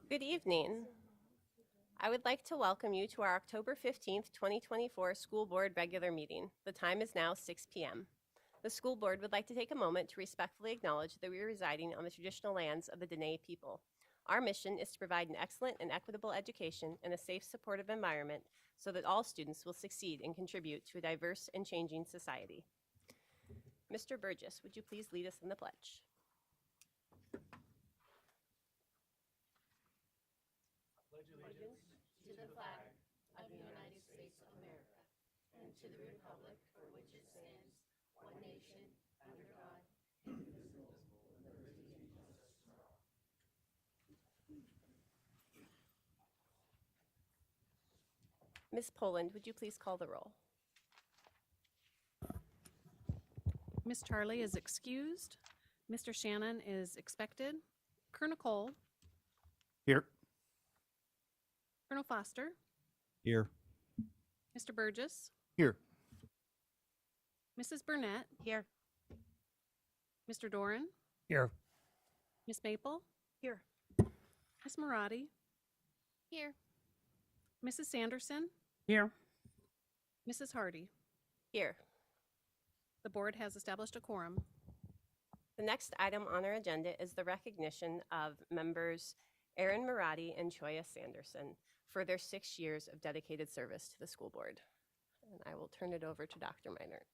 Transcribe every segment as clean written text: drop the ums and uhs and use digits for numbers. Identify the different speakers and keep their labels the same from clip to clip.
Speaker 1: Good evening. I would like to welcome you to our October 15th, 2024 School Board Regular Meeting. The time is now 6 p.m. The School Board would like to take a moment to respectfully acknowledge that we are residing on the traditional lands of the Dene people. Our mission is to provide an excellent and equitable education and a safe, supportive environment so that all students will succeed and contribute to a diverse and changing society. Mr. Burgess, would you please lead us in the pledge?
Speaker 2: Allegiance to the flag of the United States of America and to the republic for which it stands, one nation, under God, indivisible, with liberty and justice for all.
Speaker 1: Ms. Poland, would you please call the roll?
Speaker 3: Ms. Charlie is excused. Mr. Shannon is expected. Colonel Cole,
Speaker 4: Here.
Speaker 3: Colonel Foster,
Speaker 4: Here.
Speaker 3: Mr. Burgess,
Speaker 4: Here.
Speaker 3: Mrs. Burnett,
Speaker 1: Here.
Speaker 3: Mr. Doran,
Speaker 4: Here.
Speaker 3: Ms. Maple,
Speaker 1: Here.
Speaker 3: Ms. Marati,
Speaker 1: Here.
Speaker 3: Mrs. Sanderson,
Speaker 4: Here.
Speaker 3: Mrs. Hardy.
Speaker 1: Here.
Speaker 3: The board has established a quorum.
Speaker 1: The next item on our agenda is the recognition of members Aaron Marati and Choya Sanderson for their 6 years of dedicated service to the school board. And I will turn it over to Dr. Minert.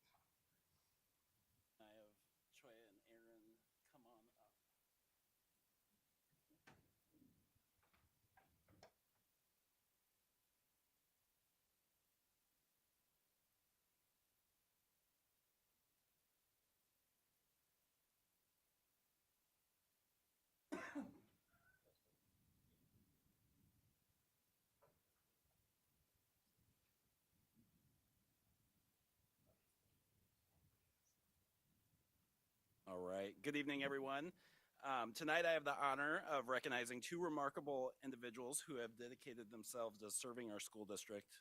Speaker 5: I have Choya and Aaron come on up. All right. Good evening, everyone. Tonight, I have the honor of recognizing two remarkable individuals who have dedicated themselves to serving our school district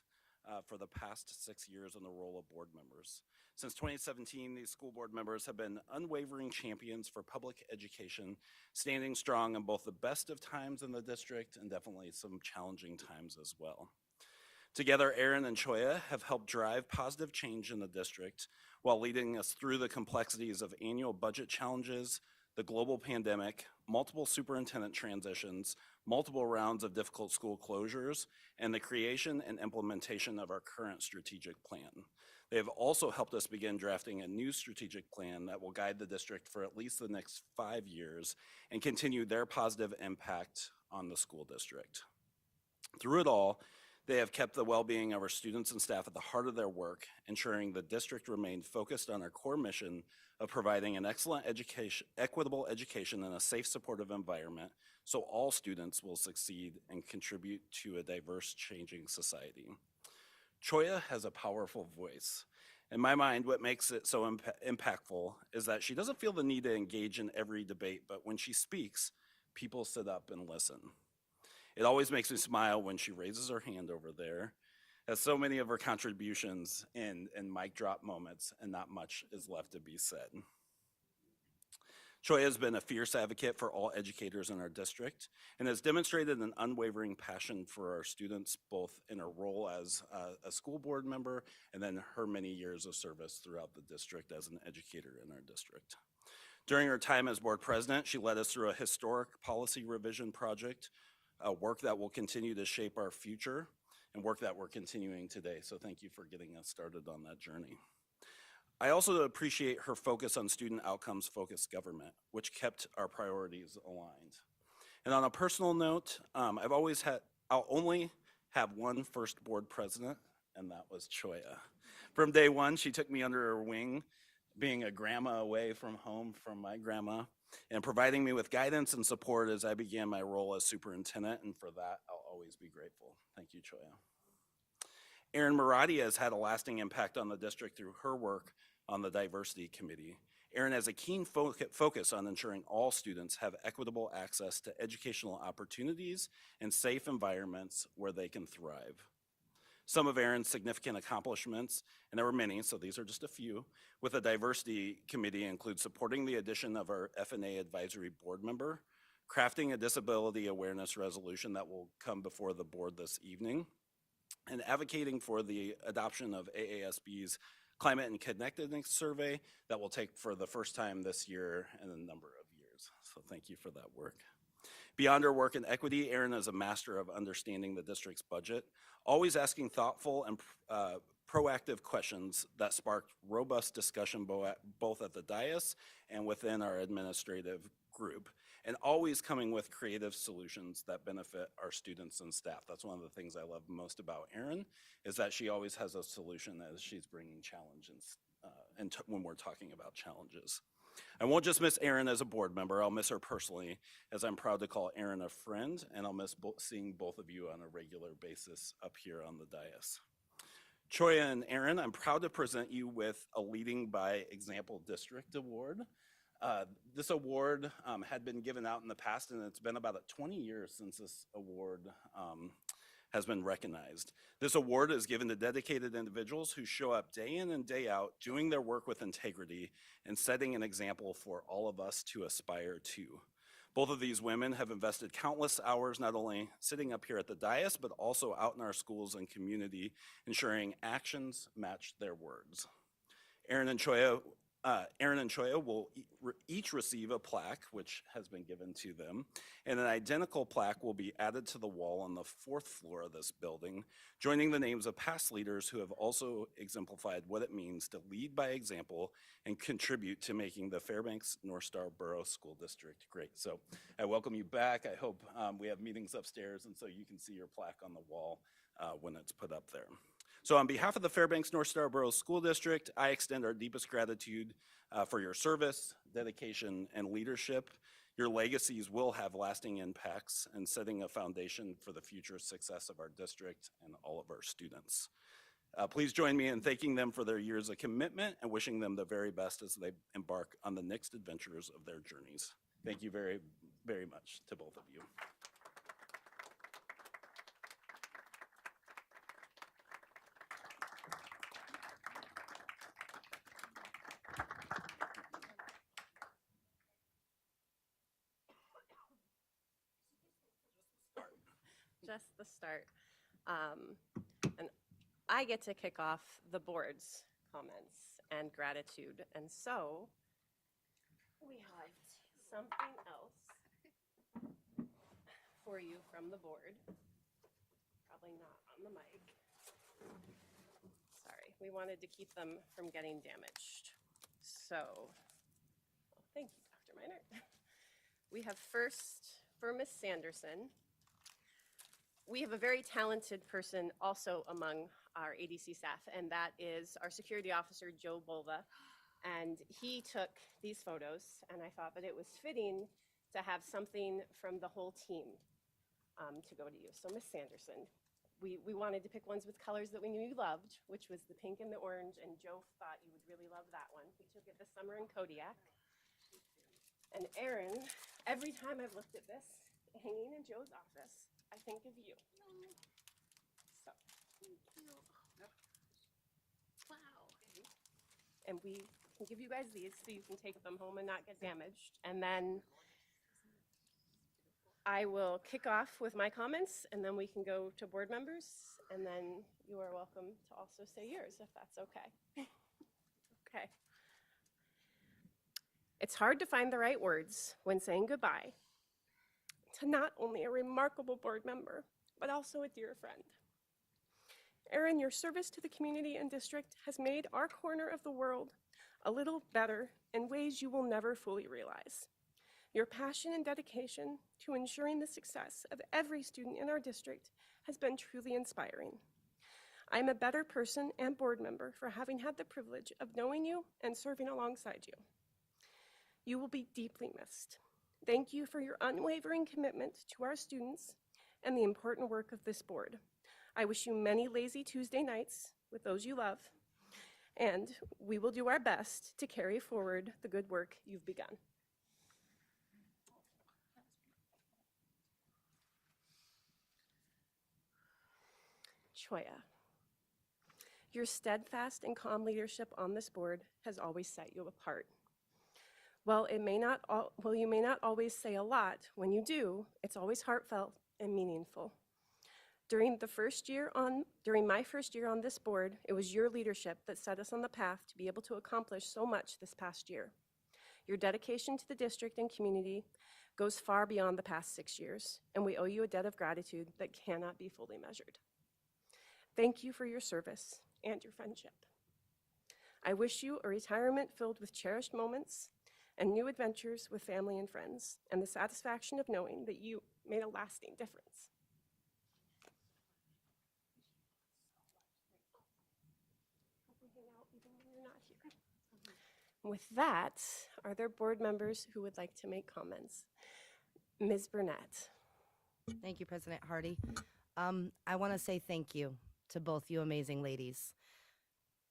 Speaker 5: for the past 6 years in the role of board members. Since 2017, these school board members have been unwavering champions for public education, standing strong in both the best of times in the district and definitely some challenging times as well. Together, Aaron and Choya have helped drive positive change in the district while leading us through the complexities of annual budget challenges, the global pandemic, multiple superintendent transitions, multiple rounds of difficult school closures, and the creation and implementation of our current strategic plan. They have also helped us begin drafting a new strategic plan that will guide the district for at least the next 5 years and continue their positive impact on the school district. Through it all, they have kept the well-being of our students and staff at the heart of their work, ensuring the district remained focused on our core mission of providing an excellent education, equitable education and a safe, supportive environment so all students will succeed and contribute to a diverse, changing society. Choya has a powerful voice. In my mind, what makes it so impactful is that she doesn't feel the need to engage in every debate, but when she speaks, people sit up and listen. It always makes me smile when she raises her hand over there, as so many of her contributions in mic drop moments and not much is left to be said. Choya has been a fierce advocate for all educators in our district and has demonstrated an unwavering passion for our students, both in her role as a school board member and then her many years of service throughout the district as an educator in our district. During her time as board president, she led us through a historic policy revision project, work that will continue to shape our future and work that we're continuing today. So thank you for getting us started on that journey. I also appreciate her focus on student outcomes focused government, which kept our priorities aligned. And on a personal note, I'll only have one first board president, and that was Choya. From day one, she took me under her wing, being a grandma away from home from my grandma, and providing me with guidance and support as I began my role as superintendent, and for that, I'll always be grateful. Thank you, Choya. Aaron Marati has had a lasting impact on the district through her work on the diversity committee. Aaron has a keen focus on ensuring all students have equitable access to educational opportunities and safe environments where they can thrive. Some of Aaron's significant accomplishments, and there were many, so these are just a few, with the diversity committee include supporting the addition of our F&A advisory board member, crafting a disability awareness resolution that will come before the board this evening, and advocating for the adoption of AASB's Climate and Connectedness Survey that will take for the first time this year in a number of years. So thank you for that work. Beyond her work in equity, Erin is a master of understanding the district's budget, always asking thoughtful and proactive questions that spark robust discussion both at the dais and within our administrative group, and always coming with creative solutions that benefit our students and staff. That's one of the things I love most about Erin, is that she always has a solution as she's bringing challenge and when we're talking about challenges. I won't just miss Erin as a board member, I'll miss her personally, as I'm proud to call Erin a friend, and I'll miss seeing both of you on a regular basis up here on the dais. Choya and Erin, I'm proud to present you with a Leading by Example District Award. This award had been given out in the past, and it's been about 20 years since this award has been recognized. This award is given to dedicated individuals who show up day in and day out, doing their work with integrity and setting an example for all of us to aspire to. Both of these women have invested countless hours, not only sitting up here at the dais, but also out in our schools and community, ensuring actions match their words. Erin and Choya will each receive a plaque, which has been given to them, and an identical plaque will be added to the wall on the 4th floor of this building, joining the names of past leaders who have also exemplified what it means to lead by example and contribute to making the Fairbanks North Star Borough School District great. So I welcome you back. I hope we have meetings upstairs, and so you can see your plaque on the wall when it's put up there. So on behalf of the Fairbanks North Star Borough School District, I extend our deepest gratitude for your service, dedication, and leadership. Your legacies will have lasting impacts and setting a foundation for the future success of our district and all of our students. Please join me in thanking them for their years of commitment and wishing them the very best as they embark on the next adventures of their journeys. Thank you very, very much to both of you.
Speaker 1: Just the start. And I get to kick off the board's comments and gratitude. And so we have something else for you from the board. Probably not on the mic. Sorry, we wanted to keep them from getting damaged. So, well, thank you, Dr. Miner. We have first for Miss Sanderson. We have a very talented person also among our ADC staff, and that is our security officer, Joe Bolva. And he took these photos, and I thought that it was fitting to have something from the whole team to go to you. So Miss Sanderson, we wanted to pick ones with colors that we knew you loved, which was the pink and the orange, and Joe thought you would really love that one. We took it this summer in Kodiak. And Erin, every time I've looked at this hanging in Joe's office, I think of you. So,
Speaker 2: Thank you. Wow.
Speaker 1: and we can give you guys these so you can take them home and not get damaged. And then I will kick off with my comments, and then we can go to board members, and then you are welcome to also say yours if that's okay. Okay. It's hard to find the right words when saying goodbye to not only a remarkable board member, but also a dear friend. Erin, your service to the community and district has made our corner of the world a little better in ways you will never fully realize. Your passion and dedication to ensuring the success of every student in our district has been truly inspiring. I am a better person and board member for having had the privilege of knowing you and serving alongside you. You will be deeply missed. Thank you for your unwavering commitment to our students and the important work of this board. I wish you many lazy Tuesday nights with those you love, and we will do our best to carry forward the good work you've begun. Choya, your steadfast and calm leadership on this board has always set you apart.
Speaker 6: You may not always say a lot. When you do, it's always heartfelt and meaningful. During my first year on this board, it was your leadership that set us on the path to be able to accomplish so much this past year. Your dedication to the district and community goes far beyond the past 6 years, and we owe you a debt of gratitude that cannot be fully measured. Thank you for your service and your friendship. I wish you a retirement filled with cherished moments and new adventures with family and friends, and the satisfaction of knowing that you made a lasting difference. With that, are there board members who would like to make comments? Ms. Burnett.
Speaker 7: Thank you, President Hardy. I want to say thank you to both you amazing ladies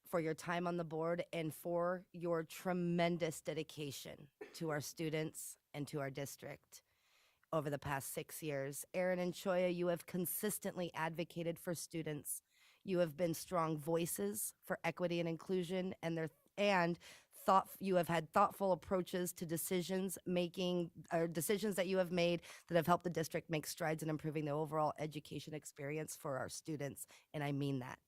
Speaker 7: for your time on the board and for your tremendous dedication to our students and to our district over the past 6 years. Erin and Choya, you have consistently advocated for students. You have been strong voices for equity and inclusion, you have had thoughtful approaches to decisions that you have made that have helped the district make strides in improving the overall education experience for our students, and I mean that.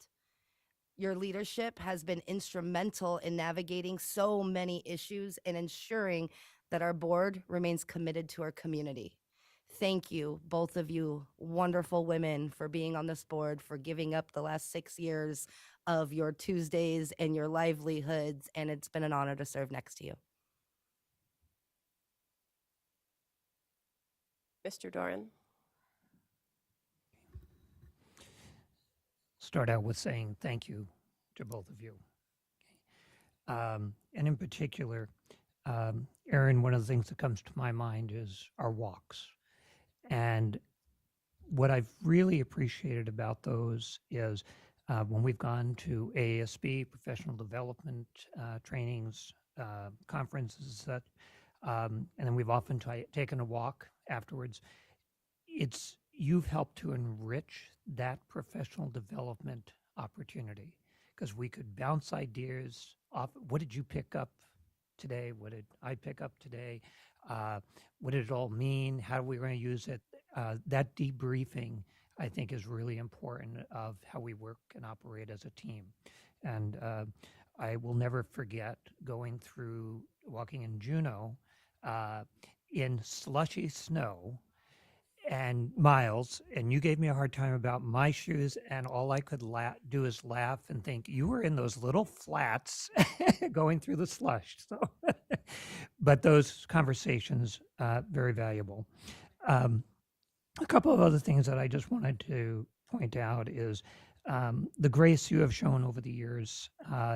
Speaker 7: Your leadership has been instrumental in navigating so many issues and ensuring that our board remains committed to our community. Thank you, both of you wonderful women, for being on this board, for giving up the last 6 years of your Tuesdays and your livelihoods, and it's been an honor to serve next to you.
Speaker 6: Mr. Doran.
Speaker 8: Start out with saying thank you to both of you. And in particular, Erin, one of the things that comes to my mind is our walks. And what I've really appreciated about those is when we've gone to AASB, professional development trainings, conferences, and then we've often taken a walk afterwards, you've helped to enrich that professional development opportunity, because we could bounce ideas off. What did you pick up today? What did I pick up today? What did it all mean? How are we going to use it? That debriefing, I think, is really important of how we work and operate as a team. And I will never forget walking in Juneau in slushy snow and miles, and you gave me a hard time about my shoes, and all I could do is laugh and think, you were in those little flats going through the slush. So, but those conversations, very valuable. A couple of other things that I just wanted to point out is the grace you have shown over the years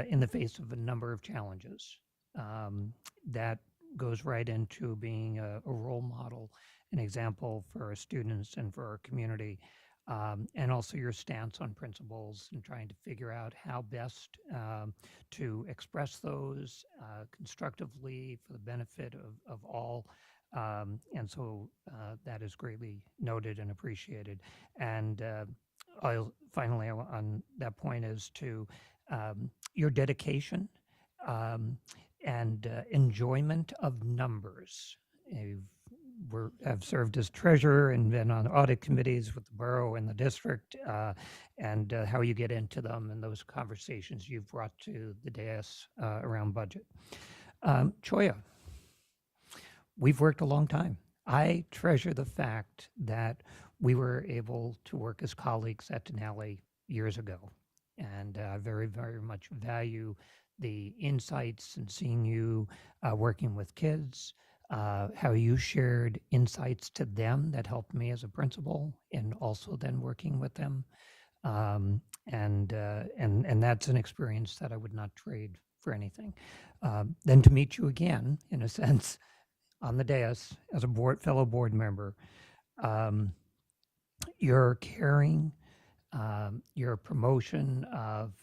Speaker 8: in the face of a number of challenges. That goes right into being a role model, an example for our students and for our community, and also your stance on principles and trying to figure out how best to express those constructively for the benefit of all. And so that is greatly noted and appreciated. And I'll finally on that point is to your dedication and enjoyment of numbers. I've served as treasurer and been on audit committees with the borough and the district, and how you get into them and those conversations you've brought to the dais around budget. Choya, we've worked a long time. I treasure the fact that we were able to work as colleagues at Denali years ago, and I very, very much value the insights and seeing you working with kids, how you shared insights to them that helped me as a principal, and also then working with them, and that's an experience that I would not trade for anything. Then to meet you again, in a sense, on the dais as a fellow board member, your caring, your promotion of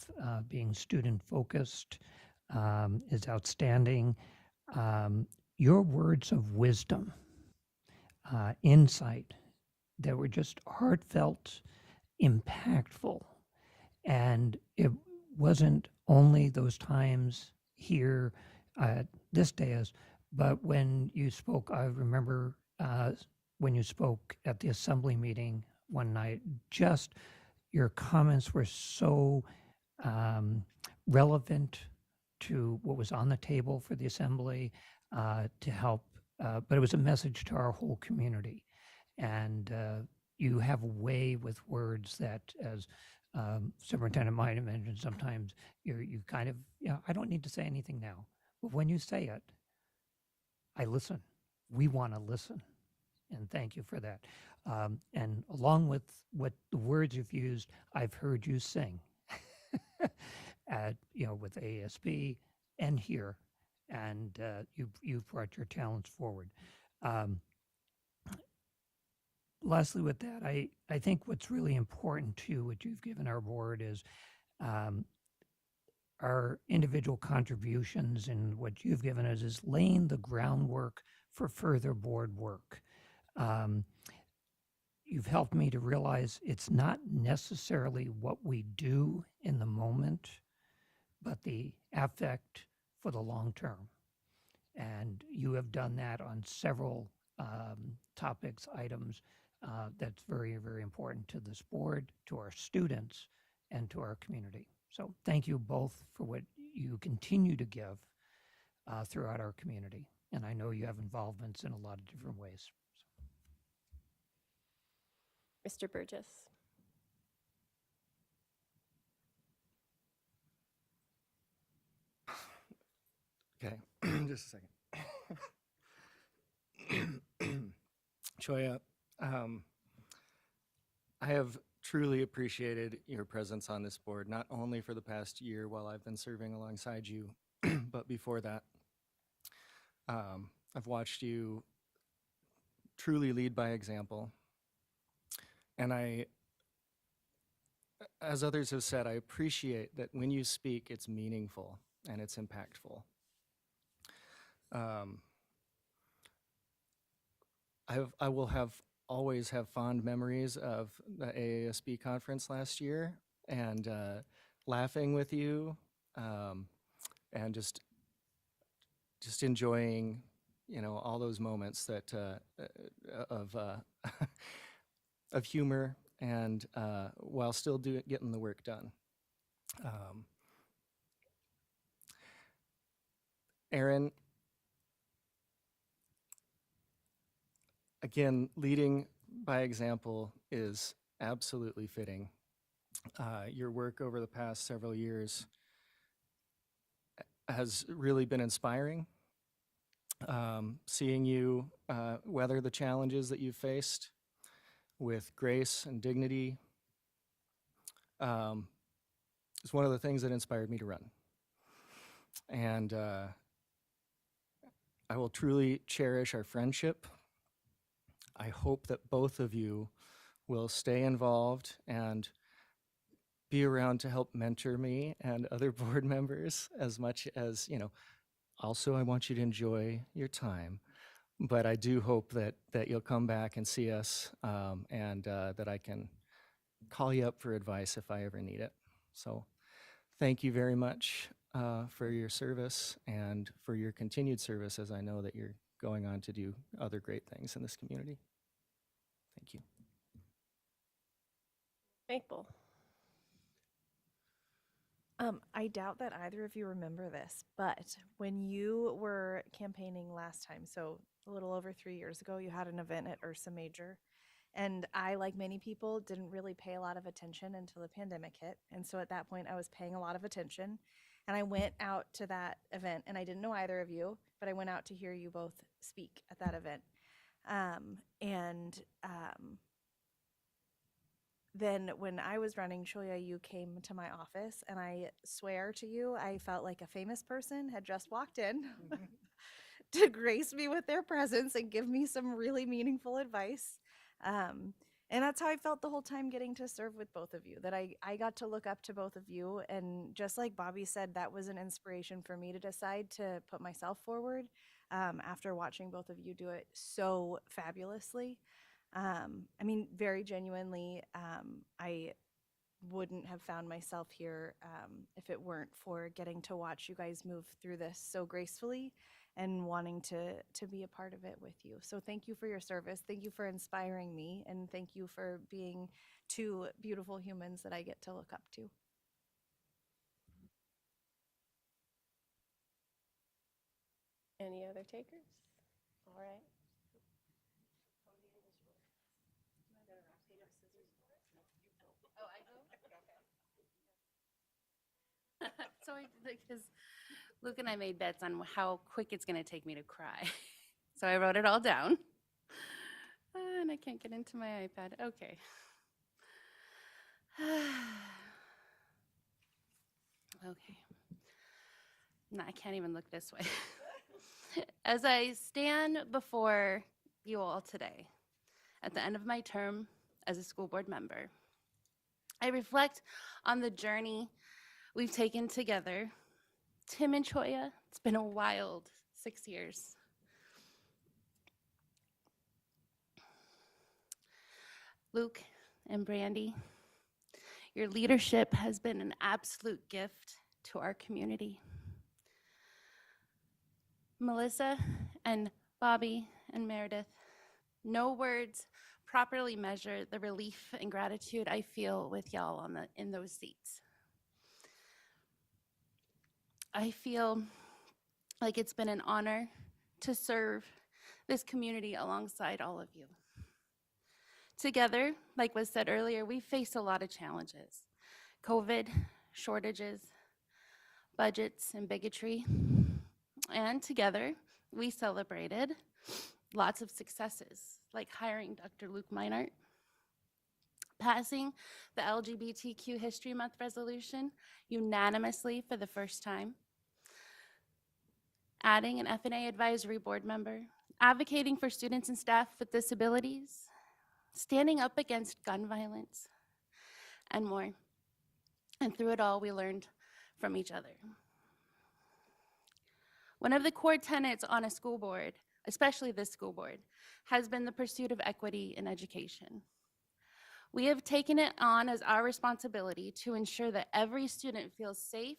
Speaker 8: being student focused is outstanding. Your words of wisdom, insight that were just heartfelt, impactful. And it wasn't only those times here at this dais, But when you spoke, I remember when you spoke at the assembly meeting one night, just your comments were so relevant to what was on the table for the assembly to help. But it was a message to our whole community. And you have a way with words that, as Superintendent might have mentioned, sometimes you kind of, I don't need to say anything now. But when you say it, I listen. We want to listen. And thank you for that. And along with what the words you've used, I've heard you sing, with ASB and here, and you've brought your talents forward. Lastly, with that, I think what's really important too, what you've given our board is our individual contributions, and what you've given us is laying the groundwork for further board work. You've helped me to realize it's not necessarily what we do in the moment, but the affect for the long term. And you have done that on several topics, items that's very, very important to this board, to our students, and to our community. So thank you both for what you continue to give throughout our community. And I know you have involvements in a lot of different ways.
Speaker 1: Mr. Burgess.
Speaker 9: Okay, just a second. Choya, I have truly appreciated your presence on this board, not only for the past year while I've been serving alongside you, but before that. I've watched you truly lead by example. And as others have said, I appreciate that when you speak, it's meaningful and it's impactful. I will always have fond memories of the AASB conference last year and laughing with you and just enjoying, all those moments that of humor and while still getting the work done. Erin, again, leading by example is absolutely fitting. Your work over the past several years has really been inspiring. Seeing you weather the challenges that you've faced with grace and dignity is one of the things that inspired me to run. And I will truly cherish our friendship. I hope that both of you will stay involved and be around to help mentor me and other board members as much as, also I want you to enjoy your time. But I do hope that you'll come back and see us and that I can call you up for advice if I ever need it. So thank you very much for your service and for your continued service, as I know that you're going on to do other great things in this community. Thank you.
Speaker 1: Maple.
Speaker 10: I doubt that either of you remember this, but when you were campaigning last time, so a little over 3 years ago, you had an event at Ursa Major. And I, like many people, didn't really pay a lot of attention until the pandemic hit. And so at that point, I was paying a lot of attention. And I went out to that event, and I didn't know either of you, but I went out to hear you both speak at that event. Then when I was running Choya, you came to my office, and I swear to you, I felt like a famous person had just walked in to grace me with their presence and give me some really meaningful advice. And that's how I felt the whole time getting to serve with both of you, that I got to look up to both of you. And just like Bobby said, that was an inspiration for me to decide to put myself forward after watching both of you do it so fabulously. Very genuinely, wouldn't have found myself here if it weren't for getting to watch you guys move through this so gracefully and wanting to be a part of it with you. So thank you for your service. Thank you for inspiring me, and thank you for being two beautiful humans that I get to look up to.
Speaker 1: Any other takers? All right.
Speaker 2: So because Luke and I made bets on how quick it's going to take me to cry. So I wrote it all down. And I can't get into my iPad. Okay. Okay. No, I can't even look this way. As I stand before you all today, at the end of my term as a school board member, I reflect on the journey we've taken together. Tim and Choya, it's been a wild 6 years. Luke and Brandy, your leadership has been an absolute gift to our community. Melissa and Bobby and Meredith, no words properly measure the relief and gratitude I feel with y'all in those seats. I feel like it's been an honor to serve this community alongside all of you. Together, like was said earlier, we face a lot of challenges. COVID, shortages, budgets, and bigotry. And together, we celebrated lots of successes, like hiring Dr. Luke Meinert, passing the LGBTQ History Month resolution unanimously for the first time, adding an F&A advisory board member, advocating for students and staff with disabilities, standing up against gun violence, and more. And through it all, we learned from each other. One of the core tenets on a school board, especially this school board, has been the pursuit of equity in education. We have taken it on as our responsibility to ensure that every student feels safe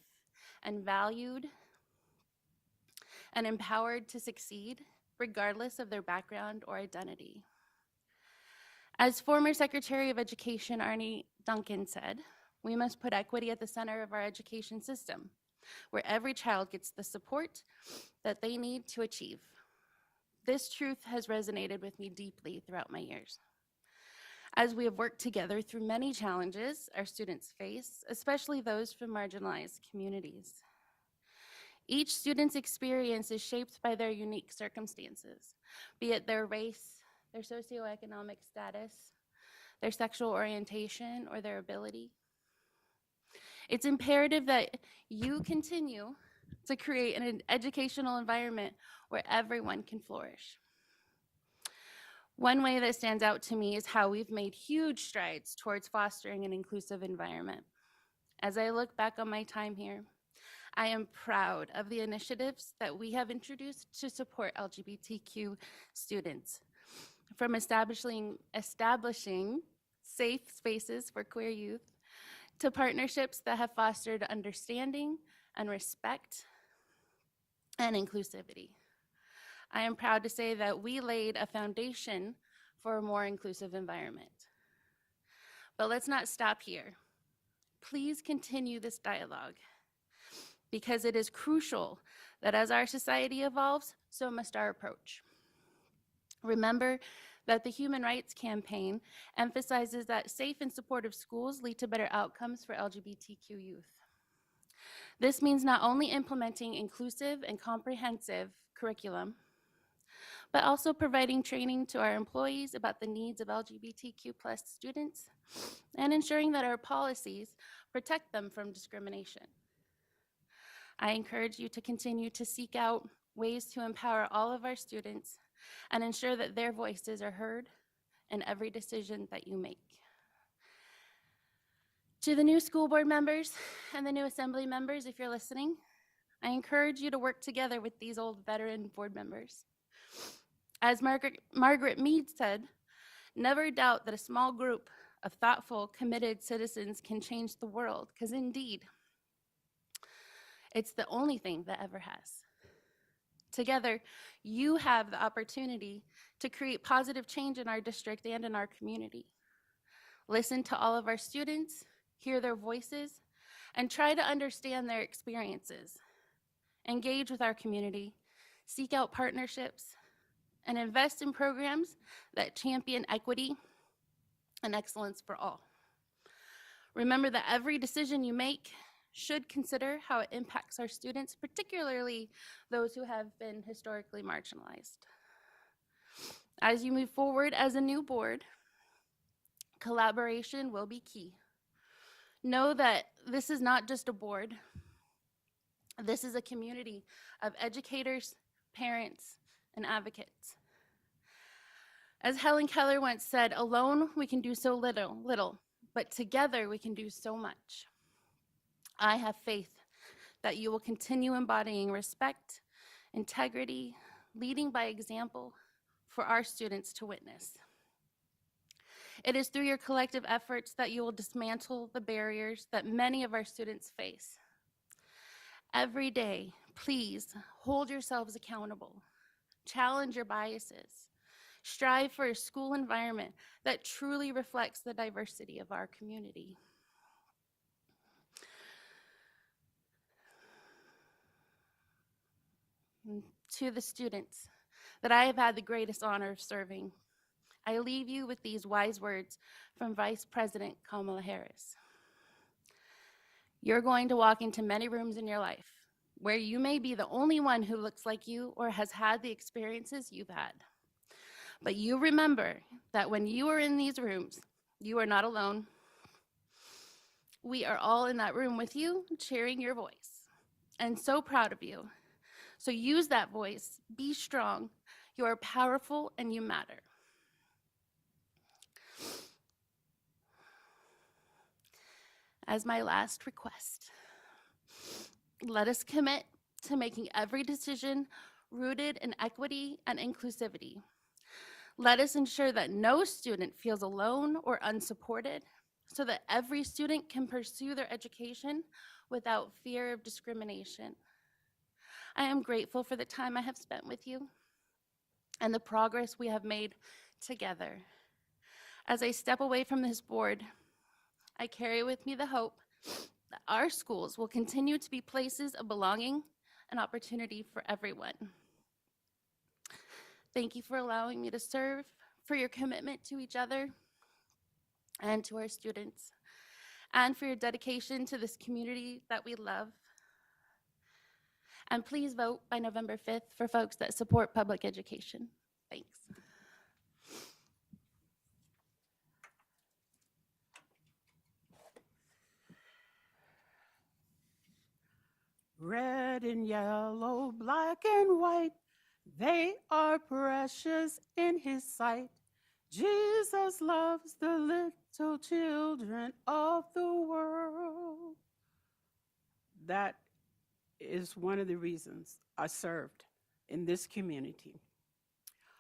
Speaker 2: and valued and empowered to succeed, regardless of their background or identity. As former Secretary of Education Arne Duncan said, we must put equity at the center of our education system, where every child gets the support that they need to achieve. This truth has resonated with me deeply throughout my years. As we have worked together through many challenges our students face, especially those from marginalized communities. Each student's experience is shaped by their unique circumstances, be it their race, their socioeconomic status, their sexual orientation, or their ability. It's imperative that you continue to create an educational environment where everyone can flourish. One way that stands out to me is how we've made huge strides towards fostering an inclusive environment. As I look back on my time here, I am proud of the initiatives that we have introduced to support LGBTQ students, from establishing safe spaces for queer youth, to partnerships that have fostered understanding and respect and inclusivity. I am proud to say that we laid a foundation for a more inclusive environment. But let's not stop here. Please continue this dialogue, because it is crucial that as our society evolves, so must our approach. Remember that the Human Rights Campaign emphasizes that safe and supportive schools lead to better outcomes for LGBTQ youth. This means not only implementing inclusive and comprehensive curriculum, but also providing training to our employees about the needs of LGBTQ+ students and ensuring that our policies protect them from discrimination. I encourage you to continue to seek out ways to empower all of our students and ensure that their voices are heard in every decision that you make. To the new school board members and the new assembly members, if you're listening, I encourage you to work together with these old veteran board members. As Margaret Mead said, never doubt that a small group of thoughtful, committed citizens can change the world, because indeed, it's the only thing that ever has. Together, you have the opportunity to create positive change in our district and in our community. Listen to all of our students, hear their voices, and try to understand their experiences. Engage with our community, seek out partnerships, and invest in programs that champion equity and excellence for all. Remember that every decision you make should consider how it impacts our students, particularly those who have been historically marginalized. As you move forward as a new board, collaboration will be key. Know that this is not just a board. This is a community of educators, parents, and advocates. As Helen Keller once said, alone we can do so little, but together we can do so much. I have faith that you will continue embodying respect, integrity, leading by example for our students to witness. It is through your collective efforts that you will dismantle the barriers that many of our students face. Every day, please hold yourselves accountable, challenge your biases, strive for a school environment that truly reflects the diversity of our community. To the students that I have had the greatest honor of serving, I leave you with these wise words from Vice President Kamala Harris. You're going to walk into many rooms in your life where you may be the only one who looks like you or has had the experiences you've had. But you remember that when you are in these rooms, you are not alone. We are all in that room with you, cheering your voice, and so proud of you. So use that voice, be strong. You are powerful and you matter. As my last request, let us commit to making every decision rooted in equity and inclusivity. Let us ensure that no student feels alone or unsupported, so that every student can pursue their education without fear of discrimination. I am grateful for the time I have spent with you and the progress we have made together. As I step away from this board, I carry with me the hope that our schools will continue to be places of belonging and opportunity for everyone. Thank you for allowing me to serve, for your commitment to each other and to our students, and for your dedication to this community that we love. And please vote by November 5th for folks that support public education. Thanks.
Speaker 11: Red and yellow, black and white, they are precious in his sight. Jesus loves the little children of the world. That is one of the reasons I served in this community.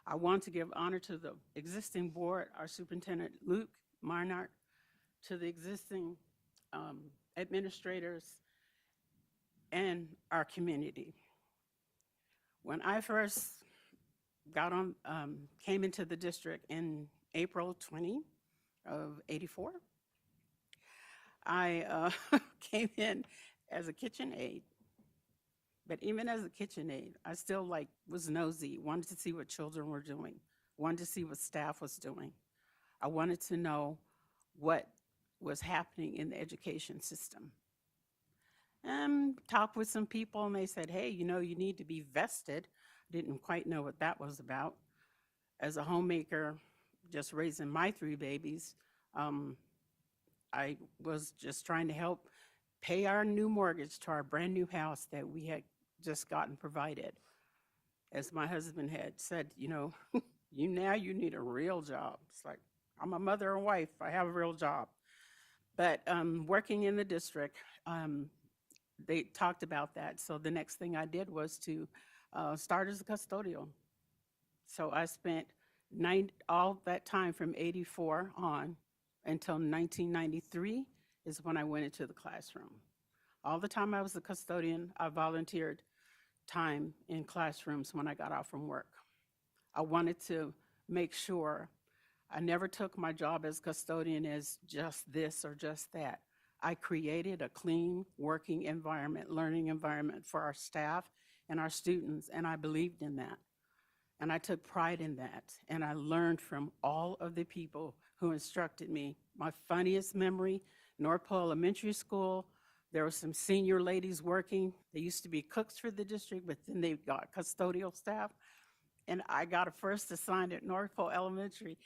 Speaker 11: I want to give honor to the existing board, our Superintendent Luke Marnart, to the existing administrators, and our community. When I first came into the district in April 20 of '84, I came in as a kitchen aide. But even as a kitchen aide, I still was nosy, wanted to see what children were doing, wanted to see what staff was doing. I wanted to know what was happening in the education system. Talked with some people and they said, hey, you need to be vested. Didn't quite know what that was about. As a homemaker, just raising my 3 babies, I was just trying to help pay our new mortgage to our brand new house that we had just gotten provided. As my husband had said, you need a real job. It's like, I'm a mother and wife, I have a real job. But working in the district, they talked about that. So the next thing I did was to start as a custodial. So I spent all that time from '84 on until 1993 is when I went into the classroom. All the time I was a custodian, I volunteered time in classrooms when I got off from work. I wanted to make sure I never took my job as custodian as just this or just that. I created a clean working environment, learning environment for our staff and our students, and I believed in that. And I took pride in that, and I learned from all of the people who instructed me. My funniest memory, North Pole Elementary School, there were some senior ladies working. They used to be cooks for the district, but then they got custodial staff. And I got a first assigned at North Pole Elementary,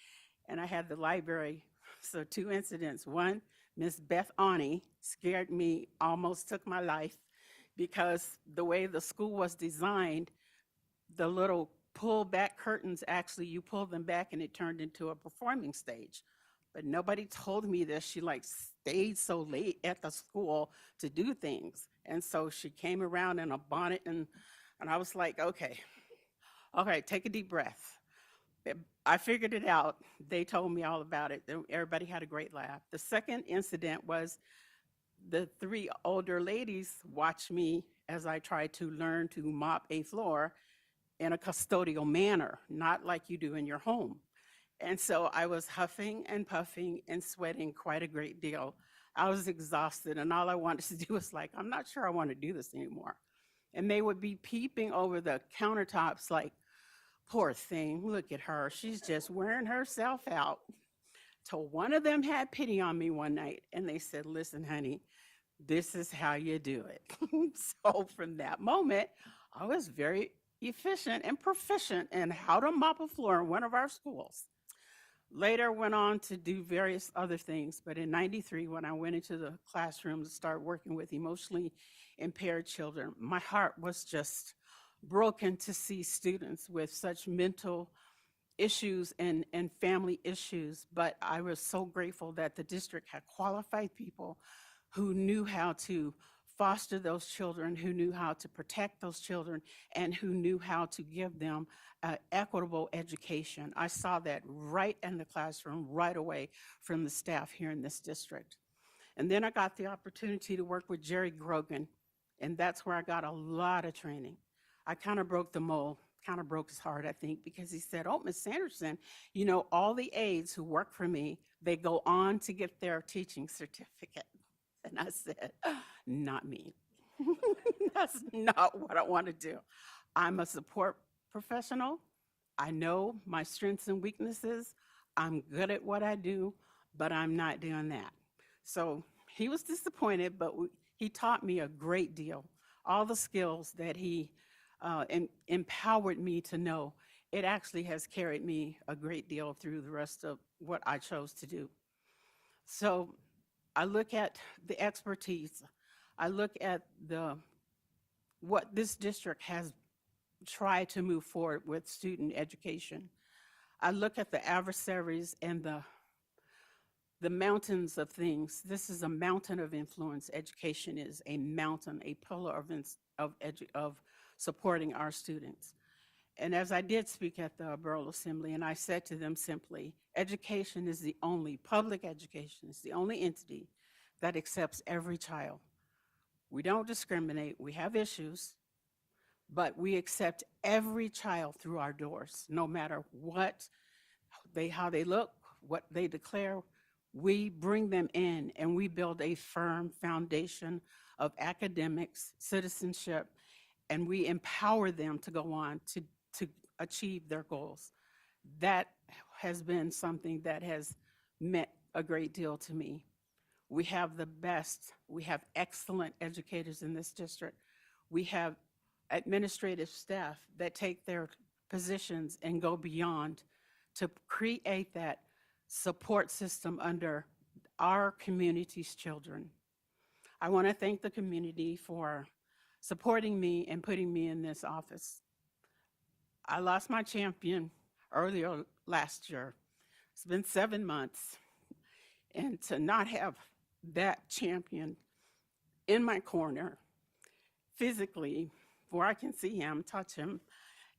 Speaker 11: and I had the library. So 2 incidents. One, Miss Beth Ani scared me, almost took my life, because the way the school was designed, the little pull back curtains, actually you pull them back and it turned into a performing stage. But nobody told me that she like stayed so late at the school to do things. And so she came around in a bonnet and I was like, okay, take a deep breath. I figured it out. They told me all about it. Everybody had a great laugh. The second incident was the 3 older ladies watched me as I tried to learn to mop a floor in a custodial manner, not like you do in your home. And so I was huffing and puffing and sweating quite a great deal. I was exhausted, and all I wanted to do was like, I'm not sure I want to do this anymore. And they would be peeping over the countertops like, poor thing, look at her. She's just wearing herself out. Till one of them had pity on me one night, and they said, listen, honey, this is how you do it. So from that moment, I was very efficient and proficient in how to mop a floor in one of our schools. Later went on to do various other things, but in '93, when I went into the classroom to start working with emotionally impaired children, my heart was just broken to see students with such mental issues and family issues. But I was so grateful that the district had qualified people who knew how to foster those children, who knew how to protect those children, and who knew how to give them equitable education. I saw that right in the classroom, right away from the staff here in this district. And then I got the opportunity to work with Jerry Grogan, and that's where I got a lot of training. I kind of broke the mold, kind of broke his heart, I think, because he said, oh, Ms. Sanderson, you know, all the aides who work for me, they go on to get their teaching certificate. And I said, not me. That's not what I want to do. I'm a support professional. I know my strengths and weaknesses. I'm good at what I do, but I'm not doing that. So he was disappointed, but he taught me a great deal. All the skills that he empowered me to know, it actually has carried me a great deal through the rest of what I chose to do. So I look at the expertise. I look at what this district has tried to move forward with student education. I look at the adversaries and the mountains of things. This is a mountain of influence. Education is a mountain, a pillar of supporting our students. And as I did speak at the Borough Assembly, and I said to them simply, education is the only, public education is the only entity that accepts every child. We don't discriminate, we have issues, but we accept every child through our doors, no matter how they look, what they declare. We bring them in and we build a firm foundation of academics, citizenship, and we empower them to go on to achieve their goals. That has been something that has meant a great deal to me. We have the best, we have excellent educators in this district. We have administrative staff that take their positions and go beyond to create that support system under our community's children. I want to thank the community for supporting me and putting me in this office. I lost my champion earlier last year. It's been 7 months. And to not have that champion in my corner physically, where I can see him, touch him,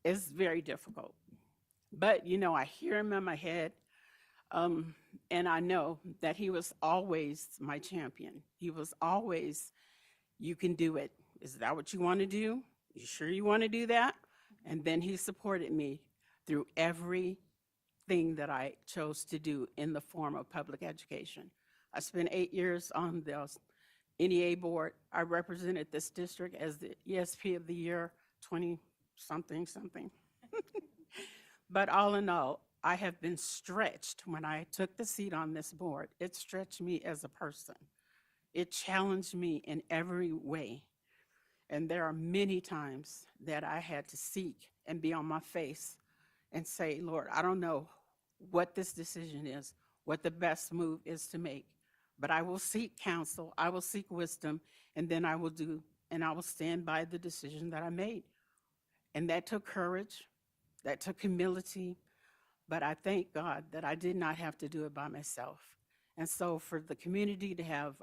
Speaker 11: is very difficult. But, you know, I hear him in my head. And I know that he was always my champion. He was always, you can do it. Is that what you want to do? You sure you want to do that? And then he supported me through everything that I chose to do in the form of public education. I spent 8 years on the NEA board. I represented this district as the ESP of the year, 20-something. But all in all, I have been stretched when I took the seat on this board. It stretched me as a person. It challenged me in every way. And there are many times that I had to seek and be on my face and say, Lord, I don't know what this decision is, what the best move is to make, but I will seek counsel, I will seek wisdom, and then I will do, and I will stand by the decision that I made. And that took courage, that took humility, but I thank God that I did not have to do it by myself. And so for the community to have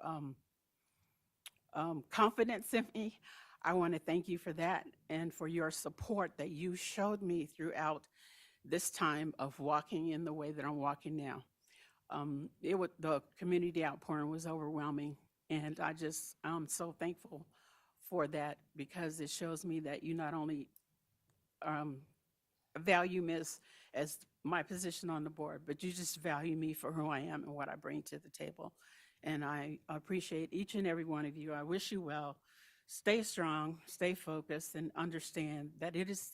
Speaker 11: confidence in me, I want to thank you for that and for your support that you showed me throughout this time of walking in the way that I'm walking now. The community outpouring was overwhelming, and I'm so thankful for that, because it shows me that you not only value me as my position on the board, but you just value me for who I am and what I bring to the table. And I appreciate each and every one of you. I wish you well. Stay strong, stay focused, and understand that it is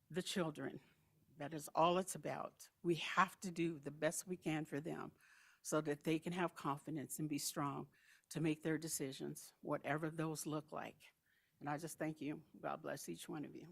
Speaker 11: the children. That is all it's about. We have to do the best we can for them so that they can have confidence and be strong to make their decisions, whatever those look like. And I just thank you. God bless each one of you.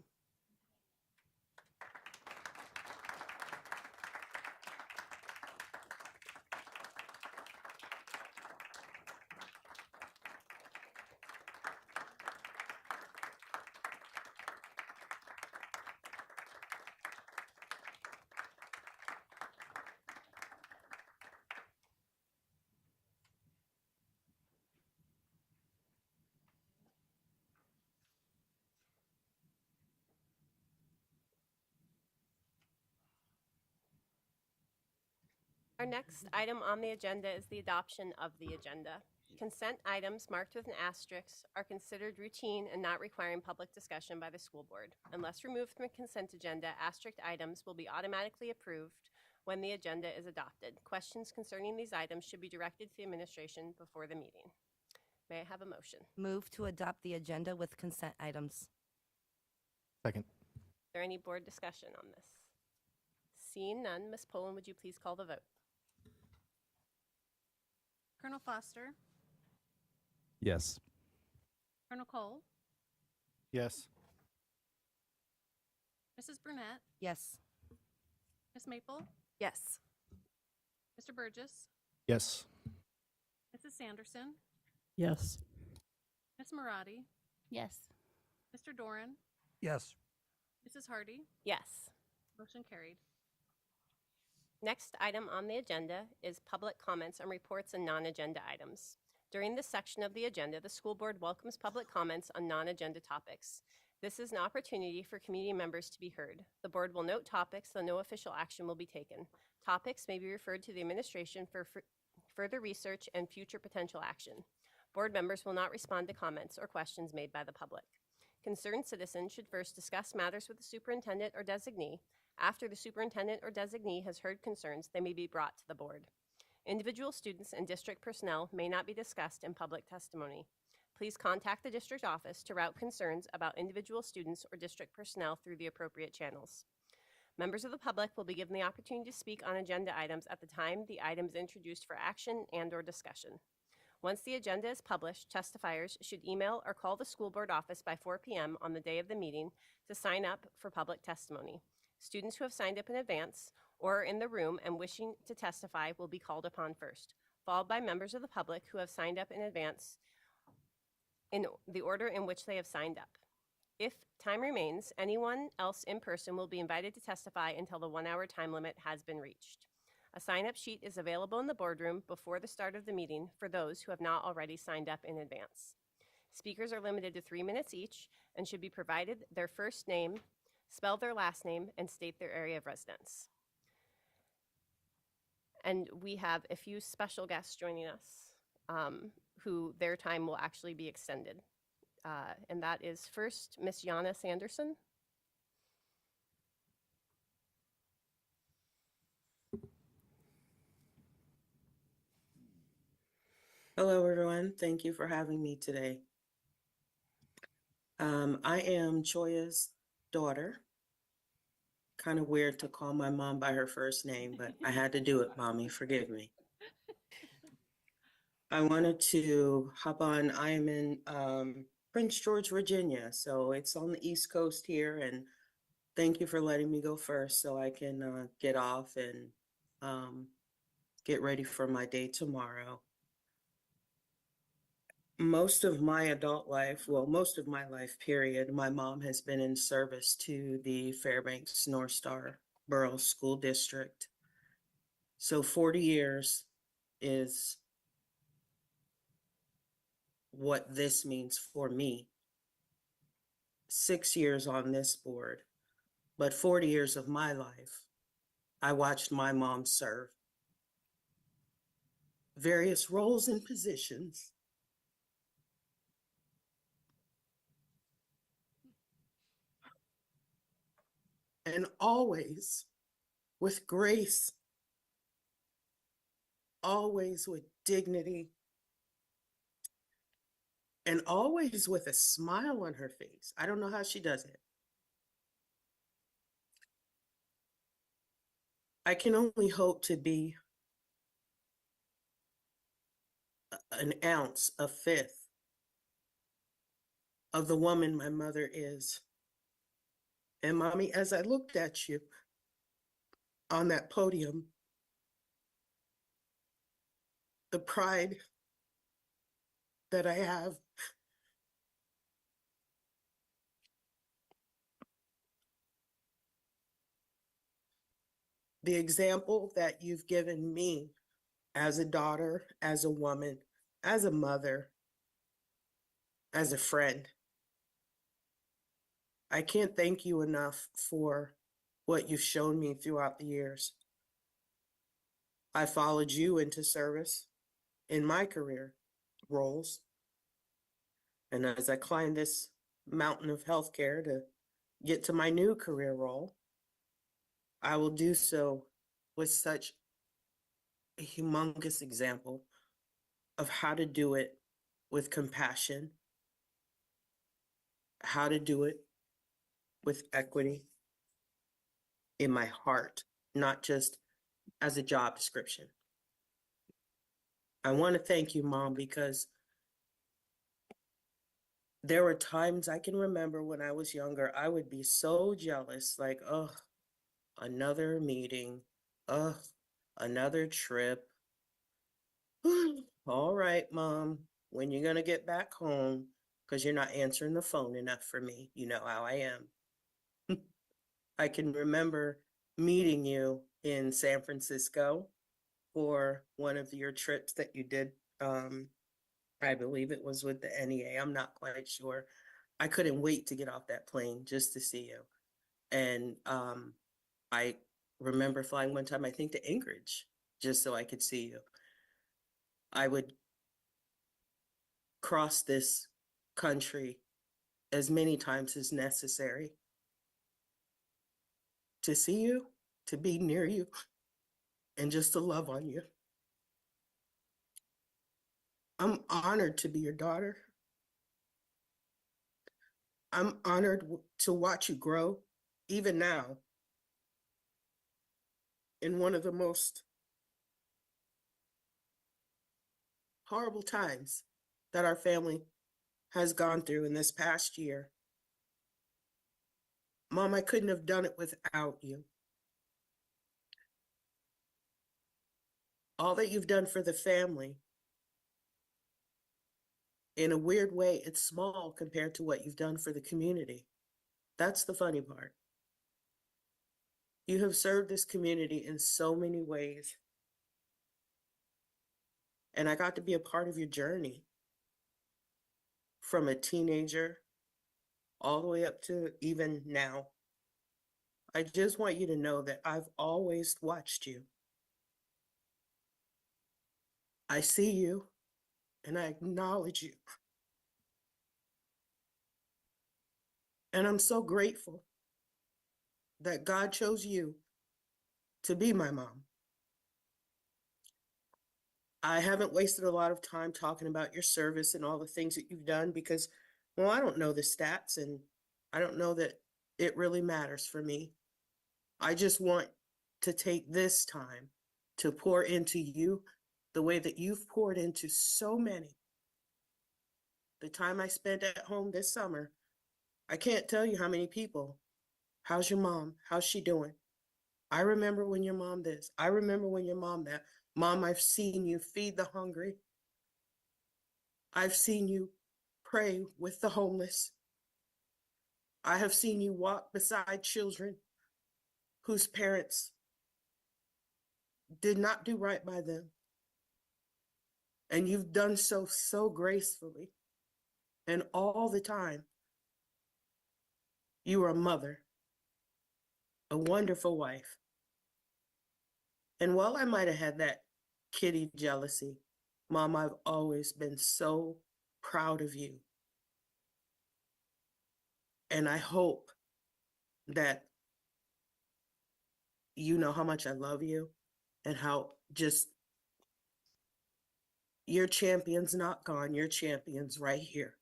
Speaker 1: Our next item on the agenda is the adoption of the agenda. Consent items marked with an asterisk are considered routine and not requiring public discussion by the school board. Unless removed from the consent agenda, asterisk items will be automatically approved when the agenda is adopted. Questions concerning these items should be directed to the administration before the meeting. May I have a motion?
Speaker 7: Move to adopt the agenda with consent items.
Speaker 9: Second.
Speaker 1: Is there any board discussion on this? Seeing none, Ms. Poland, would you please call the vote?
Speaker 3: Colonel Foster,
Speaker 4: Yes.
Speaker 3: Colonel Cole,
Speaker 9: Yes.
Speaker 3: Mrs. Burnett,
Speaker 7: Yes.
Speaker 3: Ms. Maple,
Speaker 6: Yes.
Speaker 3: Mr. Burgess,
Speaker 9: Yes.
Speaker 3: Mrs. Sanderson,
Speaker 11: Yes.
Speaker 3: Ms. Marati,
Speaker 2: Yes.
Speaker 3: Mr. Doran,
Speaker 8: Yes.
Speaker 3: Mrs. Hardy.
Speaker 1: Yes.
Speaker 3: Motion carried.
Speaker 1: Next item on the agenda is public comments on reports and non-agenda items. During this section of the agenda, the school board welcomes public comments on non-agenda topics. This is an opportunity for community members to be heard. The board will note topics, though no official action will be taken. Topics may be referred to the administration for further research and future potential action. Board members will not respond to comments or questions made by the public. Concerned citizens should first discuss matters with the superintendent or designee. After the superintendent or designee has heard concerns, they may be brought to the board. Individual students and district personnel may not be discussed in public testimony. Please contact the district office to route concerns about individual students or district personnel through the appropriate channels. Members of the public will be given the opportunity to speak on agenda items at the time the item is introduced for action and/or discussion. Once the agenda is published, testifiers should email or call the school board office by 4 p.m. on the day of the meeting to sign up for public testimony. Students who have signed up in advance or are in the room and wishing to testify will be called upon first, followed by members of the public who have signed up in advance in the order in which they have signed up. If time remains, anyone else in person will be invited to testify until the 1-hour time limit has been reached. A sign-up sheet is available in the boardroom before the start of the meeting for those who have not already signed up in advance. Speakers are limited to 3 minutes each and should be provided their first name, spell their last name, and state their area of residence. And we have a few special guests joining us who their time will actually be extended. And that is first Miss Jana Sanderson.
Speaker 12: Hello, everyone. Thank you for having me today. I am Choya's daughter. Kind of weird to call my mom by her first name, but I had to do it, Mommy. Forgive me. I wanted to hop on. I am in Prince George, Virginia, so it's on the East Coast here. And thank you for letting me go first so I can get off and get ready for my day tomorrow. Most of my adult life, well, most of my life period, my mom has been in service to the Fairbanks North Star Borough School District. So 40 years is what this means for me. 6 years on this board, but 40 years of my life, I watched my mom serve various roles and positions. And always with grace, always with dignity, and always with a smile on her face. I don't know how she does it. I can only hope to be an ounce, a fifth of the woman my mother is. And Mommy, as I looked at you on that podium, the pride that I have, the example that you've given me as a daughter, as a woman, as a mother, as a friend. I can't thank you enough for what you've shown me throughout the years. I followed you into service in my career roles. And as I climb this mountain of healthcare to get to my new career role, I will do so with such a humongous example of how to do it with compassion, how to do it with equity in my heart, not just as a job description. I want to thank you, Mom, because there were times I can remember when I was younger, I would be so jealous, like, oh, another meeting, oh, another trip. All right, Mom, when you gonna get back home? Because you're not answering the phone enough for me. You know how I am. I can remember meeting you in San Francisco for one of your trips that you did. I believe it was with the NEA. I'm not quite sure. I couldn't wait to get off that plane just to see you. And I remember flying one time, I think to Anchorage, just so I could see you. I would cross this country as many times as necessary to see you, to be near you, and just to love on you. I'm honored to be your daughter. I'm honored to watch you grow, even now, in one of the most horrible times that our family has gone through in this past year. Mom, I couldn't have done it without you. All that you've done for the family, in a weird way, it's small compared to what you've done for the community. That's the funny part. You have served this community in so many ways. And I got to be a part of your journey from a teenager all the way up to even now. I just want you to know that I've always watched you. I see you and I acknowledge you. And I'm so grateful that God chose you to be my mom. I haven't wasted a lot of time talking about your service and all the things that you've done because, well, I don't know the stats and I don't know that it really matters for me. I just want to take this time to pour into you the way that you've poured into so many. The time I spent at home this summer, I can't tell you how many people. How's your mom? How's she doing? I remember when your mom this. I remember when your mom that. Mom, I've seen you feed the hungry. I've seen you pray with the homeless. I have seen you walk beside children whose parents did not do right by them. And you've done so gracefully. And all the time, you were a mother, a wonderful wife. And while I might have had that kitty jealousy, Mom, I've always been so proud of you. And I hope that you know how much I love you and how just your champion's not gone, your champion's right here.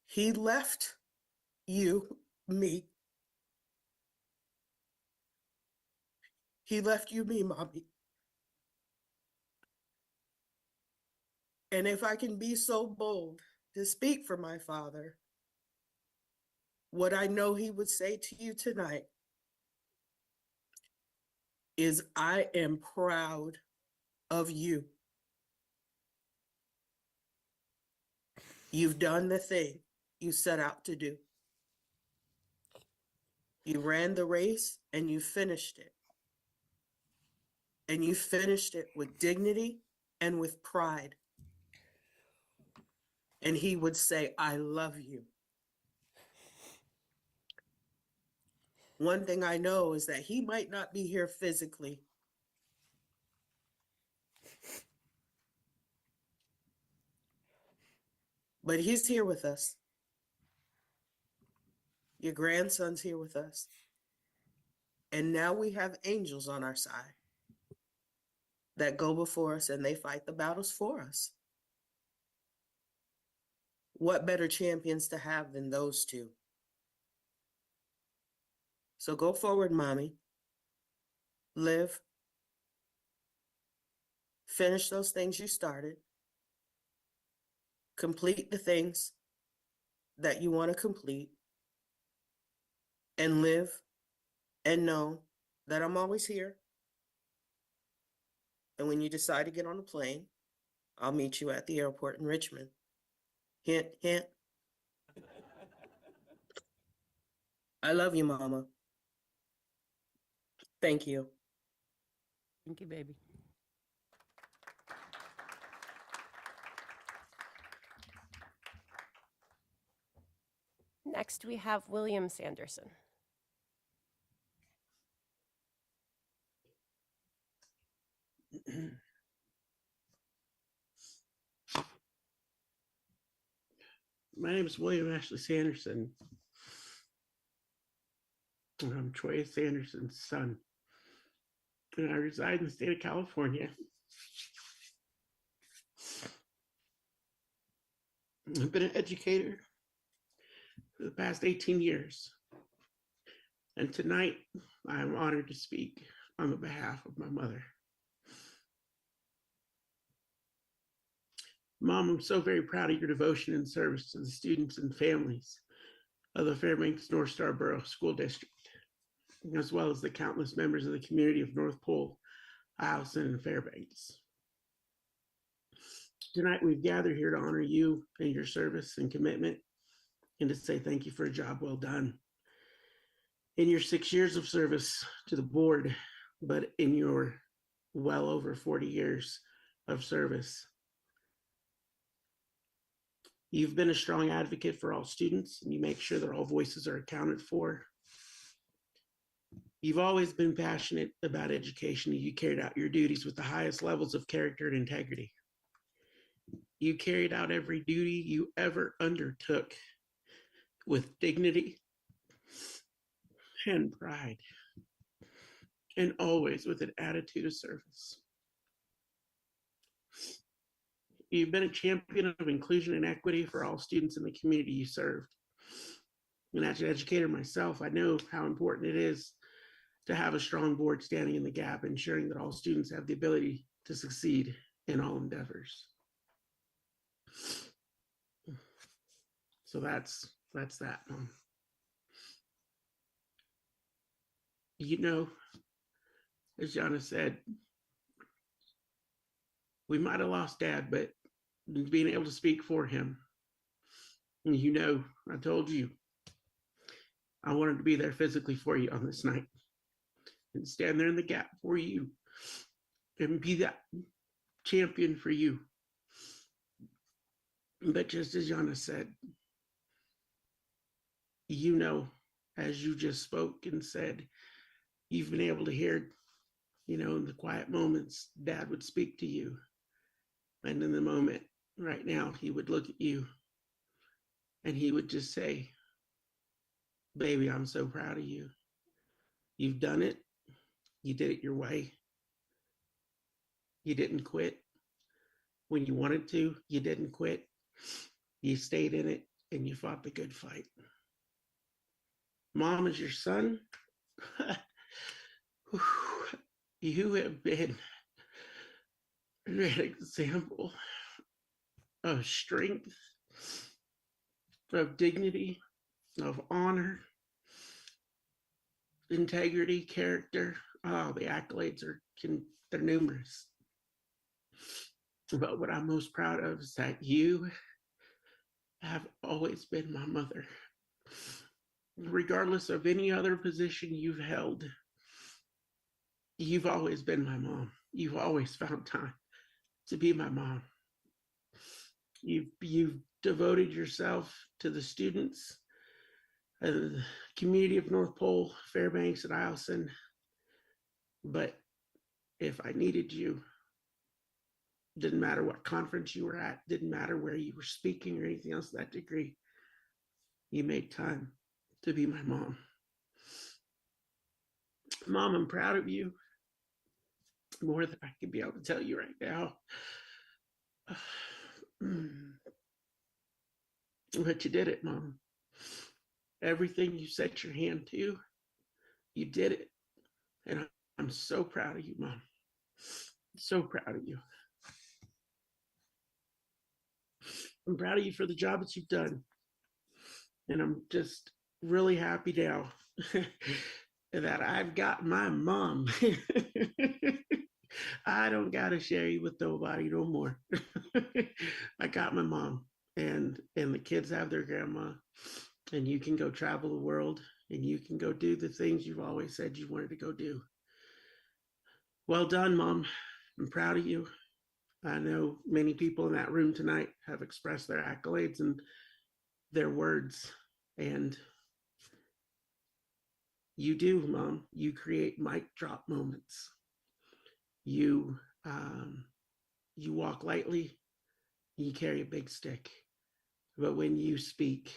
Speaker 12: He left you, me. He left you, me, Mommy. And if I can be so bold to speak for my father, what I know he would say to you tonight is, I am proud of you. You've done the thing you set out to do. You ran the race and you finished it. And you finished it with dignity and with pride. And he would say, I love you. One thing I know is that he might not be here physically, but he's here with us. Your grandson's here with us. And now we have angels on our side that go before us and they fight the battles for us. What better champions to have than those two? So go forward, Mommy. Live. Finish those things you started. Complete the things that you want to complete. And live and know that I'm always here. And when you decide to get on a plane, I'll meet you at the airport in Richmond. Hint, hint. I love you, Mama. Thank you.
Speaker 11: Thank you, baby.
Speaker 1: Next, we have William Sanderson.
Speaker 13: My name is William Ashley Sanderson. And I'm Troy Sanderson's son. And I reside in the state of California. I've been an educator for the past 18 years. And tonight, I'm honored to speak on the behalf of my mother. Mom, I'm so very proud of your devotion and service to the students and families of the Fairbanks North Star Borough School District, as well as the countless members of the community of North Pole, Eielson, and Fairbanks. Tonight, we've gathered here to honor you and your service and commitment, and to say thank you for a job well done. In your 6 years of service to the board, but in your well over 40 years of service, you've been a strong advocate for all students, and you make sure that all voices are accounted for. You've always been passionate about education, and you carried out your duties with the highest levels of character and integrity. You carried out every duty you ever undertook with dignity and pride, and always with an attitude of service. You've been a champion of inclusion and equity for all students in the community you served. And as an educator myself, I know how important it is to have a strong board standing in the gap, ensuring that all students have the ability to succeed in all endeavors. So that's that, Mom. You know, as Jana said, we might have lost Dad, but being able to speak for him, and you know, I told you I wanted to be there physically for you on this night and stand there in the gap for you and be that champion for you. But just as Jana said, you know, as you just spoke and said, you've been able to hear, you know, in the quiet moments, Dad would speak to you. And in the moment right now, he would look at you and he would just say, baby, I'm so proud of you. You've done it. You did it your way. You didn't quit. When you wanted to, you didn't quit. You stayed in it and you fought the good fight. Mom, as your son, you have been an example of strength, of dignity, of honor, integrity, character. Oh, the accolades they're numerous. But what I'm most proud of is that you have always been my mother. Regardless of any other position you've held, you've always been my mom. You've always found time to be my mom. You've devoted yourself to the students of the community of North Pole, Fairbanks, and Eielson. But if I needed you, didn't matter what conference you were at, didn't matter where you were speaking or anything else to that degree, you made time to be my mom. Mom, I'm proud of you. More than I can be able to tell you right now. But you did it, Mom. Everything you set your hand to, you did it. And I'm so proud of you, Mom. So proud of you. I'm proud of you for the job that you've done. And I'm just really happy now that I've got my mom. I don't got to share you with nobody no more. I got my mom, and the kids have their grandma, and you can go travel the world, and you can go do the things you've always said you wanted to go do. Well done, Mom. I'm proud of you. I know many people in that room tonight have expressed their accolades and their words, and you do, Mom. You create mic drop moments. You walk lightly, you carry a big stick. But when you speak,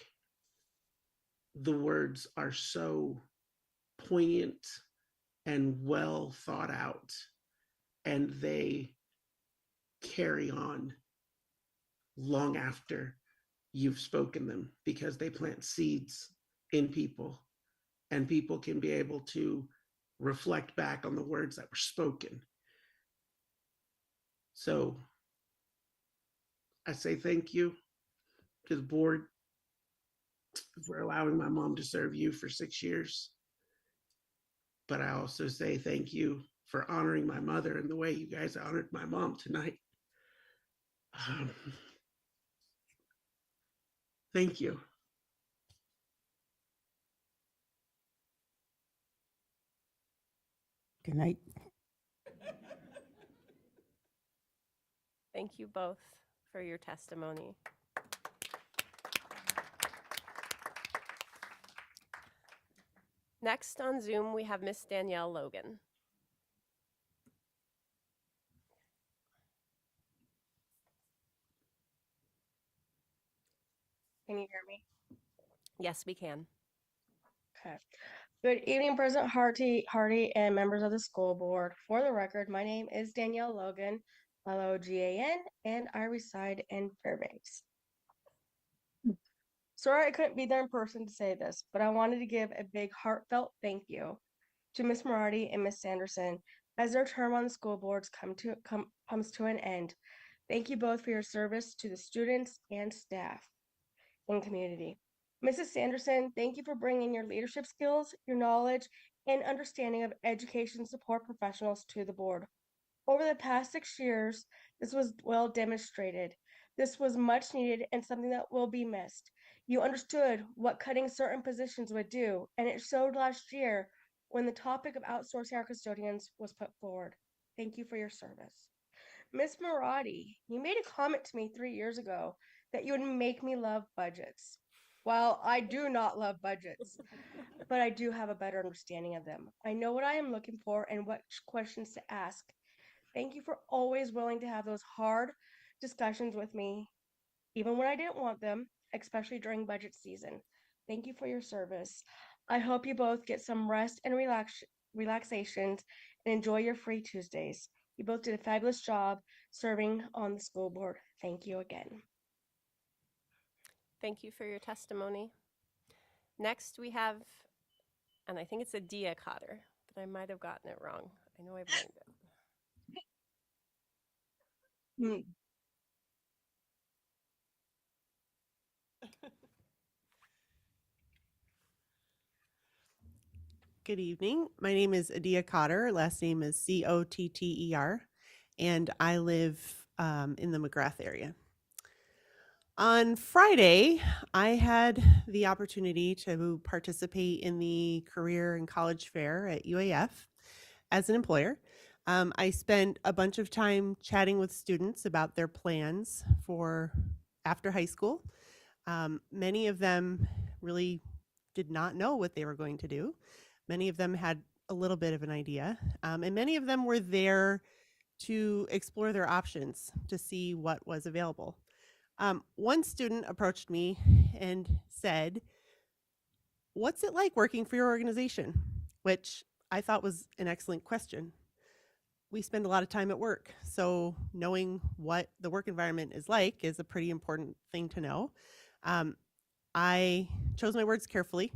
Speaker 13: the words are so poignant and well thought out, and they carry on long after you've spoken them, because they plant seeds in people, and people can be able to reflect back on the words that were spoken. So I say thank you to the board for allowing my mom to serve you for 6 years. But I also say thank you for honoring my mother in the way you guys honored my mom tonight. Thank you.
Speaker 11: Good night.
Speaker 1: Thank you both for your testimony. Next on Zoom, we have Miss Danielle Logan.
Speaker 14: Can you hear me?
Speaker 1: Yes, we can.
Speaker 14: Okay. Good evening, President Hardy, and members of the school board. For the record, my name is Danielle Logan, Logan, and I reside in Fairbanks. Sorry I couldn't be there in person to say this, but I wanted to give a big heartfelt thank you to Miss Marati and Miss Sanderson as their term on the school boards comes to an end. Thank you both for your service to the students and staff and community. Mrs. Sanderson, thank you for bringing your leadership skills, your knowledge, and understanding of education support professionals to the board. Over the past 6 years, this was well demonstrated. This was much needed and something that will be missed. You understood what cutting certain positions would do, and it showed last year when the topic of outsourcing our custodians was put forward. Thank you for your service. Miss Marati, you made a comment to me 3 years ago that you would make me love budgets. Well, I do not love budgets, but I do have a better understanding of them. I know what I am looking for and what questions to ask. Thank you for always willing to have those hard discussions with me, even when I didn't want them, especially during budget season. Thank you for your service. I hope you both get some rest and relaxations and enjoy your free Tuesdays. You both did a fabulous job serving on the school board. Thank you again.
Speaker 1: Thank you for your testimony. Next, we have, and I think it's Adia Cotter, but I might have gotten it wrong. I know I've learned it.
Speaker 15: Good evening. My name is Adia Cotter. Last name is Cotter, and I live in the McGrath area. On Friday, I had the opportunity to participate in the Career and College Fair at UAF as an employer. I spent a bunch of time chatting with students about their plans for after high school. Many of them really did not know what they were going to do. Many of them had a little bit of an idea, and many of them were there to explore their options to see what was available. One student approached me and said, "What's it like working for your organization?" Which I thought was an excellent question. We spend a lot of time at work, so knowing what the work environment is like is a pretty important thing to know. I chose my words carefully,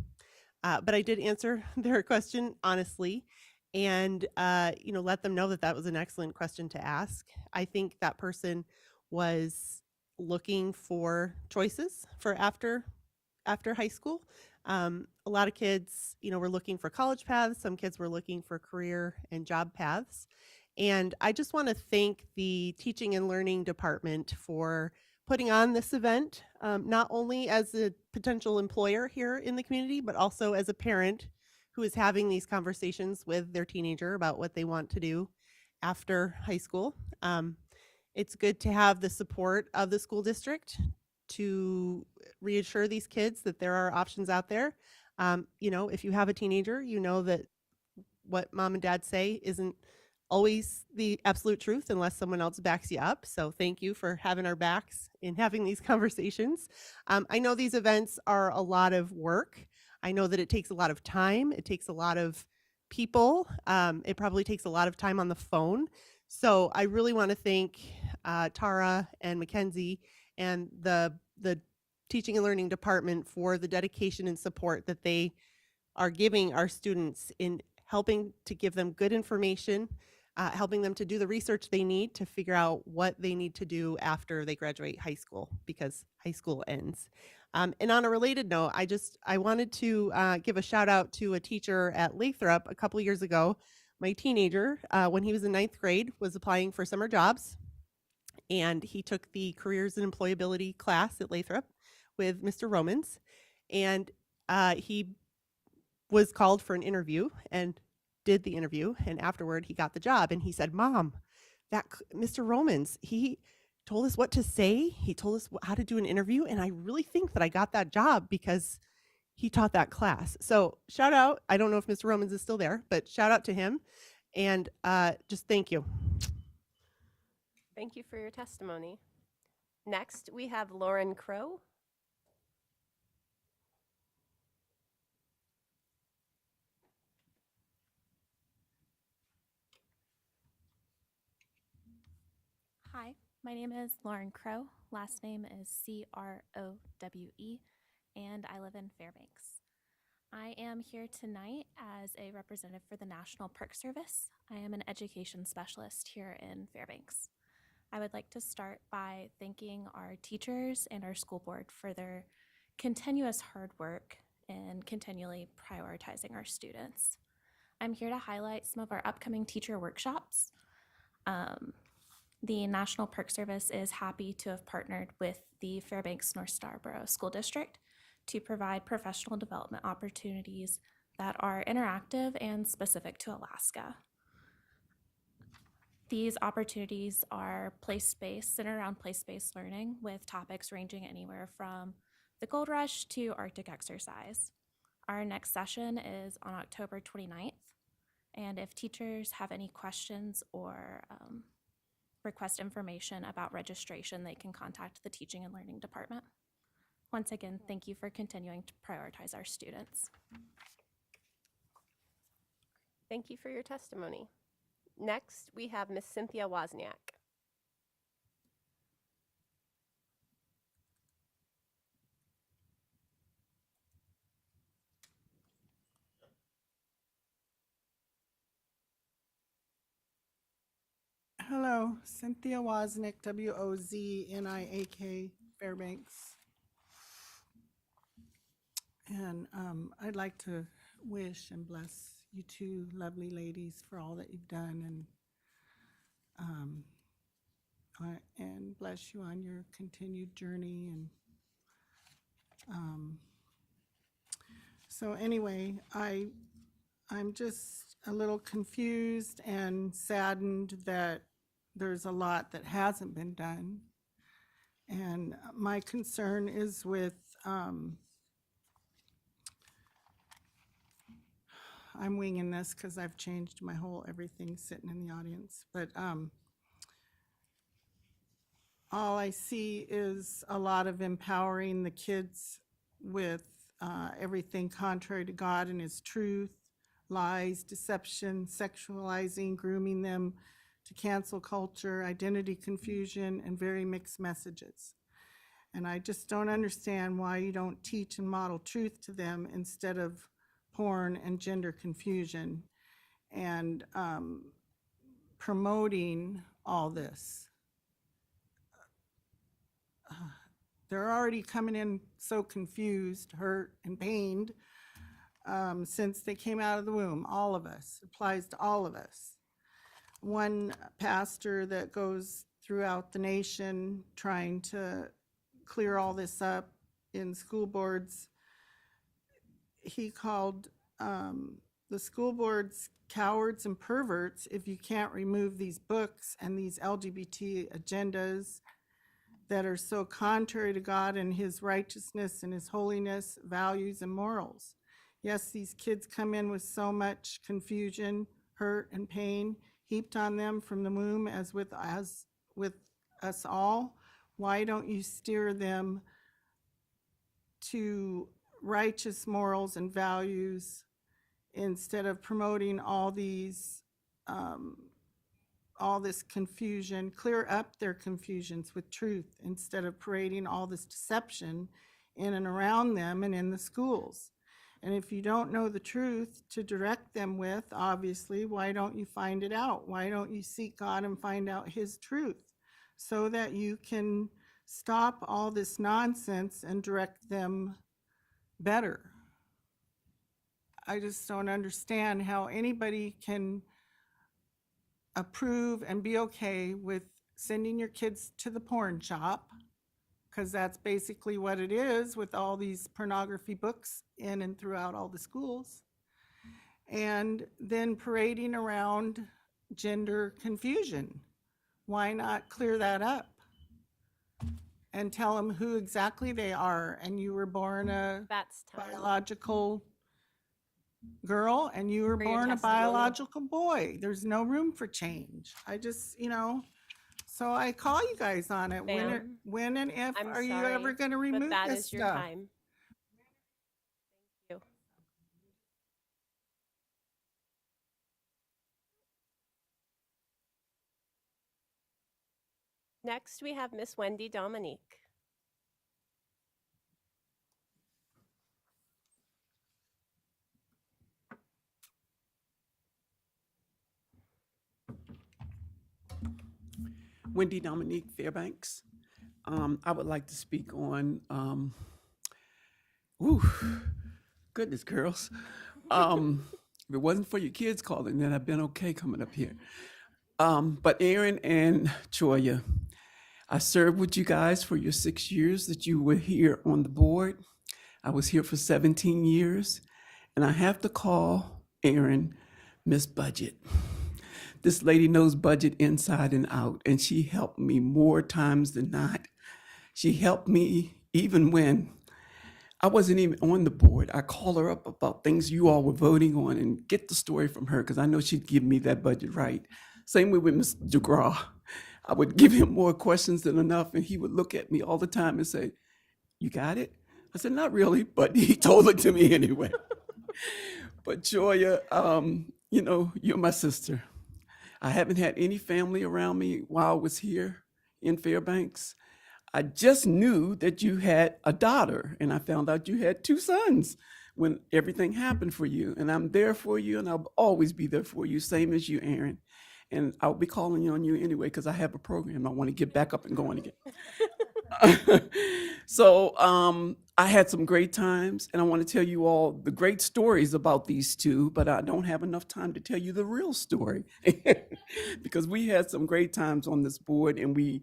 Speaker 15: but I did answer their question honestly and let them know that that was an excellent question to ask. I think that person was looking for choices for after high school. A lot of kids, were looking for college paths. Some kids were looking for career and job paths. And I just want to thank the Teaching and Learning Department for putting on this event, not only as a potential employer here in the community, but also as a parent who is having these conversations with their teenager about what they want to do after high school. It's good to have the support of the school district to reassure these kids that there are options out there. If you have a teenager, you know that what mom and dad say isn't always the absolute truth unless someone else backs you up. So thank you for having our backs in having these conversations. I know these events are a lot of work. I know that it takes a lot of time. It takes a lot of people. It probably takes a lot of time on the phone. So I really want to thank Tara and Mackenzie and the Teaching and Learning Department for the dedication and support that they are giving our students in helping to give them good information, helping them to do the research they need to figure out what they need to do after they graduate high school, because high school ends. And on a related note, I wanted to give a shout out to a teacher at Lathrop a couple years ago. My teenager, when he was in 9th grade, was applying for summer jobs, and he took the Careers and Employability class at Lathrop with Mr. Romans, and he was called for an interview and did the interview, and afterward he got the job. And he said, "Mom, that Mr. Romans, he told us what to say, he told us how to do an interview, and I really think that I got that job because he taught that class. So shout out. I don't know if Mr. Romans is still there, but shout out to him. And just thank you.
Speaker 1: Thank you for your testimony. Next, we have Lauren Crow.
Speaker 16: Hi, my name is Lauren Crow. Last name is Crowe, and I live in Fairbanks. I am here tonight as a representative for the National Park Service. I am an education specialist here in Fairbanks. I would like to start by thanking our teachers and our school board for their continuous hard work in continually prioritizing our students. I'm here to highlight some of our upcoming teacher workshops. The National Park Service is happy to have partnered with the Fairbanks North Starborough School District to provide professional development opportunities that are interactive and specific to Alaska. These opportunities are place-based, centered around place-based learning with topics ranging anywhere from the gold rush to Arctic exercise. Our next session is on October 29th, and if teachers have any questions or request information about registration, they can contact the Teaching and Learning Department. Once again, thank you for continuing to prioritize our students.
Speaker 1: Thank you for your testimony. Next, we have Miss Cynthia Wozniak.
Speaker 17: Hello, Cynthia Wozniak, Wozniak, Fairbanks. And I'd like to wish and bless you two lovely ladies for all that you've done, and bless you on your continued journey. And so anyway, I'm just a little confused and saddened that there's a lot that hasn't been done. And my concern is with, I'm winging this because I've changed my whole everything sitting in the audience, but all I see is a lot of empowering the kids with everything contrary to God and His truth, lies, deception, sexualizing, grooming them to cancel culture, identity confusion, and very mixed messages. And I just don't understand why you don't teach and model truth to them instead of porn and gender confusion and promoting all this. They're already coming in so confused, hurt, and pained since they came out of the womb. All of us. It applies to all of us. One pastor that goes throughout the nation trying to clear all this up in school boards, he called the school boards cowards and perverts if you can't remove these books and these LGBT agendas that are so contrary to God and His righteousness and His holiness, values, and morals. Yes, these kids come in with so much confusion, hurt, and pain heaped on them from the womb as with us all. Why don't you steer them to righteous morals and values instead of promoting all these all this confusion? Clear up their confusions with truth instead of parading all this deception in and around them and in the schools. And if you don't know the truth to direct them with, obviously, why don't you find it out? Why don't you seek God and find out His truth so that you can stop all this nonsense and direct them better? I just don't understand how anybody can approve and be okay with sending your kids to the porn shop, because that's basically what it is with all these pornography books in and throughout all the schools, and then parading around gender confusion. Why not clear that up and tell them who exactly they are. And you were born a
Speaker 1: That's time.
Speaker 17: biological girl and you were
Speaker 1: For your
Speaker 17: born a
Speaker 1: testimony.
Speaker 17: biological boy. There's no room for change. I just, so I call you guys on it.
Speaker 1: Ma'am,
Speaker 17: When and if
Speaker 1: I'm
Speaker 17: are you
Speaker 1: sorry,
Speaker 17: ever going to
Speaker 1: but
Speaker 17: remove
Speaker 1: that
Speaker 17: this
Speaker 1: is your
Speaker 17: stuff?
Speaker 1: time. Thank you. Next, we have Miss Wendy Dominique.
Speaker 18: Wendy Dominique Fairbanks. I would like to speak on, goodness, girls. If it wasn't for your kids calling, then I've been okay coming up here. But Aaron and Choya, I served with you guys for your 6 years that you were here on the board. I was here for 17 years, and I have to call Aaron Miss Budget. This lady knows budget inside and out, and she helped me more times than not. She helped me even when I wasn't even on the board. I called her up about things you all were voting on and get the story from her because I know she'd give me that budget right. Same way with Mr. DeGraw. I would give him more questions than enough, and he would look at me all the time and say, "You got it?" I said, "Not really," but he told it to me anyway. But Joya, you're my sister. I haven't had any family around me while I was here in Fairbanks. I just knew that you had a daughter, and I found out you had 2 sons when everything happened for you. And I'm there for you, and I'll always be there for you, same as you, Aaron. And I'll be calling on you anyway because I have a program. I want to get back up and going again. So I had some great times, and I want to tell you all the great stories about these two, but I don't have enough time to tell you the real story because we had some great times on this board, and we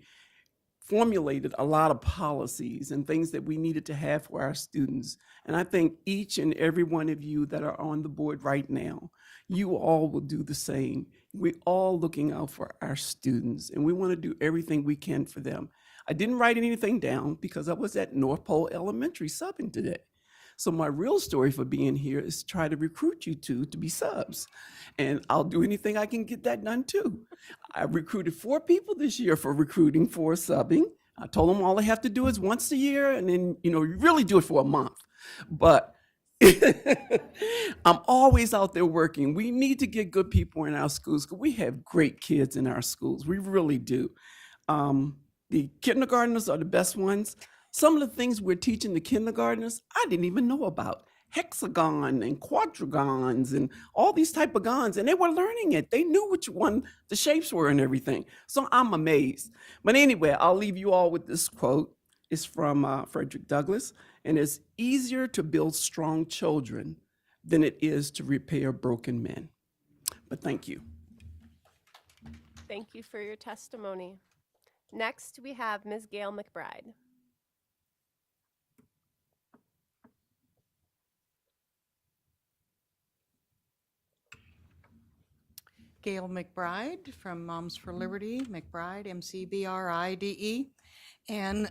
Speaker 18: formulated a lot of policies and things that we needed to have for our students. And I think each and every one of you that are on the board right now, you all will do the same. We're all looking out for our students, and we want to do everything we can for them. I didn't write anything down because I was at North Pole Elementary subbing today. So my real story for being here is to try to recruit you two to be subs. And I'll do anything I can get that done too. I recruited 4 people this year for recruiting for subbing. I told them all they have to do is once a year, and then, you really do it for a month. But I'm always out there working. We need to get good people in our schools because we have great kids in our schools. We really do. The kindergartners are the best ones. Some of the things we're teaching the kindergartners, I didn't even know about. Hexagon and quadrigons and all these type of gons, and they were learning it. They knew which one the shapes were and everything. So I'm amazed. But anyway, I'll leave you all with this quote. It's from Frederick Douglass, and it's easier to build strong children than it is to repair broken men. But thank you.
Speaker 1: Thank you for your testimony. Next, we have Ms. Gail McBride.
Speaker 19: Gail McBride from Moms for Liberty, McBride, McBride. And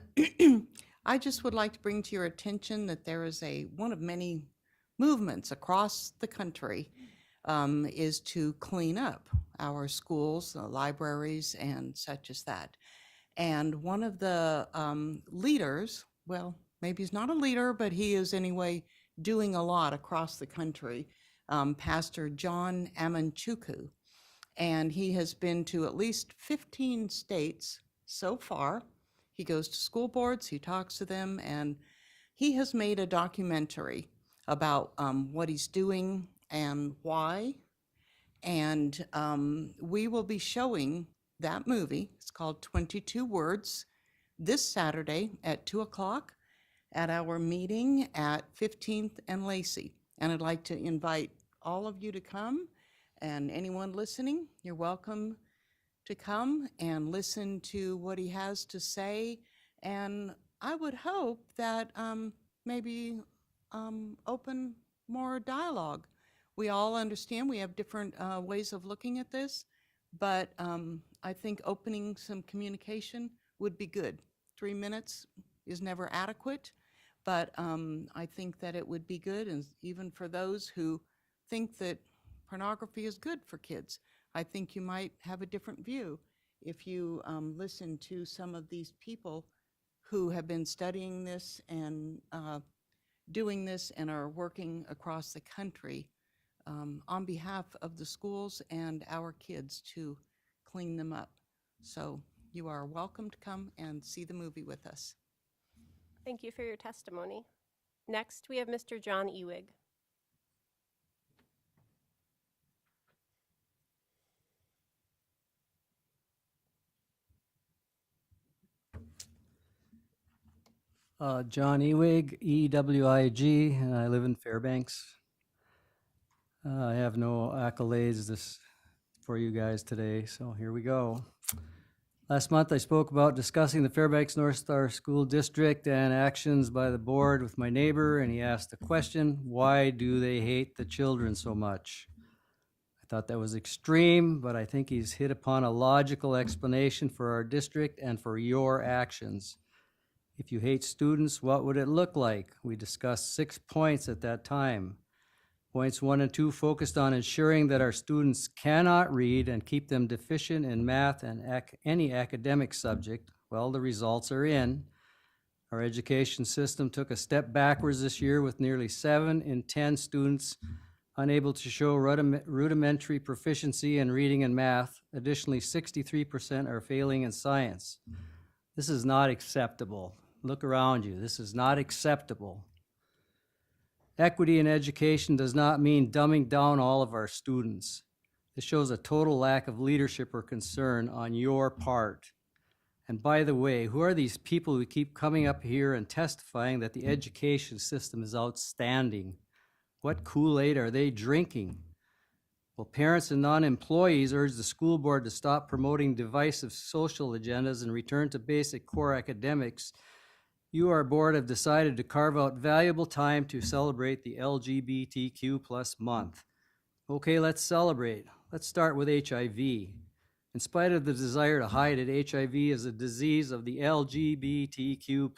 Speaker 19: I just would like to bring to your attention that there is one of many movements across the country is to clean up our schools, libraries, and such as that. And one of the leaders, well, maybe he's not a leader, but he is anyway doing a lot across the country, Pastor John Amanchuku. And he has been to at least 15 states so far. He goes to school boards, he talks to them, and he has made a documentary about what he's doing and why. And we will be showing that movie. It's called 22 Words this Saturday at 2 o'clock at our meeting at 15th and Lacey. And I'd like to invite all of you to come. And anyone listening, you're welcome to come and listen to what he has to say. And I would hope that maybe open more dialogue. We all understand we have different ways of looking at this, but I think opening some communication would be good. It's 3 minutes is never adequate, but I think that it would be good, and even for those who think that pornography is good for kids, I think you might have a different view if you listen to some of these people who have been studying this and doing this and are working across the country on behalf of the schools and our kids to clean them up. So you are welcome to come and see the movie with us.
Speaker 1: Thank you for your testimony. Next, we have Mr. John Ewig.
Speaker 20: John Ewig, E-W-I-G, and I live in Fairbanks. I have no accolades for you guys today, so here we go. Last month, I spoke about discussing the Fairbanks North Star School District and actions by the board with my neighbor, and he asked the question, why do they hate the children so much? I thought that was extreme, but I think he's hit upon a logical explanation for our district and for your actions. If you hate students, what would it look like? We discussed 6 points at that time. Points 1 and 2 focused on ensuring that our students cannot read and keep them deficient in math and any academic subject. Well, the results are in. Our education system took a step backwards this year with nearly 7 in 10 students unable to show rudimentary proficiency in reading and math. Additionally, 63% are failing in science. This is not acceptable. Look around you. This is not acceptable. Equity in education does not mean dumbing down all of our students. This shows a total lack of leadership or concern on your part. And by the way, who are these people who keep coming up here and testifying that the education system is outstanding? What Kool-Aid are they drinking? Well, parents and non-employees urge the school board to stop promoting divisive social agendas and return to basic core academics. You, our board, have decided to carve out valuable time to celebrate the LGBTQ+ month. Okay, let's celebrate. Let's start with HIV. In spite of the desire to hide it, HIV is a disease of the LGBTQ+.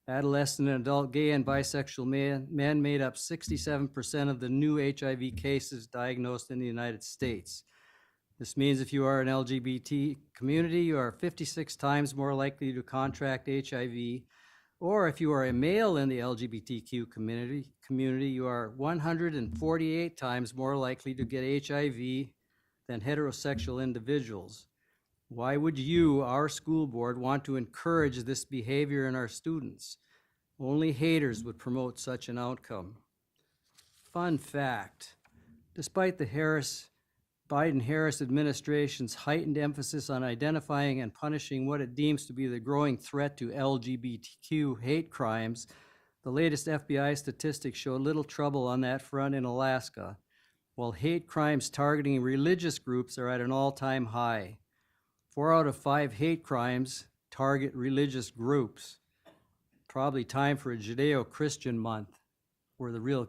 Speaker 20: Adolescent and adult gay and bisexual men made up 67% of the new HIV cases diagnosed in the United States. This means if you are an LGBT community, you are 56 times more likely to contract HIV, or if you are a male in the LGBTQ community, you are 148 times more likely to get HIV than heterosexual individuals. Why would you, our school board, want to encourage this behavior in our students? Only haters would promote such an outcome. Fun fact, despite the Biden-Harris administration's heightened emphasis on identifying and punishing what it deems to be the growing threat to LGBTQ hate crimes, the latest FBI statistics show little trouble on that front in Alaska, while hate crimes targeting religious groups are at an all-time high. 4 out of 5 hate crimes target religious groups. Probably time for a Judeo-Christian month where the real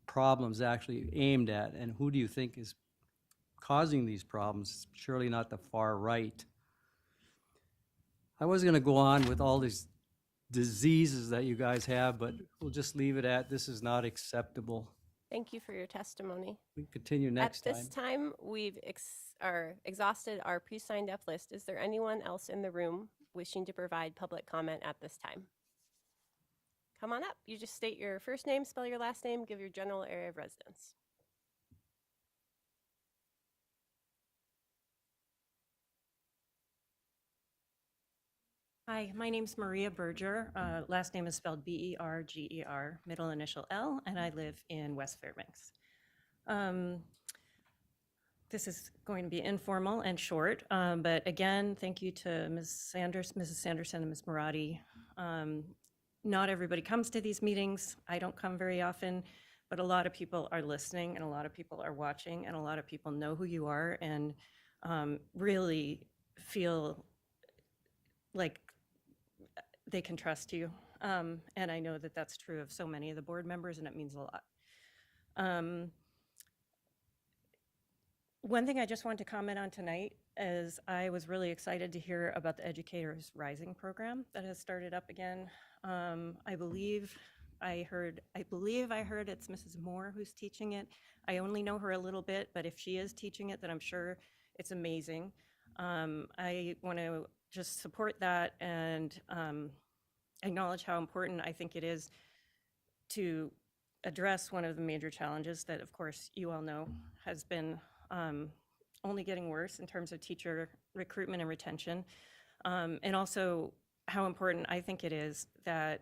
Speaker 20: problems actually aimed at, and who do you think is causing these problems? Surely not the far right. I was going to go on with all these diseases that you guys have, but we'll just leave it at this is not acceptable.
Speaker 1: Thank you for your testimony.
Speaker 20: We can continue next time.
Speaker 1: At this time, we've exhausted our pre-signed up list. Is there anyone else in the room wishing to provide public comment at this time? Come on up. You just state your first name, spell your last name, give your general area of residence.
Speaker 21: Hi, my name's Maria Berger. Last name is spelled B-E-R-G-E-R, middle initial L, and I live in West Fairbanks. This is going to be informal and short, but again, thank you to Mrs. Sanderson and Ms. Marati. Not everybody comes to these meetings. I don't come very often, but a lot of people are listening and a lot of people are watching and a lot of people know who you are and really feel like they can trust you. And I know that that's true of so many of the board members, and it means a lot. One thing I just want to comment on tonight as I was really excited to hear about the Educators Rising program that has started up again. I believe I heard it's Mrs. Moore who's teaching it. I only know her a little bit, but if she is teaching it, then I'm sure it's amazing. I want to just support that and acknowledge how important I think it is to address one of the major challenges that, of course, you all know has been only getting worse in terms of teacher recruitment and retention. And also how important I think it is that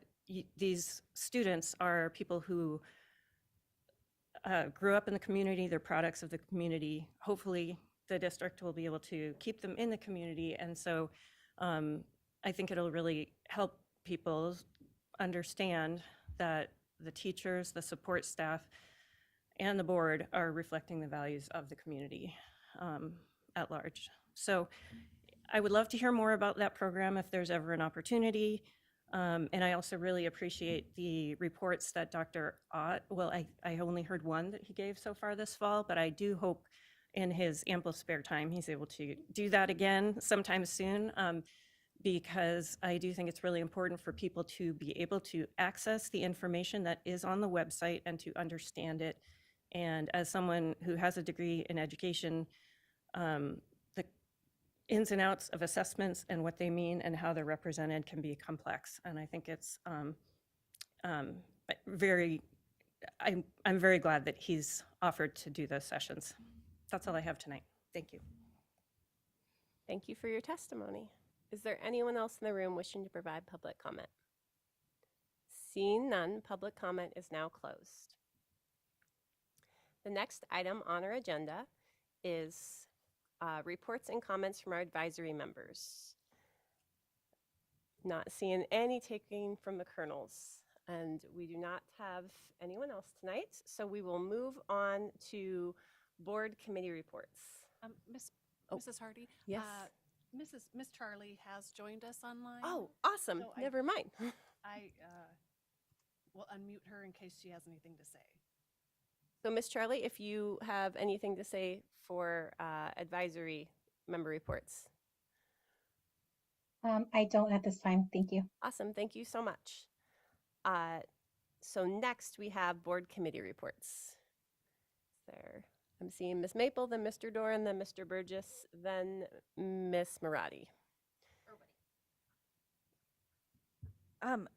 Speaker 21: these students are people who grew up in the community, they're products of the community. Hopefully the district will be able to keep them in the community. And so I think it'll really help people understand that the teachers, the support staff, and the board are reflecting the values of the community at large. So I would love to hear more about that program if there's ever an opportunity. And I also really appreciate the reports that Dr. Ott, well, I only heard one that he gave so far this fall, but I do hope in his ample spare time he's able to do that again sometime soon, because I do think it's really important for people to be able to access the information that is on the website and to understand it. And as someone who has a degree in education, the ins and outs of assessments and what they mean and how they're represented can be complex. And I think it's I'm very glad that he's offered to do those sessions. That's all I have tonight. Thank you.
Speaker 1: Thank you for your testimony. Is there anyone else in the room wishing to provide public comment? Seeing none, public comment is now closed. The next item on our agenda is reports and comments from our advisory members. Not seeing any taking from the colonels, and we do not have anyone else tonight, so we will move on to board committee reports.
Speaker 3: Mrs. Hardy?
Speaker 1: Yes.
Speaker 3: Miss Charlie has joined us online.
Speaker 1: Oh, awesome.
Speaker 3: So
Speaker 1: Never mind.
Speaker 3: I will unmute her in case she has anything to say.
Speaker 1: So, Ms. Charlie, if you have anything to say for advisory member reports.
Speaker 5: I don't at this time. Thank you.
Speaker 1: Awesome. Thank you so much. So next we have board committee reports. There, I'm seeing Ms. Maple, then Mr. Doran, then Mr. Burgess, then Ms. Marati.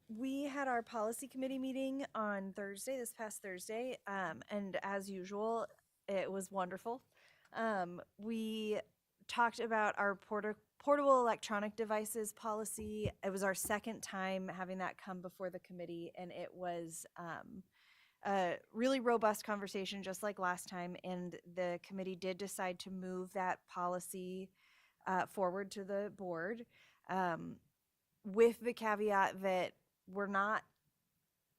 Speaker 10: We had our policy committee meeting on Thursday, this past Thursday, and as usual, it was wonderful. We talked about our portable electronic devices policy. It was our second time having that come before the committee, and it was a really robust conversation, just like last time, and the committee did decide to move that policy forward to the board. With the caveat that we're not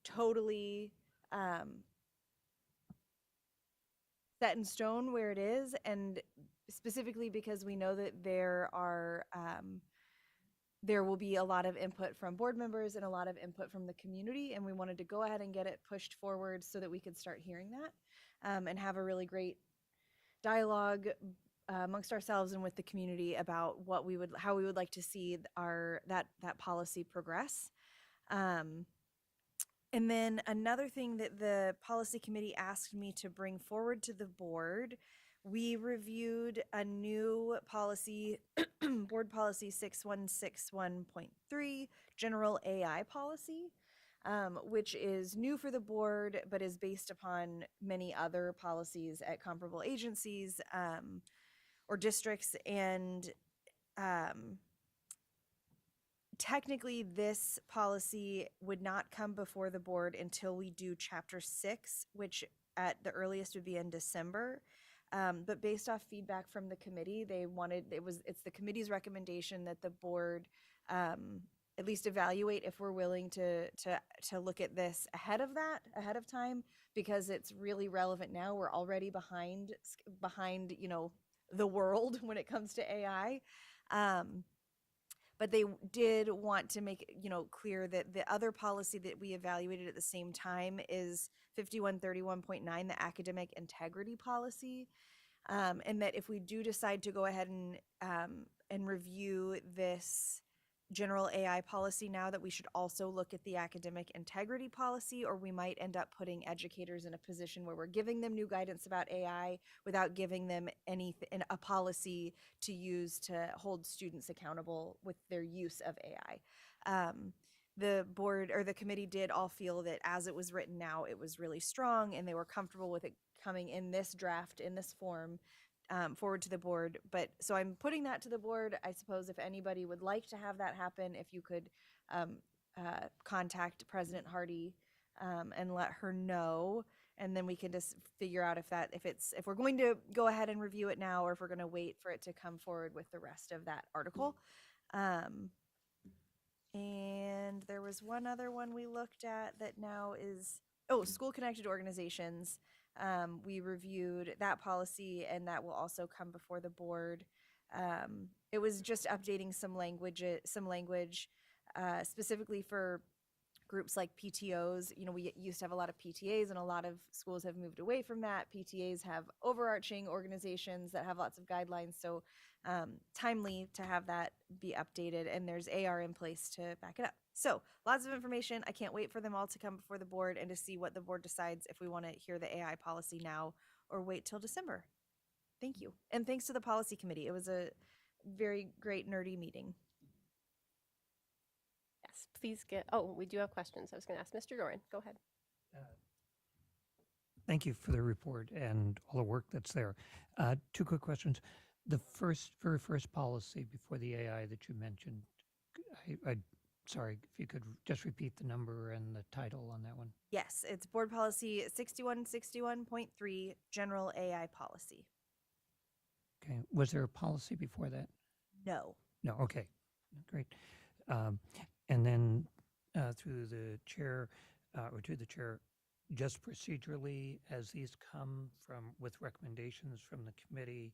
Speaker 10: totally set in stone where it is, and specifically because we know that there will be a lot of input from board members and a lot of input from the community, and we wanted to go ahead and get it pushed forward so that we could start hearing that and have a really great dialogue amongst ourselves and with the community about how we would like to see that policy progress. And then another thing that the policy committee asked me to bring forward to the board, we reviewed a new policy, board policy 6161.3, general AI policy, which is new for the board, but is based upon many other policies at comparable agencies or districts. And technically this policy would not come before the board until we do chapter 6, which at the earliest would be in December. But based off feedback from the committee, it's the committee's recommendation that the board at least evaluate if we're willing to look at this ahead of time, because it's really relevant now. We're already behind, the world when it comes to AI. But they did want to make, clear that the other policy that we evaluated at the same time is 5131.9, the academic integrity policy. And that if we do decide to go ahead and review this general AI policy now, that we should also look at the academic integrity policy, or we might end up putting educators in a position where we're giving them new guidance about AI without giving them a policy to use to hold students accountable with their use of AI. The board or the committee did all feel that as it was written now, it was really strong, and they were comfortable with it coming in this draft, in this form, forward to the board. But so I'm putting that to the board. I suppose if anybody would like to have that happen, if you could contact President Hardy and let her know, and then we can just figure out if we're going to go ahead and review it now, or if we're going to wait for it to come forward with the rest of that article. And there was one other one we looked at that now is, school connected organizations. We reviewed that policy, and that will also come before the board. It was just updating some language specifically for groups like PTOs. You know, we used to have a lot of PTAs, and a lot of schools have moved away from that. PTAs have overarching organizations that have lots of guidelines, so timely to have that be updated, and there's AR in place to back it up. So lots of information. I can't wait for them all to come before the board and to see what the board decides, if we want to hear the AI policy now or wait till December. Thank you. And thanks to the policy committee. It was a very great nerdy meeting.
Speaker 1: Yes, please we do have questions. I was going to ask Mr. Doran. Go ahead.
Speaker 8: Thank you for the report and all the work that's there. Two quick questions. The very first policy before the AI that you mentioned, sorry, if you could just repeat the number and the title on that one.
Speaker 10: Yes, it's board policy 6161.3, general AI policy.
Speaker 8: Okay. Was there a policy before that?
Speaker 10: No.
Speaker 8: No. Okay. Great. And then through the chair, or to the chair, just procedurally, as these come with recommendations from the committee,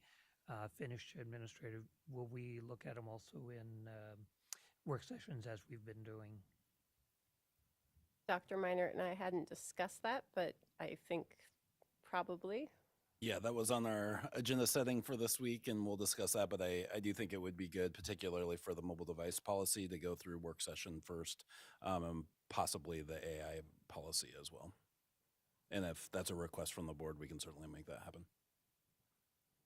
Speaker 8: finished administrative, will we look at them also in work sessions as we've been doing?
Speaker 1: Dr. Meinert and I hadn't discussed that, but I think probably.
Speaker 4: Yeah, that was on our agenda setting for this week, and we'll discuss that. But I do think it would be good, particularly for the mobile device policy, to go through work session first, and possibly the AI policy as well. And if that's a request from the board, we can certainly make that happen.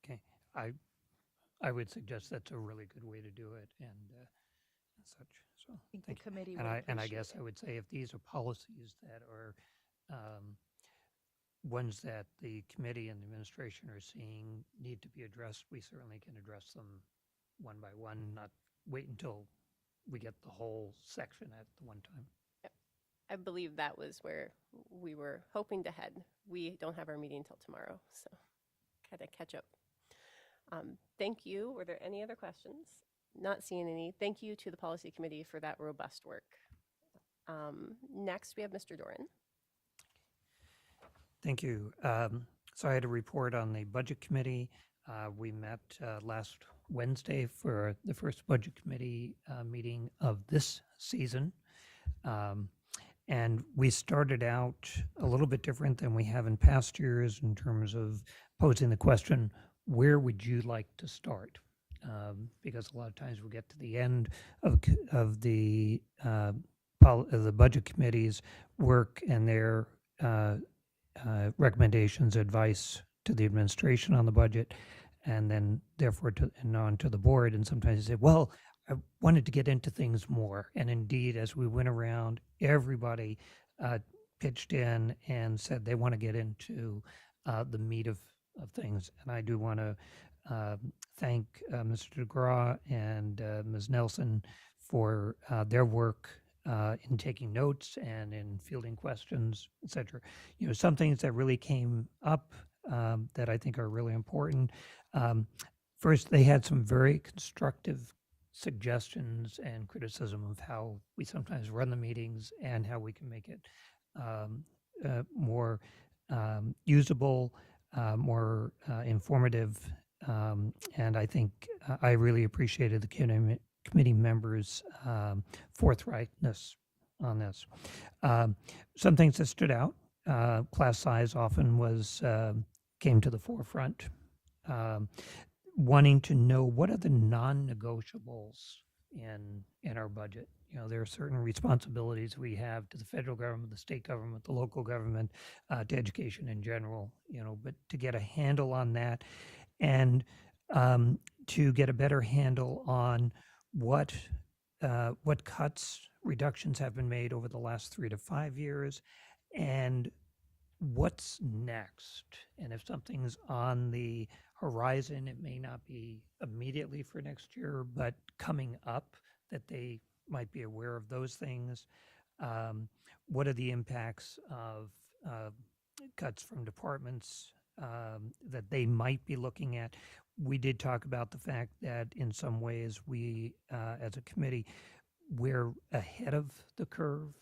Speaker 8: Okay. I would suggest that's a really good way to do it, and such. So
Speaker 10: I think
Speaker 8: thank
Speaker 10: the committee
Speaker 8: you.
Speaker 10: would
Speaker 8: And I
Speaker 10: appreciate
Speaker 8: guess
Speaker 10: it.
Speaker 8: I would say if these are policies that are ones that the committee and the administration are seeing need to be addressed, we certainly can address them one by one, not wait until we get the whole section at the one time.
Speaker 1: Yep. I believe that was where we were hoping to head. We don't have our meeting till tomorrow, so gotta catch up. Thank you. Were there any other questions? Not seeing any. Thank you to the policy committee for that robust work. Next, we have Mr. Doran.
Speaker 8: Thank you. So I had a report on the budget committee. We met last Wednesday for the first budget committee meeting of this season. And we started out a little bit different than we have in past years in terms of posing the question, where would you like to start? Because a lot of times we get to the end of the budget committee's work and their recommendations, advice to the administration on the budget, and then therefore on to the board. And sometimes they say, well, I wanted to get into things more. And indeed, as we went around, everybody pitched in and said they want to get into the meat of things. And I do want to thank Mr. DeGraw and Ms. Nelson for their work in taking notes and in fielding questions, et cetera. You know, some things that really came up that I think are really important. First, they had some very constructive suggestions and criticism of how we sometimes run the meetings and how we can make it more usable, more informative. And I think I really appreciated the committee members' forthrightness on this. Some things that stood out, class size often came to the forefront. wanting to know what are the non-negotiables in our budget. You know, there are certain responsibilities we have to the federal government, the state government, the local government, to education in general. You know, but to get a handle on that, and to get a better handle on what cuts, reductions have been made over the last 3 to 5 years, and what's next. And if something's on the horizon, it may not be immediately for next year, but coming up, that they might be aware of those things. What are the impacts of cuts from departments that they might be looking at? We did talk about the fact that in some ways we, as a committee, we're ahead of the curve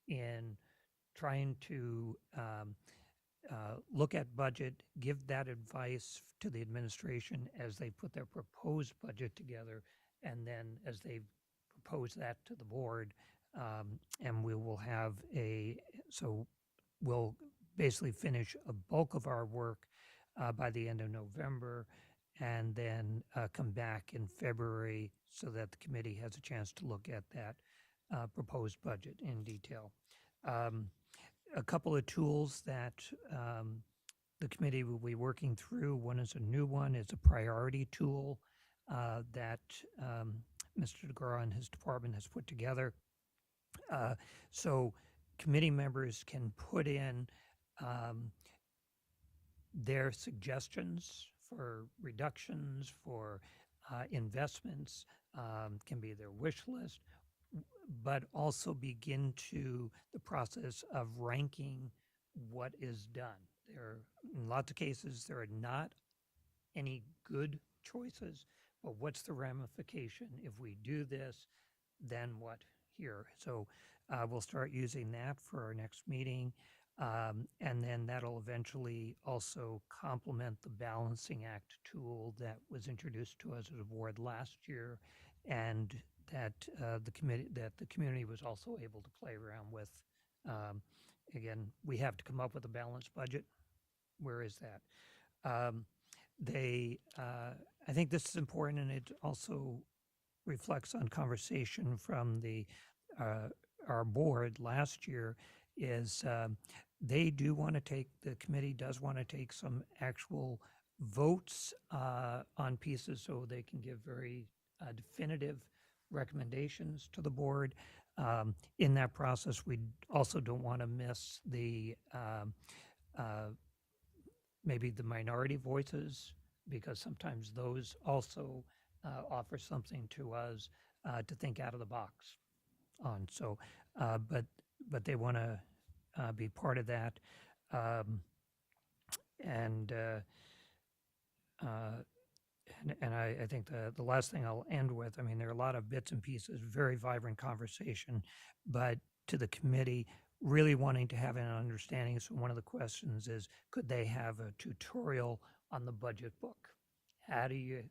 Speaker 8: in trying to look at budget, give that advice to the administration as they put their proposed budget together, and then as they propose that to the board, and we will have so we'll basically finish a bulk of our work by the end of November, and then come back in February so that the committee has a chance to look at that proposed budget in detail. A couple of tools that the committee will be working through. One is a new one. It's a priority tool that Mr. DeGraw and his department has put together. So committee members can put in their suggestions for reductions, for investments, can be their wish list, but also begin to the process of ranking what is done. In lots of cases, there are not any good choices, but what's the ramification? If we do this, then what here? So we'll start using that for our next meeting. And then that'll eventually also complement the Balancing Act tool that was introduced to us as a board last year, and that the community was also able to play around with. Again, we have to come up with a balanced budget. Where is that? I think this is important, and it also reflects on conversation from our board last year. Is they do want to take, the committee does want to take some actual votes on pieces so they can give very definitive recommendations to the board. In that process, we also don't want to miss maybe the minority voices, because sometimes those also offer something to us to think out of the box on. So, but they want to be part of that. And I think the last thing I'll end with, I mean, there are a lot of bits and pieces, very vibrant conversation, but to the committee, really wanting to have an understanding. So one of the questions is, could they have a tutorial on the budget book? How do you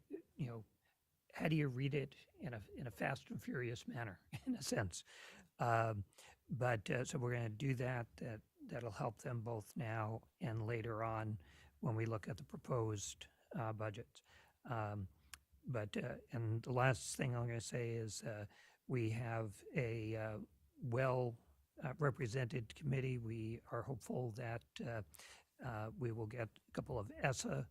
Speaker 8: read it in a fast and furious manner, in a sense? So we're going to do that. That'll help them both now and later on when we look at the proposed budgets. And the last thing I'm going to say is we have a represented committee. We are hopeful that we will get a couple of ESSA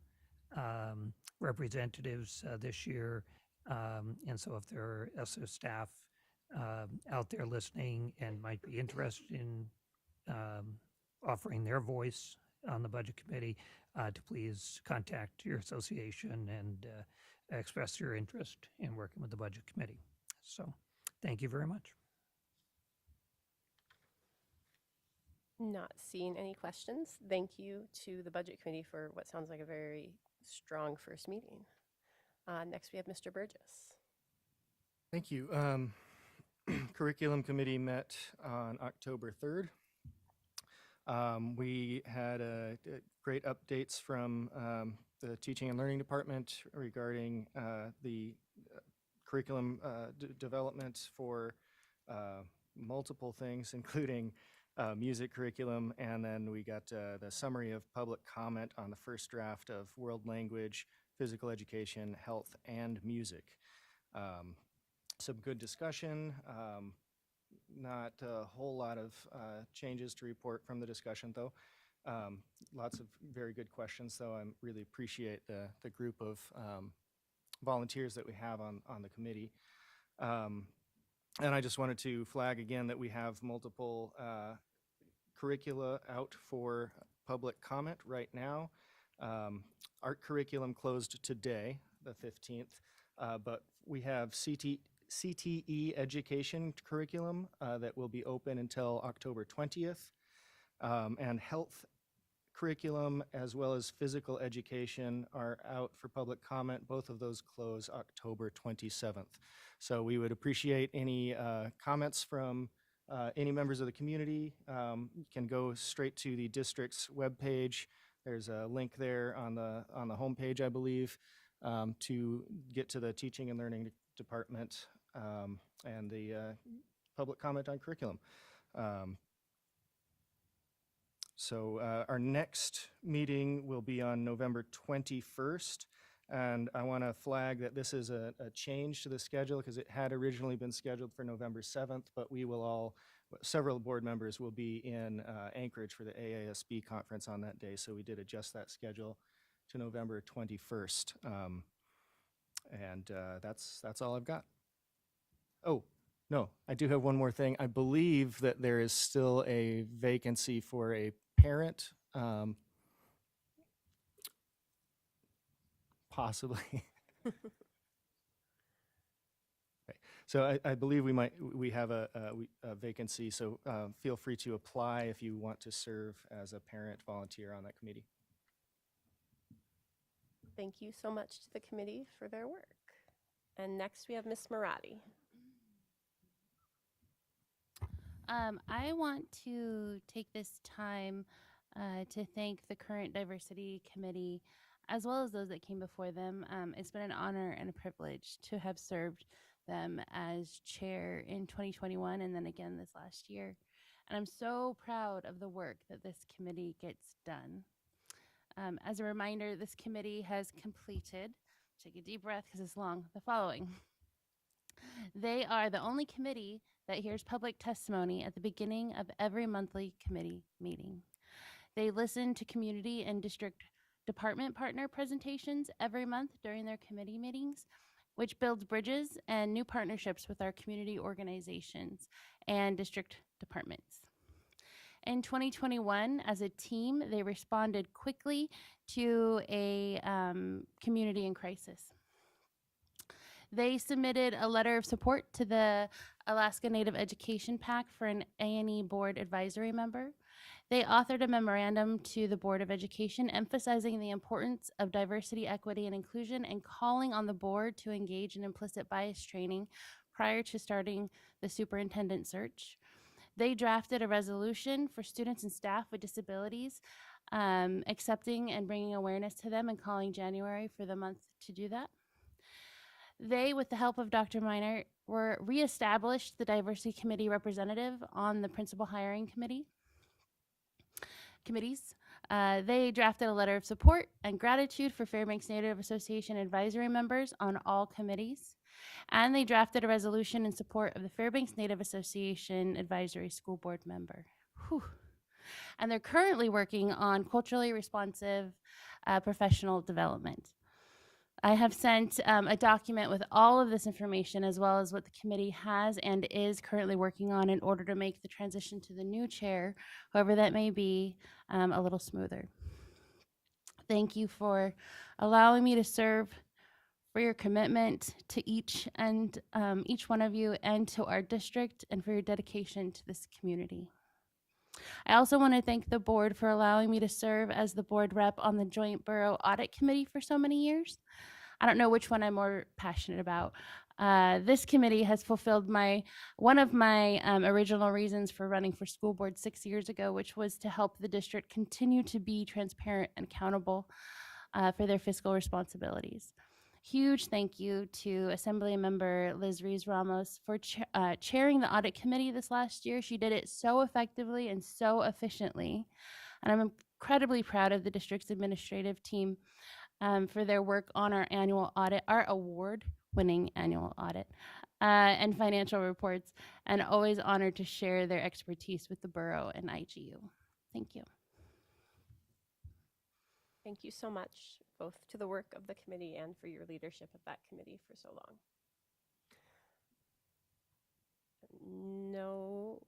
Speaker 8: representatives this year. And so if there are ESSA staff out there listening and might be interested in offering their voice on the budget committee, to please contact your association and express your interest in working with the budget committee. So thank you very much.
Speaker 1: Not seeing any questions. Thank you to the budget committee for what sounds like a very strong first meeting. Next we have Mr. Burgess.
Speaker 9: Thank you. Curriculum committee met on October 3rd. We had great updates from the teaching and learning department regarding the curriculum development for multiple things, including music curriculum. And then we got the summary of public comment on the first draft of world language physical education, health, and music. Some good discussion. Not a whole lot of changes to report from the discussion, though. Lots of very good questions, though. I really appreciate the group of volunteers that we have on the committee. And I just wanted to flag again that we have multiple curricula out for public comment right now. Art curriculum closed today, the 15th, but we have CTE education curriculum that will be open until October 20th, and health curriculum as well as physical education are out for public comment. Both of those close October 27th. So we would appreciate any comments from any members of the community. You can go straight to the district's webpage. There's a link there on the homepage, I believe, to get to the teaching and learning department and the public comment on curriculum. So our next meeting will be on November 21st. And I want to flag that this is a change to the schedule because it had originally been scheduled for November 7th, but we will all, several board members will be in Anchorage for the AASB conference on that day. So we did adjust that schedule to November 21st. And that's all I've got. Oh, no, I do have one more thing. I believe that there is still a vacancy for a parent, possibly. Okay. So I believe we have a vacancy, so feel free to apply if you want to serve as a parent volunteer on that committee.
Speaker 1: Thank you so much to the committee for their work. And next we have Ms. Marati.
Speaker 7: I want to take this time to thank the current diversity committee, as well as those that came before them. It's been an honor and a privilege to have served them as chair in 2021 and then again this last year. And I'm so proud of the work that this committee gets done. As a reminder, this committee has completed, take a deep breath because it's long, the following. They are the only committee that hears public testimony at the beginning of every monthly committee meeting. They listen to community and district department partner presentations every month during their committee meetings, which builds bridges and new partnerships with our community organizations and district departments. In 2021, as a team, they responded quickly to a community in crisis. They submitted a letter of support to the Alaska Native Education PAC for an A&E board advisory member. They authored a memorandum to the Board of Education emphasizing the importance of diversity, equity, and inclusion and calling on the board to engage in implicit bias training prior to starting the superintendent search. They drafted a resolution for students and staff with disabilities, accepting and bringing awareness to them and calling January for the month to do that. They, with the help of Dr. Miner, were reestablished the diversity committee representative on the principal hiring committees. They drafted a letter of support and gratitude for Fairbanks Native Association advisory members on all committees. And they drafted a resolution in support of the Fairbanks Native Association advisory school board member. Whew. And they're currently working on culturally responsive professional development. I have sent a document with all of this information as well as what the committee has and is currently working on in order to make the transition to the new chair, whoever that may be, a little smoother. Thank you for allowing me to serve, for your commitment to each one of you and to our district, and for your dedication to this community. I also want to thank the board for allowing me to serve as the board rep on the Joint Borough Audit Committee for so many years. I don't know which one I'm more passionate about. This committee has fulfilled one of my original reasons for running for school board 6 years ago, which was to help the district continue to be transparent and accountable for their fiscal responsibilities. Huge thank you to Assembly Member Liz Rees-Ramos for chairing the audit committee this last year. She did it so effectively and so efficiently. And I'm incredibly proud of the district's administrative team for their work on our annual audit, our award-winning annual audit, and financial reports, and always honored to share their expertise with the borough and IGU. Thank you.
Speaker 1: Thank you so much, both to the work of the committee and for your leadership of that committee for so long. No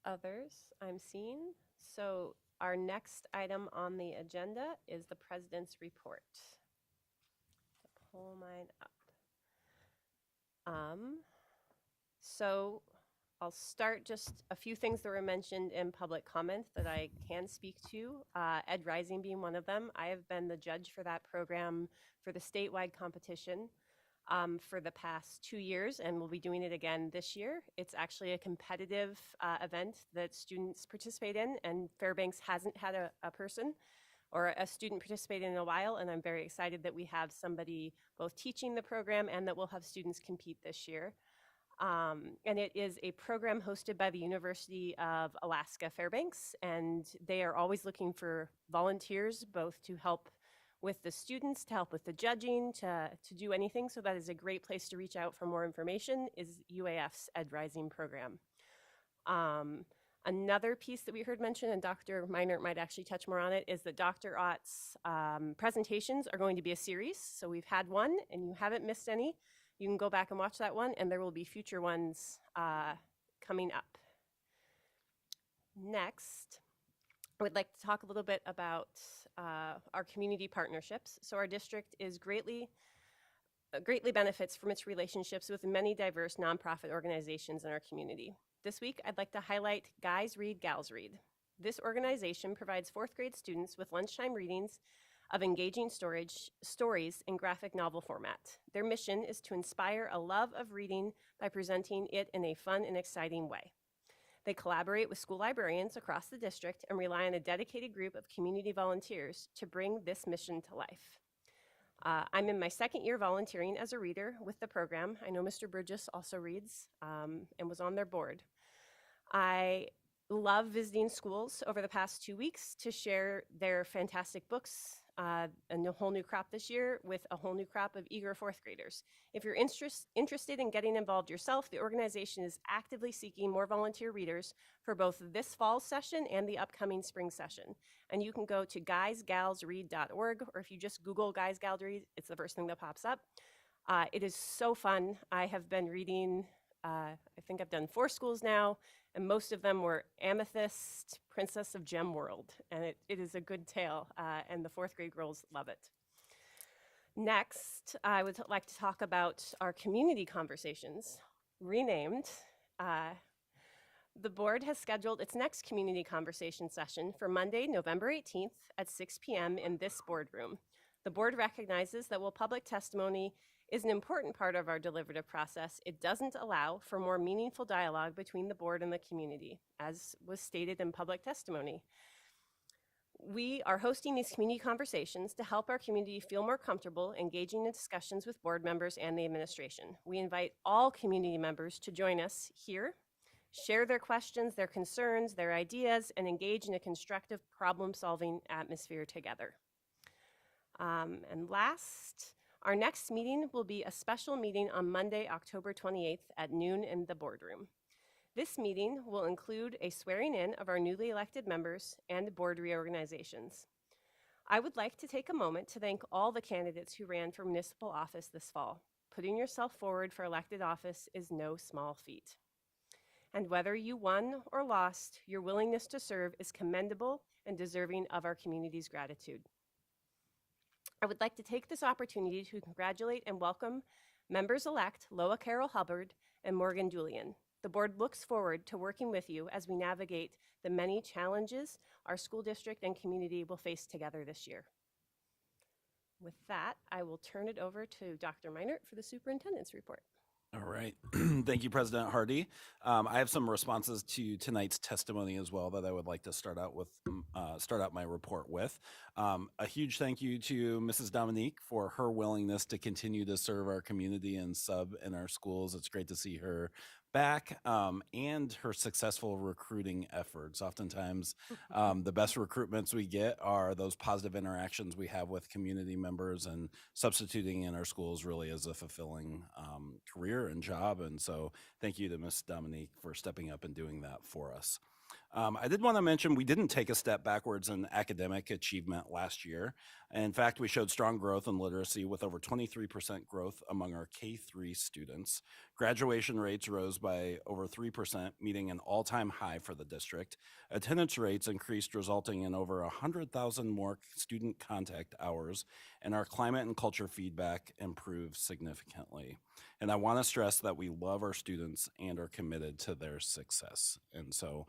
Speaker 1: others I'm seeing. So our next item on the agenda is the president's report. Pull mine up. So I'll start just a few things that were mentioned in public comment that I can speak to, Ed Rising being one of them. I have been the judge for that program for the statewide competition for the past 2 years, and we'll be doing it again this year. It's actually a competitive event that students participate in, and Fairbanks hasn't had a person or a student participate in a while, and I'm very excited that we have somebody both teaching the program and that we'll have students compete this year. And it is a program hosted by the University of Alaska Fairbanks, and they are always looking for volunteers, both to help with the students, to help with the judging, to do anything. So that is a great place to reach out for more information, is UAF's Ed Rising program. Another piece that we heard mentioned, and Dr. Meinert might actually touch more on it, is that Dr. Ott's presentations are going to be a series. So we've had one, and you haven't missed any. You can go back and watch that one, and there will be future ones coming up. Next, I would like to talk a little bit about our community partnerships. So our district is greatly benefits from its relationships with many diverse nonprofit organizations in our community. This week, I'd like to highlight Guys Read, Gals Read. This organization provides 4th grade students with lunchtime readings of engaging stories in graphic novel format. Their mission is to inspire a love of reading by presenting it in a fun and exciting way. They collaborate with school librarians across the district and rely on a dedicated group of community volunteers to bring this mission to life. I'm in my 2nd year volunteering as a reader with the program. I know Mr. Burgess also reads and was on their board. I love visiting schools over the past 2 weeks to share their fantastic books and a whole new crop this year with a whole new crop of eager 4th graders. If you're interested in getting involved yourself, the organization is actively seeking more volunteer readers for both this fall session and the upcoming spring session. And you can go to guysgalsread.org, or if you just Google Guys Gals Read, it's the first thing that pops up. It is so fun. I have been reading, I think I've done 4 schools now, and most of them were Amethyst, Princess of Gem World, and it is a good tale, and the 4th grade girls love it. Next, I would like to talk about our community conversations, renamed. The board has scheduled its next community conversation session for Monday, November 18th at 6 p.m. in this boardroom. The board recognizes that while public testimony is an important part of our deliberative process, it doesn't allow for more meaningful dialogue between the board and the community, as was stated in public testimony. We are hosting these community conversations to help our community feel more comfortable engaging in discussions with board members and the administration. We invite all community members to join us here, share their questions, their concerns, their ideas, and engage in a constructive problem-solving atmosphere together. And last, our next meeting will be a special meeting on Monday, October 28th at noon in the boardroom. This meeting will include a swearing in of our newly elected members and board reorganizations. I would like to take a moment to thank all the candidates who ran for municipal office this fall. Putting yourself forward for elected office is no small feat. And whether you won or lost, your willingness to serve is commendable and deserving of our community's gratitude. I would like to take this opportunity to congratulate and welcome members-elect Loa Carroll Hubbard and Morgan Julian. The board looks forward to working with you as we navigate the many challenges our school district and community will face together this year. With that, I will turn it over to Dr. Meinert for the superintendent's report.
Speaker 4: All right. Thank you, President Hardy. I have some responses to tonight's testimony as well that I would like to start out my report with. A huge thank you to Mrs. Dominique for her willingness to continue to serve our community and sub in our schools. It's great to see her back and her successful recruiting efforts. Oftentimes, the best recruitments we get are those positive interactions we have with community members, and substituting in our schools really is a fulfilling career and job. And so thank you to Ms. Dominique for stepping up and doing that for us. I did want to mention we didn't take a step backwards in academic achievement last year. In fact, we showed strong growth in literacy with over 23% growth among our K-3 students. Graduation rates rose by over 3%, meeting an all-time high for the district. Attendance rates increased, resulting in over 100,000 more student contact hours, and our climate and culture feedback improved significantly. And I want to stress that we love our students and are committed to their success. And so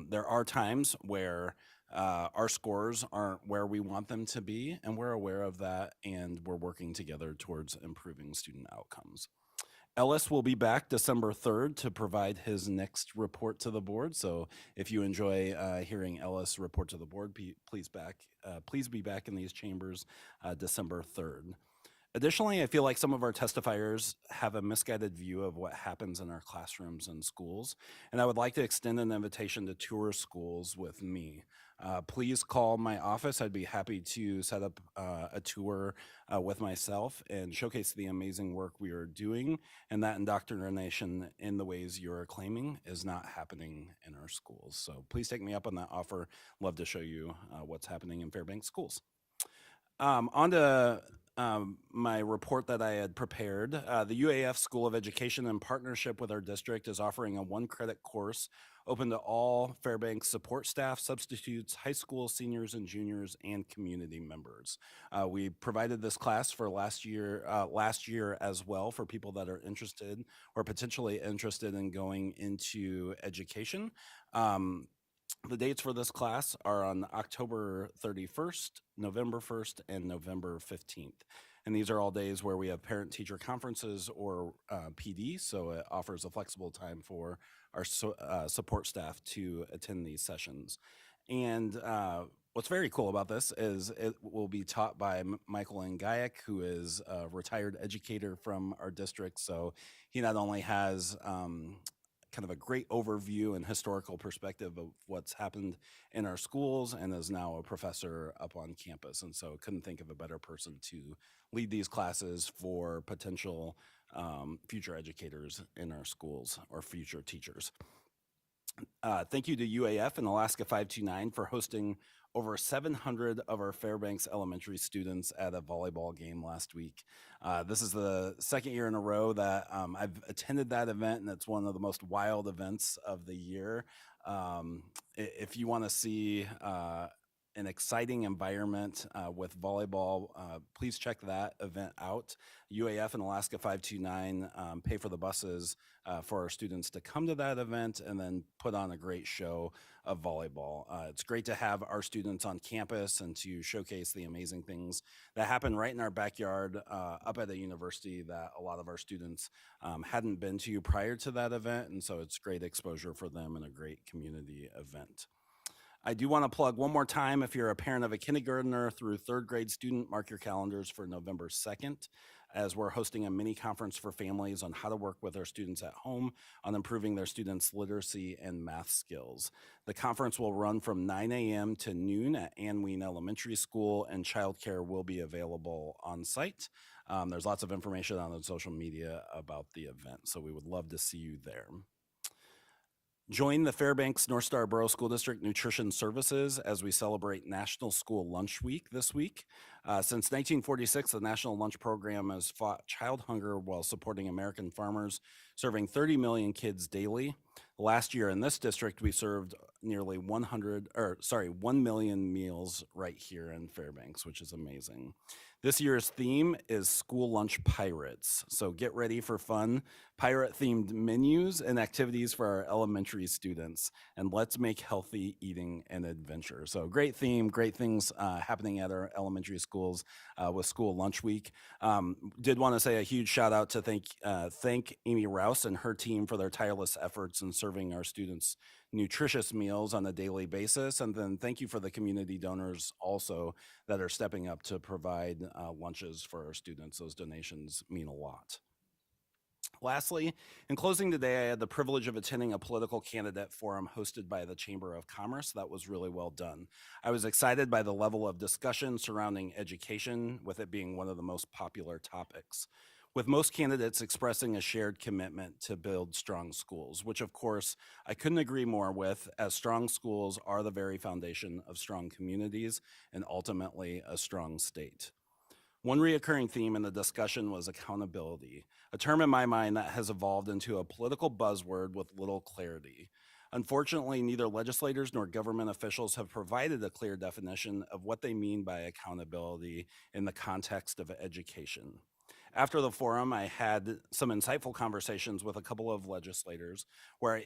Speaker 4: there are times where our scores aren't where we want them to be, and we're aware of that, and we're working together towards improving student outcomes. Ellis will be back December 3rd to provide his next report to the board. So if you enjoy hearing Ellis report to the board, please be back in these chambers December 3rd. Additionally, I feel like some of our testifiers have a misguided view of what happens in our classrooms and schools, and I would like to extend an invitation to tour schools with me. Please call my office. I'd be happy to set up a tour with myself and showcase the amazing work we are doing, and that indoctrination in the ways you're claiming is not happening in our schools. So please take me up on that offer. Love to show you what's happening in Fairbanks schools. On to my report that I had prepared. The UAF School of Education, in partnership with our district, is offering a 1-credit course open to all Fairbanks support staff, substitutes, high school seniors and juniors, and community members. We provided this class for last year as well for people that are interested or potentially interested in going into education. The dates for this class are on October 31st, November 1st, and November 15th. And these are all days where we have parent-teacher conferences or PD, so it offers a flexible time for our support staff to attend these sessions. And what's very cool about this is it will be taught by Michael Ngayak, who is a retired educator from our district. So he not only has kind of a great overview and historical perspective of what's happened in our schools, and is now a professor up on campus. And so couldn't think of a better person to lead these classes for potential future educators in our schools or future teachers. Thank you to UAF and Alaska 529 for hosting over 700 of our Fairbanks elementary students at a volleyball game last week. This is the second year in a row that I've attended that event, and it's one of the most wild events of the year. If you want to see an exciting environment with volleyball, please check that event out. UAF and Alaska 529 pay for the buses for our students to come to that event and then put on a great show of volleyball. It's great to have our students on campus and to showcase the amazing things that happen right in our backyard up at the university that a lot of our students hadn't been to prior to that event. And so it's great exposure for them and a great community event. I do want to plug one more time, if you're a parent of a kindergartner through 3rd grade student, mark your calendars for November 2nd, as we're hosting a mini conference for families on how to work with our students at home on improving their students' literacy and math skills. The conference will run from 9 a.m. to noon at Ann Wien Elementary School, and childcare will be available on site. There's lots of information on social media about the event, so we would love to see you there. Join the Fairbanks North Star Borough School District Nutrition Services as we celebrate National School Lunch Week this week. Since 1946, the National Lunch Program has fought child hunger while supporting American farmers, serving 30 million kids daily. Last year in this district, we served nearly 1 million meals right here in Fairbanks, which is amazing. This year's theme is School Lunch Pirates. So get ready for fun, pirate-themed menus and activities for our elementary students. And let's make healthy eating an adventure. So great theme, great things happening at our elementary schools with School Lunch Week. Did want to say a huge shout out to thank Amy Rouse and her team for their tireless efforts in serving our students nutritious meals on a daily basis. And then thank you for the community donors also that are stepping up to provide lunches for our students. Those donations mean a lot. Lastly, in closing today, I had the privilege of attending a political candidate forum hosted by the Chamber of Commerce. That was really well done. I was excited by the level of discussion surrounding education, with it being one of the most popular topics, with most candidates expressing a shared commitment to build strong schools, which of course I couldn't agree more with, as strong schools are the very foundation of strong communities and ultimately a strong state. One reoccurring theme in the discussion was accountability, a term in my mind that has evolved into a political buzzword with little clarity. Unfortunately, neither legislators nor government officials have provided a clear definition of what they mean by accountability in the context of education. After the forum, I had some insightful conversations with a couple of legislators where I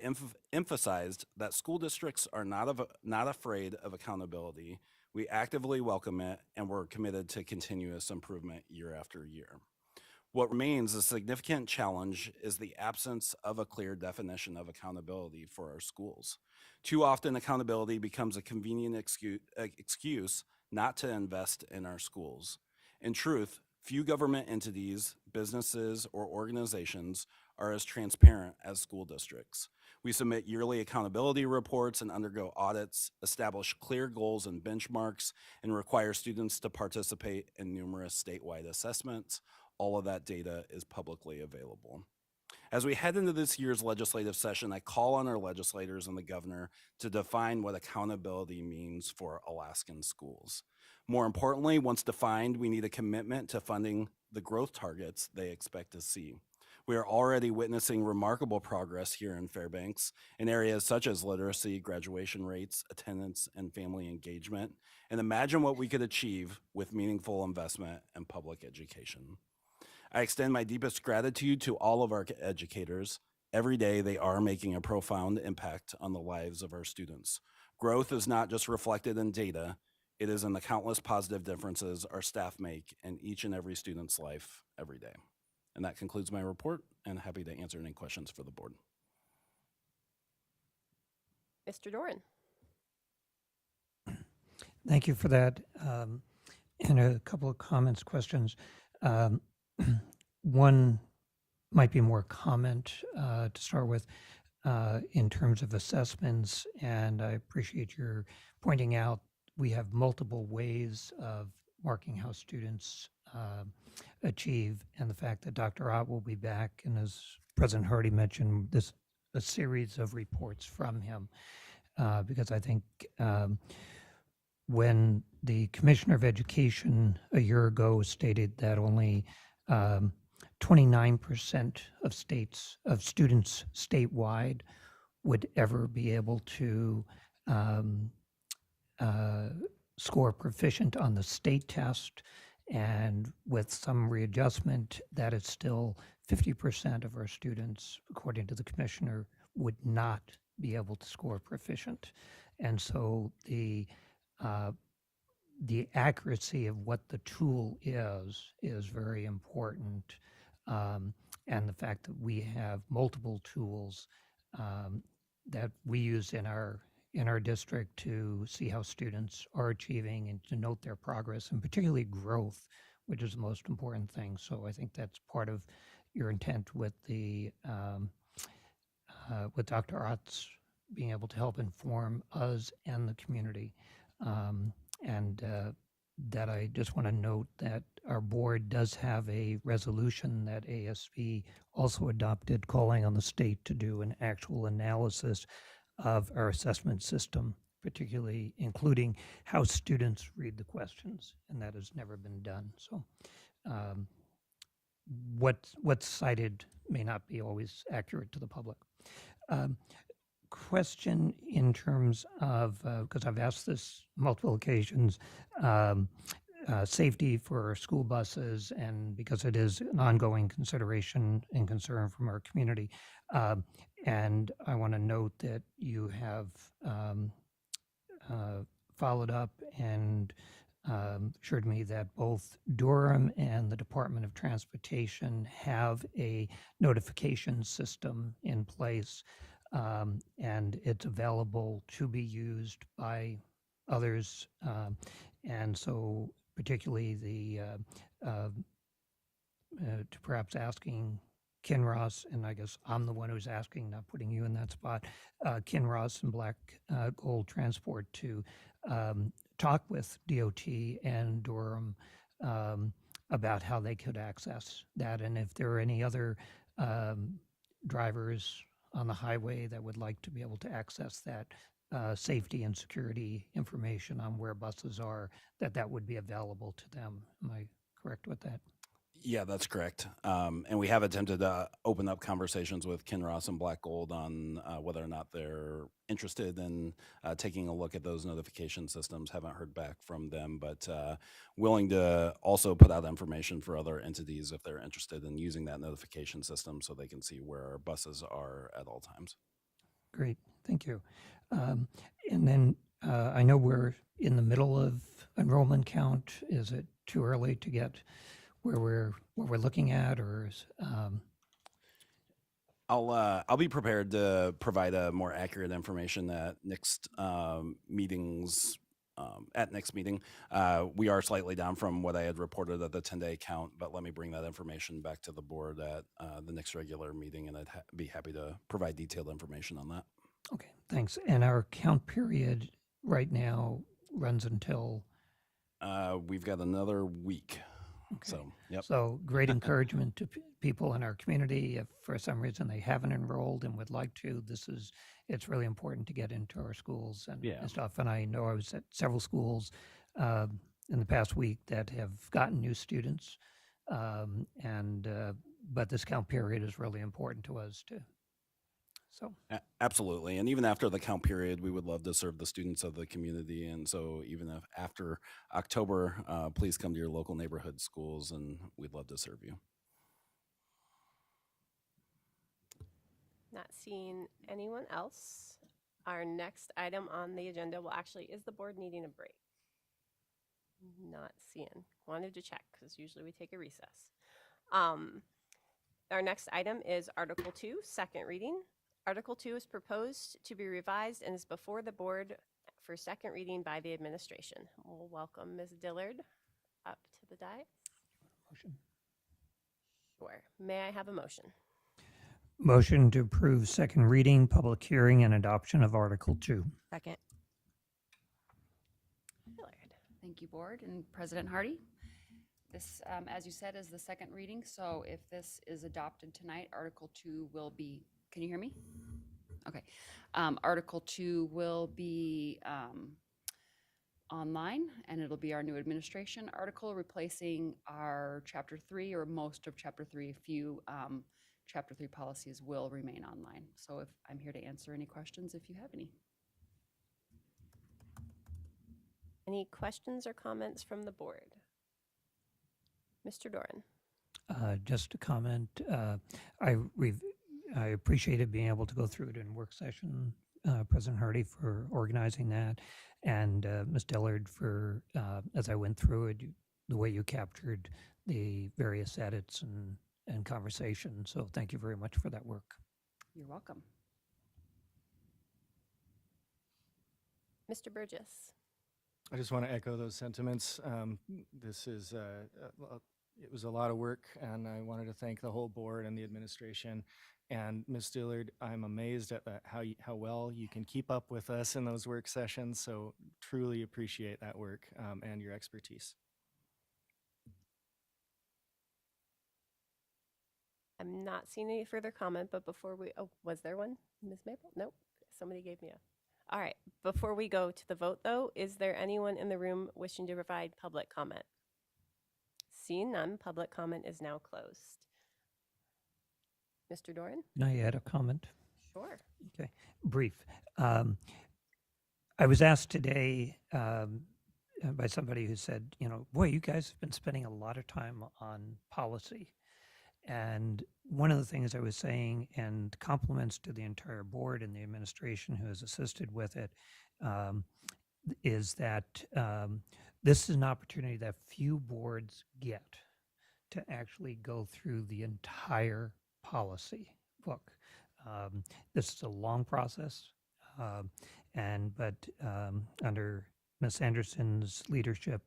Speaker 4: emphasized that school districts are not afraid of accountability. We actively welcome it, and we're committed to continuous improvement year after year. What remains a significant challenge is the absence of a clear definition of accountability for our schools. Too often, accountability becomes a convenient excuse not to invest in our schools. In truth, few government entities, businesses, or organizations are as transparent as school districts. We submit yearly accountability reports and undergo audits, establish clear goals and benchmarks, and require students to participate in numerous statewide assessments. All of that data is publicly available. As we head into this year's legislative session, I call on our legislators and the governor to define what accountability means for Alaskan schools. More importantly, once defined, we need a commitment to funding the growth targets they expect to see. We are already witnessing remarkable progress here in Fairbanks in areas such as literacy, graduation rates, attendance, and family engagement. And imagine what we could achieve with meaningful investment in public education. I extend my deepest gratitude to all of our educators. Every day they are making a profound impact on the lives of our students. Growth is not just reflected in data, it is in the countless positive differences our staff make in each and every student's life every day. And that concludes my report, and happy to answer any questions for the board.
Speaker 1: Mr. Doran.
Speaker 8: Thank you for that. And a couple of comments, questions. One might be more comment to start with in terms of assessments, and I appreciate your pointing out we have multiple ways of marking how students achieve, and the fact that Dr. Ott will be back, and as President Hardy mentioned, a series of reports from him, because I think when the Commissioner of Education a year ago stated that only 29% of students statewide would ever be able to score proficient on the state test, and with some readjustment, that is still 50% of our students, according to the commissioner, would not be able to score proficient. And so the accuracy of what the tool is very important, and the fact that we have multiple tools that we use in our district to see how students are achieving and to note their progress, and particularly growth, which is the most important thing. So I think that's part of your intent with with Dr. Ott's being able to help inform us and the community. That I just want to note that our board does have a resolution that ASB also adopted, calling on the state to do an actual analysis of our assessment system, particularly including how students read the questions, and that has never been done. So what's cited may not be always accurate to the public. Question in terms of, because I've asked this multiple occasions, safety for school buses, and because it is an ongoing consideration and concern from our community. And I want to note that you have followed up and assured me that both Durham and the Department of Transportation have a notification system in place, and it's available to be used by others. And so particularly to perhaps asking Kinross, and I guess I'm the one who's asking, not putting you in that spot, Kinross and Black Gold Transport to talk with DOT and Durham about how they could access that, and if there are any other drivers on the highway that would like to be able to access that safety and security information on where buses are, that would be available to them. Am I correct with that?
Speaker 4: Yeah, that's correct. And we have attempted to open up conversations with Kinross and Black Gold on whether or not they're interested in taking a look at those notification systems. Haven't heard back from them, but willing to also put out information for other entities if they're interested in using that notification system so they can see where our buses are at all times.
Speaker 8: Great, thank you. And then I know we're in the middle of enrollment count. Is it too early to get where we're looking at, or is,
Speaker 4: I'll be prepared to provide a more accurate information at next meetings. At next meeting, we are slightly down from what I had reported at the 10-day count, but let me bring that information back to the board at the next regular meeting, and I'd be happy to provide detailed information on that.
Speaker 8: okay, thanks. And our count period right now runs until?
Speaker 4: We've got another week.
Speaker 8: Okay.
Speaker 4: So, yep.
Speaker 8: So great encouragement to people in our community. If for some reason they haven't enrolled and would like to, it's really important to get into our schools and,
Speaker 4: Yeah.
Speaker 8: and stuff. And I know I was at several schools in the past week that have gotten new students. But this count period is really important to us too. So
Speaker 4: Absolutely. And even after the count period, we would love to serve the students of the community. And so even if after October, please come to your local neighborhood schools and we'd love to serve you.
Speaker 1: Not seeing anyone else. Our next item on the agenda, is the board needing a break? Not seeing. Wanted to check because usually we take a recess. Our next item is Article 2, second reading. Article 2 is proposed to be revised and is before the board for second reading by the administration. We'll welcome Ms. Dillard up to the dais.
Speaker 8: motion.
Speaker 1: Sure. May I have a motion?
Speaker 8: Motion to approve second reading, public hearing, and adoption of Article 2.
Speaker 1: Second.
Speaker 6: Thank you, Board and President Hardy. This, as you said, is the second reading, so if this is adopted tonight, Article 2 will be, can you hear me? Okay. Article 2 will be online, and it'll be our new administration article, replacing our Chapter 3, or most of Chapter 3. A few Chapter 3 policies will remain online. So if I'm here to answer any questions if you have any.
Speaker 1: Any questions or comments from the board? Mr. Doran.
Speaker 8: Just a comment. I appreciated being able to go through it in work session. President Hardy for organizing that, and Ms. Dillard for as I went through it, the way you captured the various edits and conversation. So thank you very much for that work.
Speaker 6: You're welcome.
Speaker 1: Mr. Burgess.
Speaker 9: I just want to echo those sentiments. This is it was a lot of work, and I wanted to thank the whole board and the administration. And Ms. Dillard, I'm amazed at how well you can keep up with us in those work sessions. So truly appreciate that work and your expertise.
Speaker 1: I'm not seeing any further comment, but before we, was there one? Ms. Maple? Nope. Somebody gave me a. All right. Before we go to the vote, though, is there anyone in the room wishing to provide public comment? Seeing none, public comment is now closed. Mr. Doran?
Speaker 8: Can I add a comment?
Speaker 1: Sure.
Speaker 8: Okay, brief. I was asked today by somebody who said, boy, you guys have been spending a lot of time on policy. And one of the things I was saying, and compliments to the entire board and the administration who has assisted with it, is that this is an opportunity that few boards get to actually go through the entire policy book. This is a long process, but under Ms. Anderson's leadership,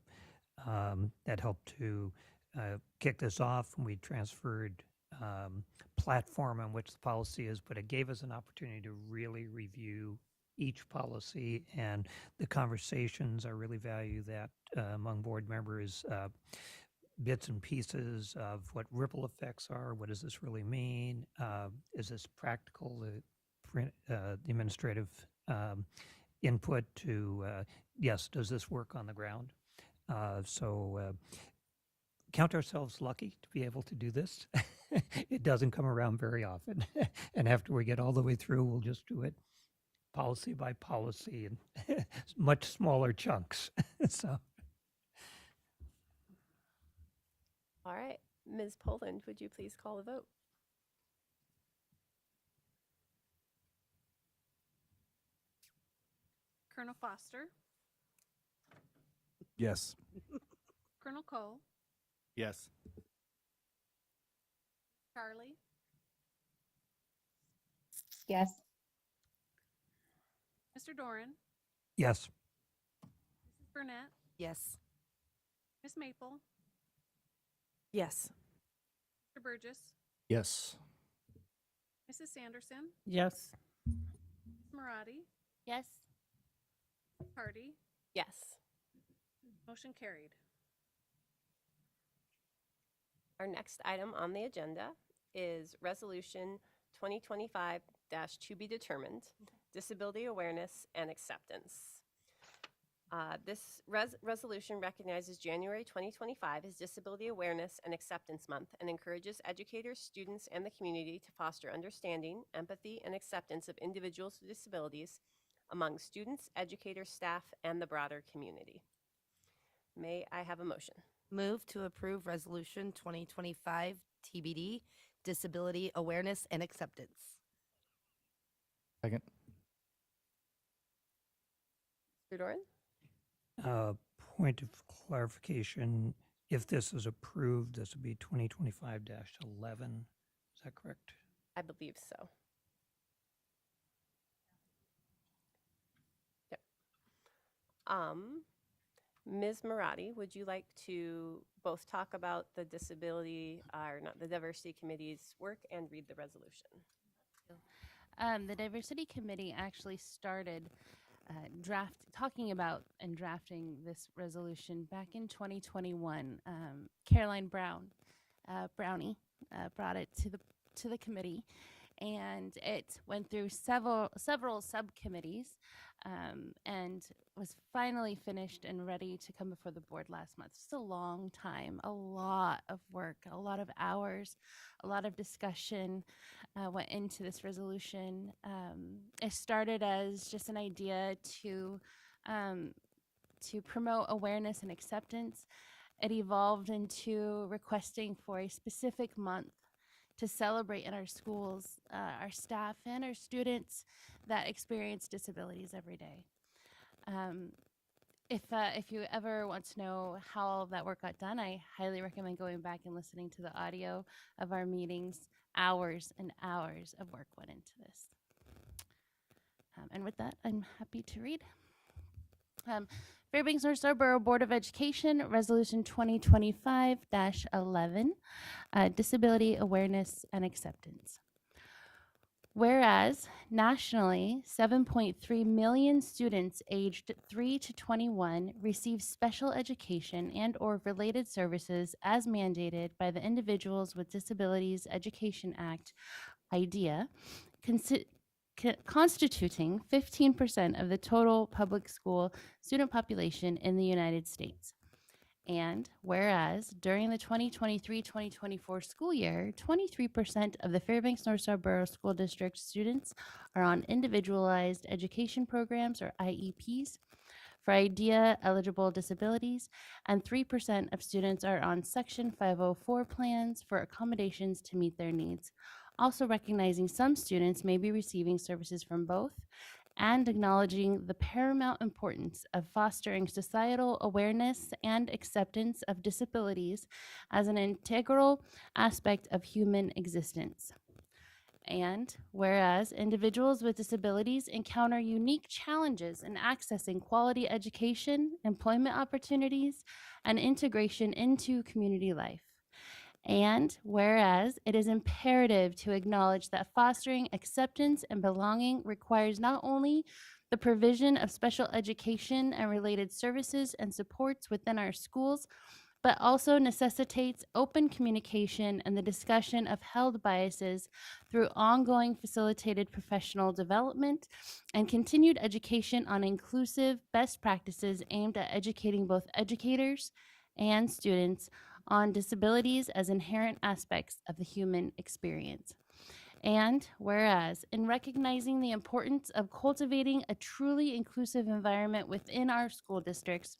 Speaker 8: that helped to kick this off, and we transferred platform on which the policy is, but it gave us an opportunity to really review each policy, and the conversations, I really value that among board members, bits and pieces of what ripple effects are, what does this really mean, is this practical, the administrative input to, yes, does this work on the ground? Count ourselves lucky to be able to do this. It doesn't come around very often. And after we get all the way through, we'll just do it policy by policy in much smaller chunks. So,
Speaker 1: All right, Ms. Poland, would you please call the vote?
Speaker 3: Colonel Foster,
Speaker 2: Yes.
Speaker 3: Colonel Cole,
Speaker 2: Yes.
Speaker 3: Charlie,
Speaker 5: Yes.
Speaker 3: Mr. Doran,
Speaker 8: yes.
Speaker 3: Mrs. Burnett,
Speaker 10: Yes.
Speaker 3: Miss Maple,
Speaker 10: Yes.
Speaker 3: Mr. Burgess,
Speaker 9: Yes.
Speaker 3: Mrs. Sanderson,
Speaker 11: Yes.
Speaker 3: Ms. Marati,
Speaker 7: Yes.
Speaker 3: Hardy,
Speaker 1: Yes.
Speaker 3: motion carried.
Speaker 1: Our next item on the agenda is Resolution 2025 to be determined, Disability Awareness and Acceptance. This resolution recognizes January 2025 as Disability Awareness and Acceptance Month and encourages educators, students, and the community to foster understanding, empathy, and acceptance of individuals with disabilities among students, educators, staff, and the broader community. May I have a motion?
Speaker 22: Move to approve Resolution 2025 TBD, Disability Awareness and Acceptance.
Speaker 9: Second.
Speaker 1: Mr. Doran?
Speaker 8: Point of clarification, if this is approved, this would be 2025-11. Is that correct?
Speaker 1: I believe so. Yep. Ms. Marati, would you like to both talk about the disability, or not, the diversity committee's work and read the resolution?
Speaker 7: The Diversity Committee actually started talking about and drafting this resolution back in 2021. Caroline Brownie brought it to the committee, and it went through several subcommittees, and was finally finished and ready to come before the board last month. It's a long time, a lot of work, a lot of hours, a lot of discussion went into this resolution. It started as just an idea to promote awareness and acceptance. It evolved into requesting for a specific month to celebrate in our schools, our staff and our students that experience disabilities every day. If you ever want to know how all of that work got done, I highly recommend going back and listening to the audio of our meetings. Hours and hours of work went into this. And with that, I'm happy to read. Fairbanks North Star Borough Board of Education, Resolution 2025-11, Disability Awareness and Acceptance. Whereas nationally, 7.3 million students aged 3 to 21 receive special education and or related services as mandated by the Individuals with Disabilities Education Act, IDEA, constituting 15% of the total public school student population in the United States. And whereas during the 2023-2024 school year, 23% of the Fairbanks North Star Borough School District students are on individualized education programs, or IEPs, for IDEA eligible disabilities, and 3% of students are on Section 504 plans for accommodations to meet their needs. Also recognizing some students may be receiving services from both, and acknowledging the paramount importance of fostering societal awareness and acceptance of disabilities as an integral aspect of human existence. And whereas individuals with disabilities encounter unique challenges in accessing quality education, employment opportunities, and integration into community life. And whereas it is imperative to acknowledge that fostering acceptance and belonging requires not only the provision of special education and related services and supports within our schools, but also necessitates open communication and the discussion of held biases through ongoing facilitated professional development and continued education on inclusive best practices aimed at educating both educators and students on disabilities as inherent aspects of the human experience. And whereas, in recognizing the importance of cultivating a truly inclusive environment within our schools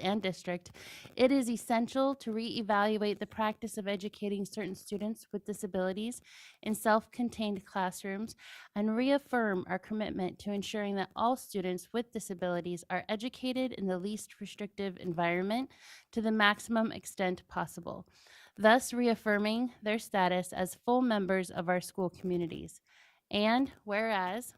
Speaker 7: and district, it is essential to reevaluate the practice of educating certain students with disabilities in self-contained classrooms and reaffirm our commitment to ensuring that all students with disabilities are educated in the least restrictive environment to the maximum extent possible, thus reaffirming their status as full members of our school communities. And whereas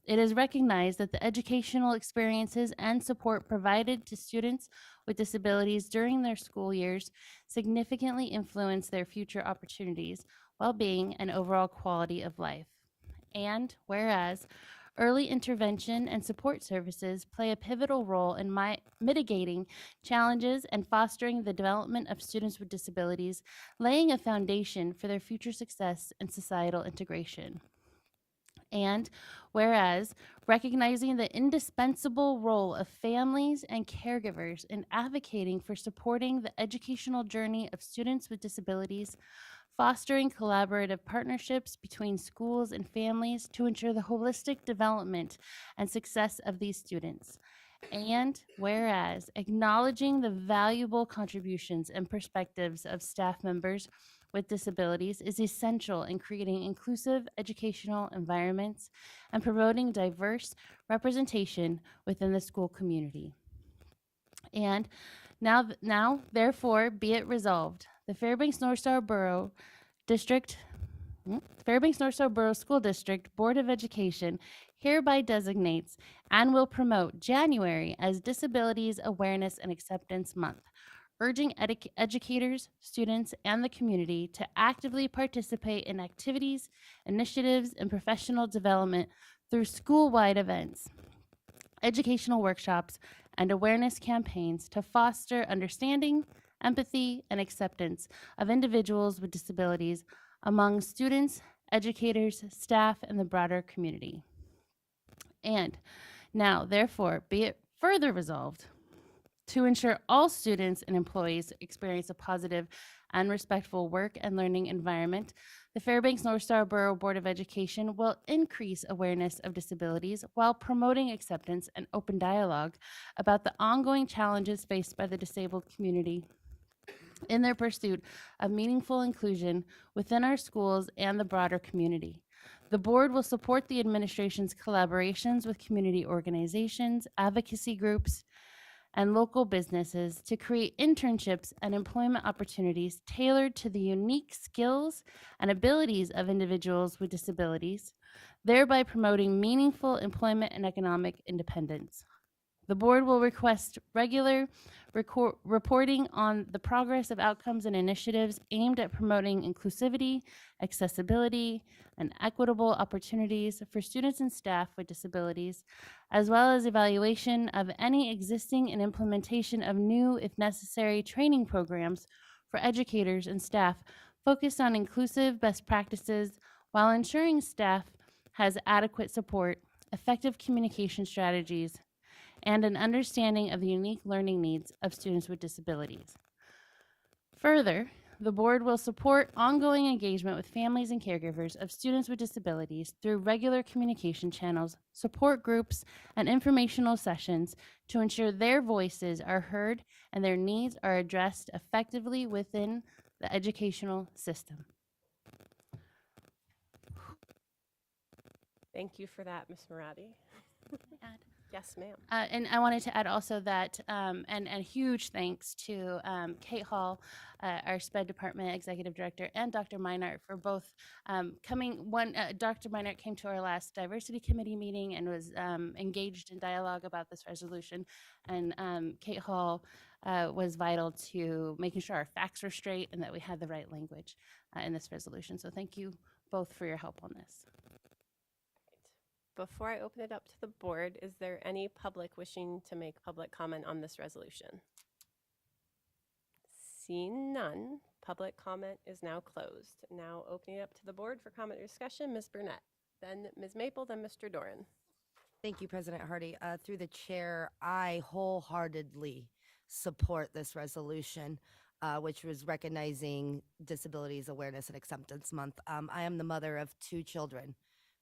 Speaker 7: it is recognized that the educational experiences and support provided to students with disabilities during their school years significantly influence their future opportunities, well-being, and overall quality of life. And whereas early intervention and support services play a pivotal role in mitigating challenges and fostering the development of students with disabilities, laying a foundation for their future success and societal integration. And whereas recognizing the indispensable role of families and caregivers in advocating for supporting the educational journey of students with disabilities, fostering collaborative partnerships between schools and families to ensure the holistic development and success of these students. And whereas acknowledging the valuable contributions and perspectives of staff members with disabilities is essential in creating inclusive educational environments and promoting diverse representation within the school community. And now, therefore, be it resolved, the Fairbanks North Star Borough School District Board of Education hereby designates and will promote January as Disabilities Awareness and Acceptance Month, urging educators, students, and the community to actively participate in activities, initiatives, and professional development through school-wide events, educational workshops, and awareness campaigns to foster understanding, empathy, and acceptance of individuals with disabilities among students, educators, staff, and the broader community. And now, therefore, be it further resolved to ensure all students and employees experience a positive and respectful work and learning environment, the Fairbanks North Star Borough Board of Education will increase awareness of disabilities while promoting acceptance and open dialogue about the ongoing challenges faced by the disabled community in their pursuit of meaningful inclusion within our schools and the broader community. The board will support the administration's collaborations with community organizations, advocacy groups, and local businesses to create internships and employment opportunities tailored to the unique skills and abilities of individuals with disabilities, thereby promoting meaningful employment and economic independence. The board will request regular reporting on the progress of outcomes and initiatives aimed at promoting inclusivity, accessibility, and equitable opportunities for students and staff with disabilities, as well as evaluation of any existing and implementation of new, if necessary, training programs for educators and staff focused on inclusive best practices while ensuring staff has adequate support, effective communication strategies, and an understanding of the unique learning needs of students with disabilities. Further, the board will support ongoing engagement with families and caregivers of students with disabilities through regular communication channels, support groups, and informational sessions to ensure their voices are heard and their needs are addressed effectively within the educational system.
Speaker 1: Thank you for that, Ms. Marati. Yes, ma'am.
Speaker 7: And I wanted to add also that, and huge thanks to Kate Hall, our SPED department executive director, and Dr. Meinert for both coming. Dr. Meinert came to our last diversity committee meeting and was engaged in dialogue about this resolution. And Kate Hall was vital to making sure our facts were straight and that we had the right language in this resolution. So thank you both for your help on this.
Speaker 1: Before I open it up to the board, is there any public wishing to make public comment on this resolution? Seeing none, public comment is now closed. Now opening it up to the board for comment or discussion, Ms. Burnett, then Ms. Maple, then Mr. Doran.
Speaker 22: Thank you, President Hardy. Through the chair, I wholeheartedly support this resolution, which was recognizing Disabilities Awareness and Acceptance Month. I am the mother of 2 children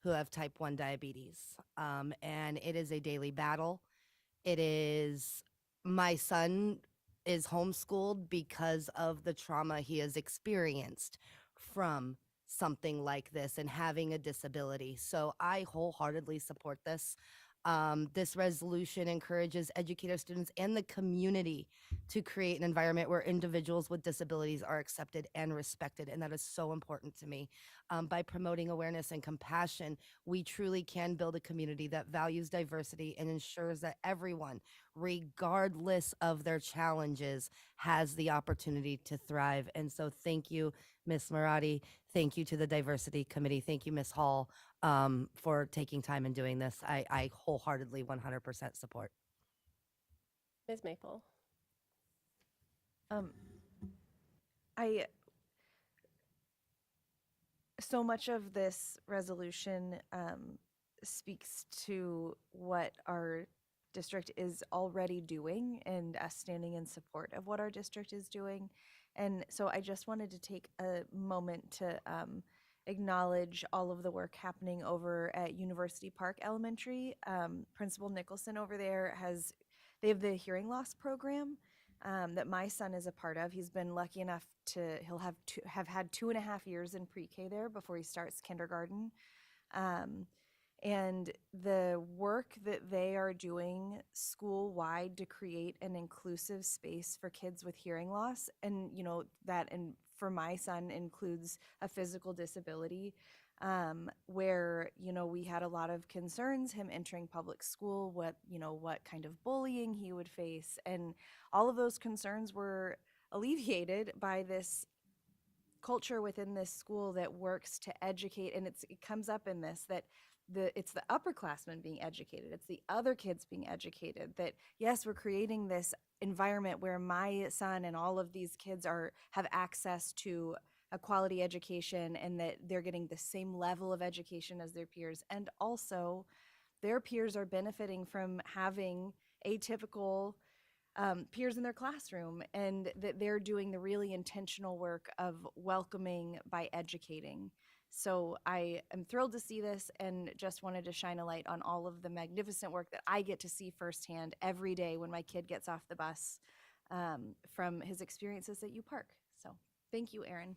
Speaker 22: who have type 1 diabetes, and it is a daily battle. My son is homeschooled because of the trauma he has experienced from something like this and having a disability. So I wholeheartedly support this. This resolution encourages educators, students, and the community to create an environment where individuals with disabilities are accepted and respected, and that is so important to me. By promoting awareness and compassion, we truly can build a community that values diversity and ensures that everyone, regardless of their challenges, has the opportunity to thrive. And so thank you, Ms. Marati. Thank you to the Diversity Committee. Thank you, Ms. Hall, for taking time and doing this. I wholeheartedly 100% support.
Speaker 1: Ms. Maple.
Speaker 10: So much of this resolution speaks to what our district is already doing and us standing in support of what our district is doing. And so I just wanted to take a moment to acknowledge all of the work happening over at University Park Elementary. Principal Nicholson over there they have the hearing loss program that my son is a part of. He's been lucky enough he'll have had 2.5 years in pre-K there before he starts kindergarten. And the work that they are doing school-wide to create an inclusive space for kids with hearing loss, and for my son includes a physical disability, where we had a lot of concerns him entering public school, what kind of bullying he would face, and all of those concerns were alleviated by this culture within this school that works to educate. And it comes up in this that it's the upperclassmen being educated, it's the other kids being educated, that yes, we're creating this environment where my son and all of these kids have access to a quality education, and that they're getting the same level of education as their peers, and also their peers are benefiting from having atypical peers in their classroom, and that they're doing the really intentional work of welcoming by educating. So I am thrilled to see this, and just wanted to shine a light on all of the magnificent work that I get to see firsthand every day when my kid gets off the bus from his experiences at U Park. So thank you, Erin.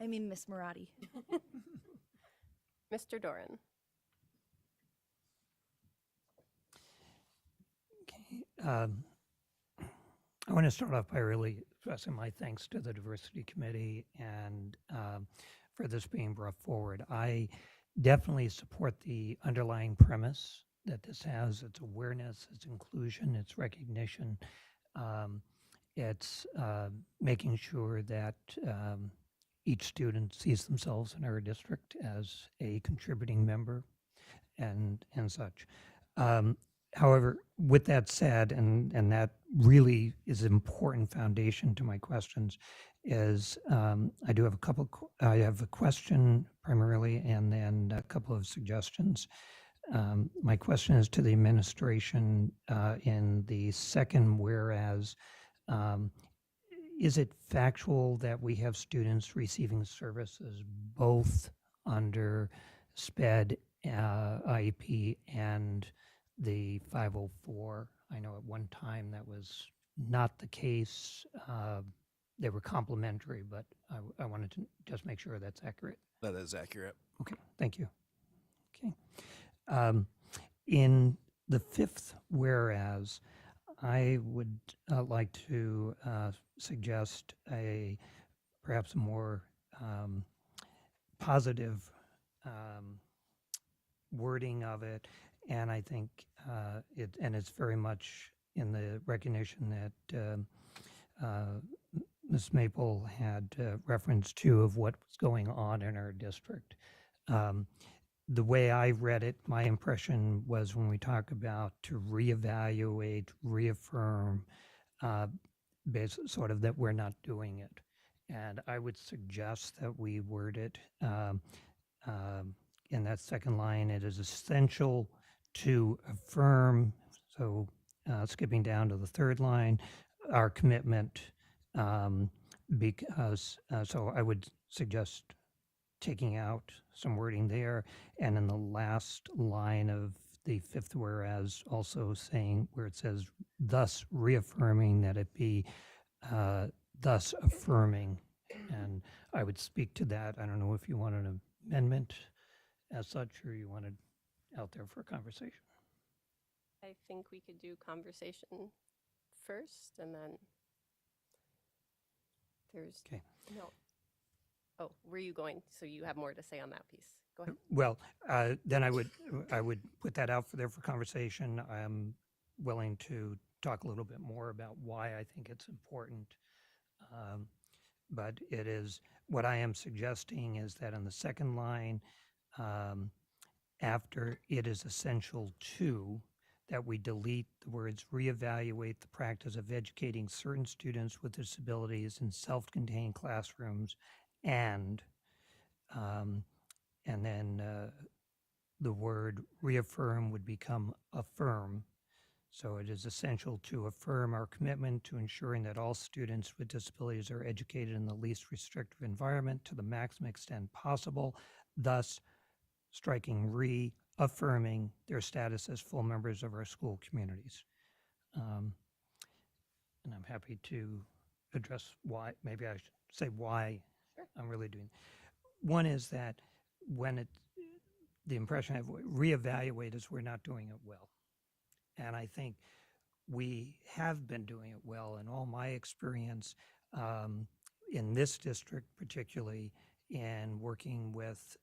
Speaker 10: I mean, Miss Marati.
Speaker 1: Mr. Doran.
Speaker 8: I want to start off by really expressing my thanks to the Diversity Committee and for this being brought forward. I definitely support the underlying premise that this has: its awareness, its inclusion, its recognition. It's making sure that each student sees themselves in our district as a contributing member and such. However, with that said, and that really is an important foundation to my questions, is I do have I have a question primarily, and then a couple of suggestions. My question is to the administration in the second whereas. Is it factual that we have students receiving services both under SPED, IEP, and the 504? I know at one time that was not the case. They were complementary, but I wanted to just make sure that's accurate.
Speaker 4: That is accurate.
Speaker 8: Okay, thank you. Okay. In the fifth whereas, I would like to suggest perhaps a more positive wording of it, and I think it's very much in the recognition that Ms. Maple had reference to of what was going on in our district. The way I read it, my impression was when we talk about to reevaluate, reaffirm, sort of that we're not doing it. And I would suggest that we word it in that second line, it is essential to affirm, so skipping down to the third line, our commitment, because, so I would suggest taking out some wording there, and in the last line of the fifth whereas, also saying where it says, thus reaffirming, that it be thus affirming. And I would speak to that. I don't know if you want an amendment as such, or you want it out there for conversation.
Speaker 1: I think we could do conversation first, and then there's
Speaker 8: Okay.
Speaker 1: no. Oh, were you going? So you have more to say on that piece. Go ahead.
Speaker 8: Well, then I would put that out there for conversation. I'm willing to talk a little bit more about why I think it's important. But it is, what I am suggesting is that in the second line, after it is essential to, that we delete the words reevaluate the practice of educating certain students with disabilities in self-contained classrooms, and then the word reaffirm would become affirm. So it is essential to affirm our commitment to ensuring that all students with disabilities are educated in the least restrictive environment to the maximum extent possible, thus striking reaffirming their status as full members of our school communities. And I'm happy to address why, maybe I should say why I'm really doing. One is that when the impression I have, reevaluate is we're not doing it well. And I think we have been doing it well. In all my experience in this district, particularly in working with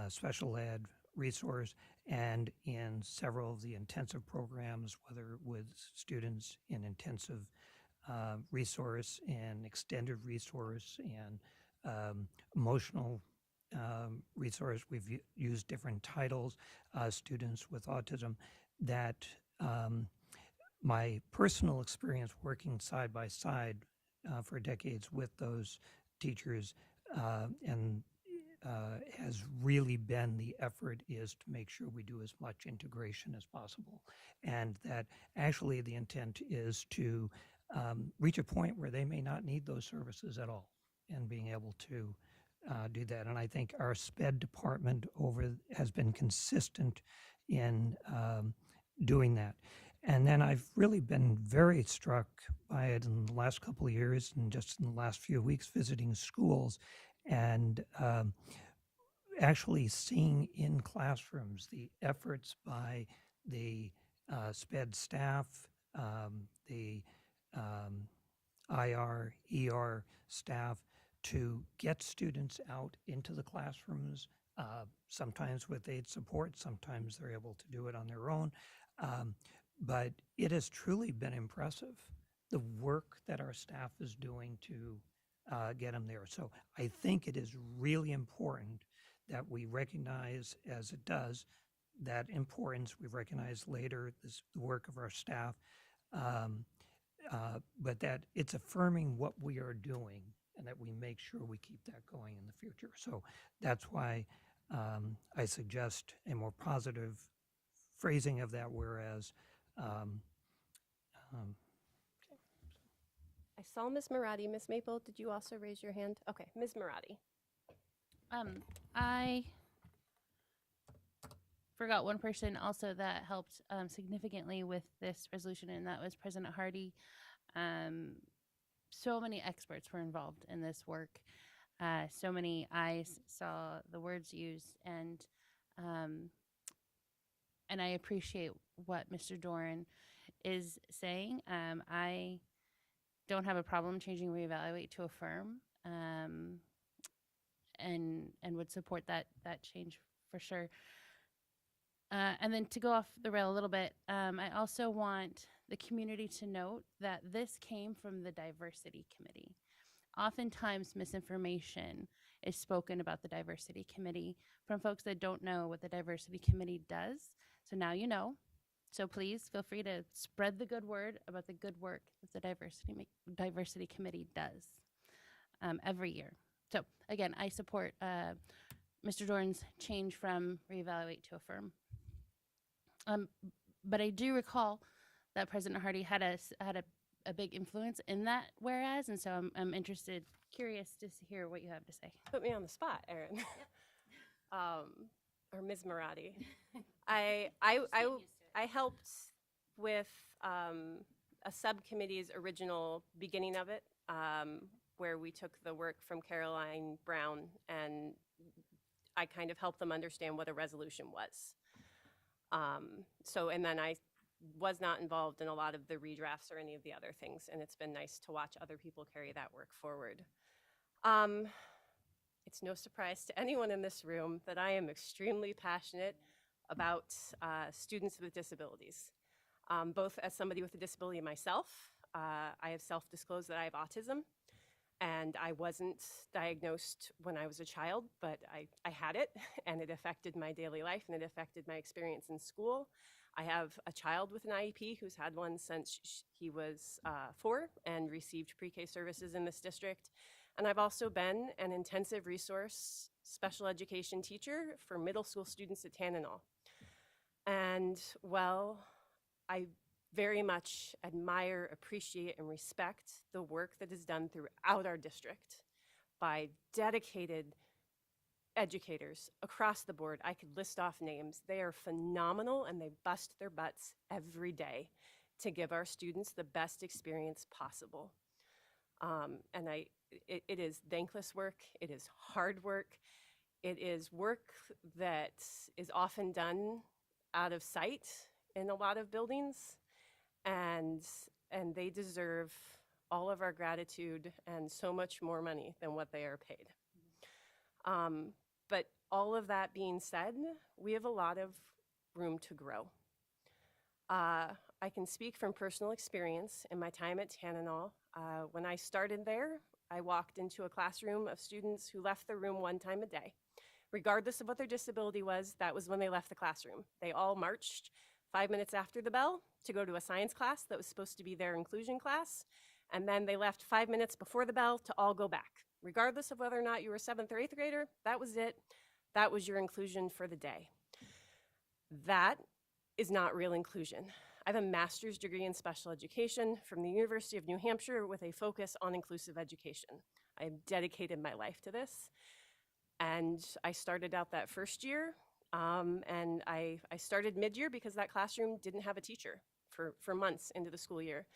Speaker 8: special ed resource and in several of the intensive programs, whether with students in intensive resource and extended resource and emotional resource, we've used different titles, students with autism, that my personal experience working side by side for decades with those teachers has really been the effort is to make sure we do as much integration as possible. And that actually the intent is to reach a point where they may not need those services at all, and being able to do that. And I think our SPED department has been consistent in doing that. And then I've really been very struck by it in the last couple of years and just in the last few weeks visiting schools and actually seeing in classrooms the efforts by the SPED staff, the IR, ER staff to get students out into the classrooms, sometimes with aid support, sometimes they're able to do it on their own. But it has truly been impressive, the work that our staff is doing to get them there. So I think it is really important that we recognize, as it does, that importance. We recognize later the work of our staff, but that it's affirming what we are doing and that we make sure we keep that going in the future. So that's why I suggest a more positive phrasing of that, whereas
Speaker 1: I saw Ms. Marati. Ms. Maple, did you also raise your hand? Okay, Ms. Marati.
Speaker 7: I forgot one person also that helped significantly with this resolution, and that was President Hardy. So many experts were involved in this work. So many eyes saw the words used, and I appreciate what Mr. Doran is saying. I don't have a problem changing reevaluate to affirm, and would support that change for sure. And then to go off the rail a little bit, I also want the community to note that this came from the Diversity Committee. Oftentimes, misinformation is spoken about the Diversity Committee from folks that don't know what the Diversity Committee does. So now you know. So please feel free to spread the good word about the good work that the Diversity Committee does every year. So again, I support Mr. Doran's change from reevaluate to affirm. But I do recall that President Hardy had a big influence in that whereas, and so I'm curious to hear what you have to say.
Speaker 1: Put me on the spot, Erin. Or Ms. Marati. I helped with a subcommittee's original beginning of it, where we took the work from Caroline Brown, and I kind of helped them understand what a resolution was. And then I was not involved in a lot of the redrafts or any of the other things, and it's been nice to watch other people carry that work forward. It's no surprise to anyone in this room that I am extremely passionate about students with disabilities. Both as somebody with a disability myself, I have self-disclosed that I have autism, and I wasn't diagnosed when I was a child, but I had it, and it affected my daily life, and it affected my experience in school. I have a child with an IEP who's had one since he was 4 and received pre-K services in this district. And I've also been an intensive resource special education teacher for middle school students at Tananall. And well, I very much admire, appreciate, and respect the work that is done throughout our district by dedicated educators across the board. I could list off names. They are phenomenal, and they bust their butts every day to give our students the best experience possible. And it is thankless work. It is hard work. It is work that is often done out of sight in a lot of buildings, and they deserve all of our gratitude and so much more money than what they are paid. But all of that being said, we have a lot of room to grow. I can speak from personal experience in my time at Tananall. When I started there, I walked into a classroom of students who left the room one time a day. Regardless of what their disability was, that was when they left the classroom. They all marched 5 minutes after the bell to go to a science class that was supposed to be their inclusion class, and then they left 5 minutes before the bell to all go back. Regardless of whether or not you were a 7th or 8th grader, that was it. That was your inclusion for the day. That is not real inclusion. I have a master's degree in special education from the University of New Hampshire with a focus on inclusive education. I have dedicated my life to this. And I started out that first year, and I started mid-year because that classroom didn't have a teacher for months into the school year.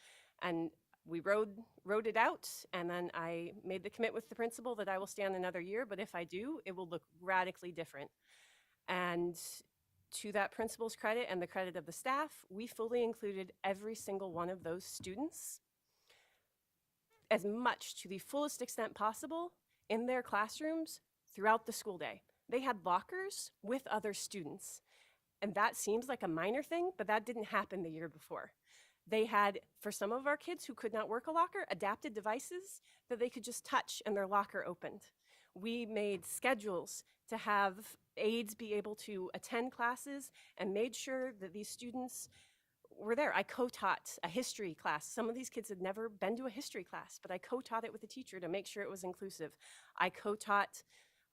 Speaker 1: And we rode it out, and then I made the commit with the principal that I will stay on another year, but if I do, it will look radically different. And to that principal's credit and the credit of the staff, we fully included every single one of those students as much to the fullest extent possible in their classrooms throughout the school day. They had lockers with other students, and that seems like a minor thing, but that didn't happen the year before. They had, for some of our kids who could not work a locker, adapted devices that they could just touch and their locker opened. We made schedules to have aides be able to attend classes and made sure that these students were there. I co-taught a history class. Some of these kids had never been to a history class, but I co-taught it with a teacher to make sure it was inclusive. I co-taught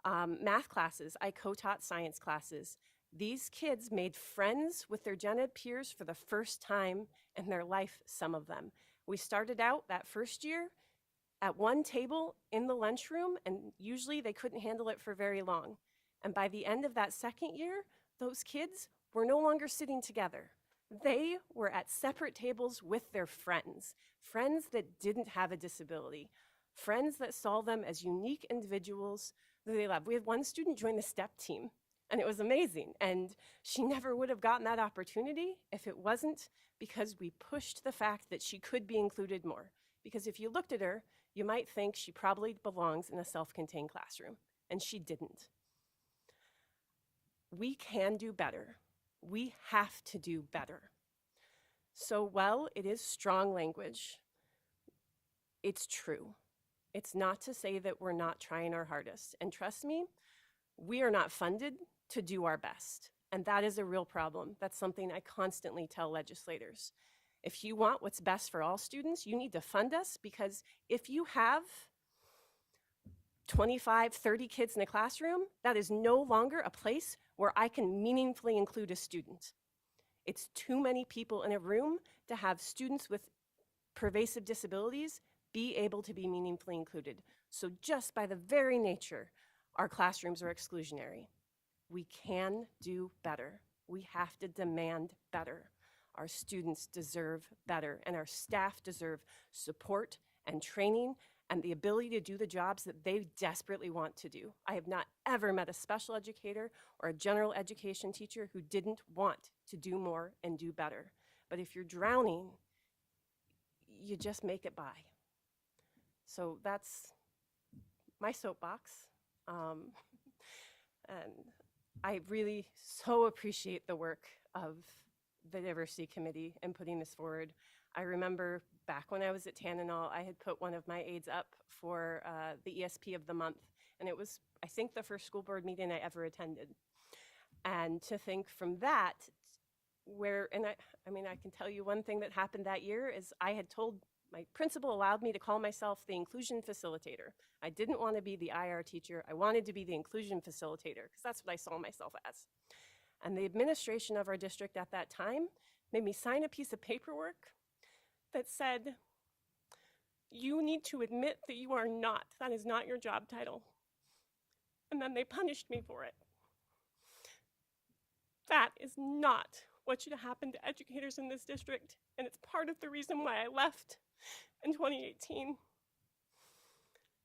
Speaker 1: math classes. I co-taught science classes. These kids made friends with their gen ed peers for the first time in their life, some of them. We started out that first year at one table in the lunchroom, and usually they couldn't handle it for very long. And by the end of that second year, those kids were no longer sitting together. They were at separate tables with their friends, friends that didn't have a disability, friends that saw them as unique individuals that they loved. We had one student join the STEP team and it was amazing. And she never would have gotten that opportunity if it wasn't because we pushed the fact that she could be included more. Because if you looked at her, you might think she probably belongs in a self-contained classroom, and she didn't. We can do better. We have to do better. So while it is strong language, it's true. It's not to say that we're not trying our hardest. And trust me, we are not funded to do our best. And that is a real problem. That's something I constantly tell legislators. If you want what's best for all students, you need to fund us, because if you have 25, 30 kids in a classroom, that is no longer a place where I can meaningfully include a student. It's too many people in a room to have students with pervasive disabilities be able to be meaningfully included. So just by the very nature, our classrooms are exclusionary. We can do better. We have to demand better. Our students deserve better, and our staff deserve support and training and the ability to do the jobs that they desperately want to do. I have not ever met a special educator or a general education teacher who didn't want to do more and do better. But if you're drowning, you just make it by. So that's my soapbox. And I really so appreciate the work of the Diversity Committee in putting this forward. I remember back when I was at Tananall, I had put one of my aides up for the ESP of the month. And it was, I think, the first school board meeting I ever attended. And to think from that, I mean, I can tell you one thing that happened that year is I had told, my principal allowed me to call myself the inclusion facilitator. I didn't want to be the IR teacher. I wanted to be the inclusion facilitator, because that's what I saw myself as. And the administration of our district at that time made me sign a piece of paperwork that said, you need to admit that you are not. That is not your job title. And then they punished me for it. That is not what should happen to educators in this district. And it's part of the reason why I left in 2018.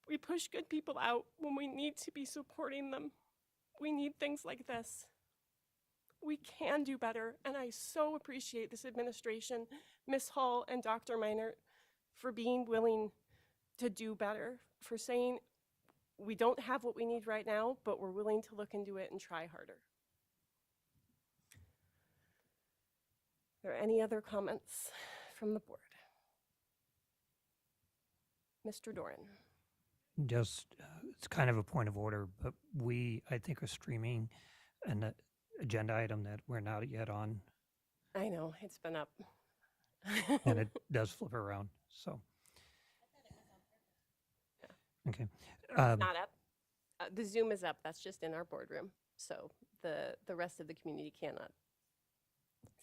Speaker 1: We push good people out when we need to be supporting them. We need things like this. We can do better, and I so appreciate this administration, Ms. Hall and Dr. Meinert, for being willing to do better, for saying we don't have what we need right now, but we're willing to look into it and try harder. Are there any other comments from the board? Mr. Doran.
Speaker 8: Just, it's kind of a point of order, but we, I think, are streaming an agenda item that we're not yet on,
Speaker 1: I know, it's been up.
Speaker 8: and it does flip around, so. Okay.
Speaker 1: Not up. The Zoom is up. That's just in our boardroom. So the rest of the community cannot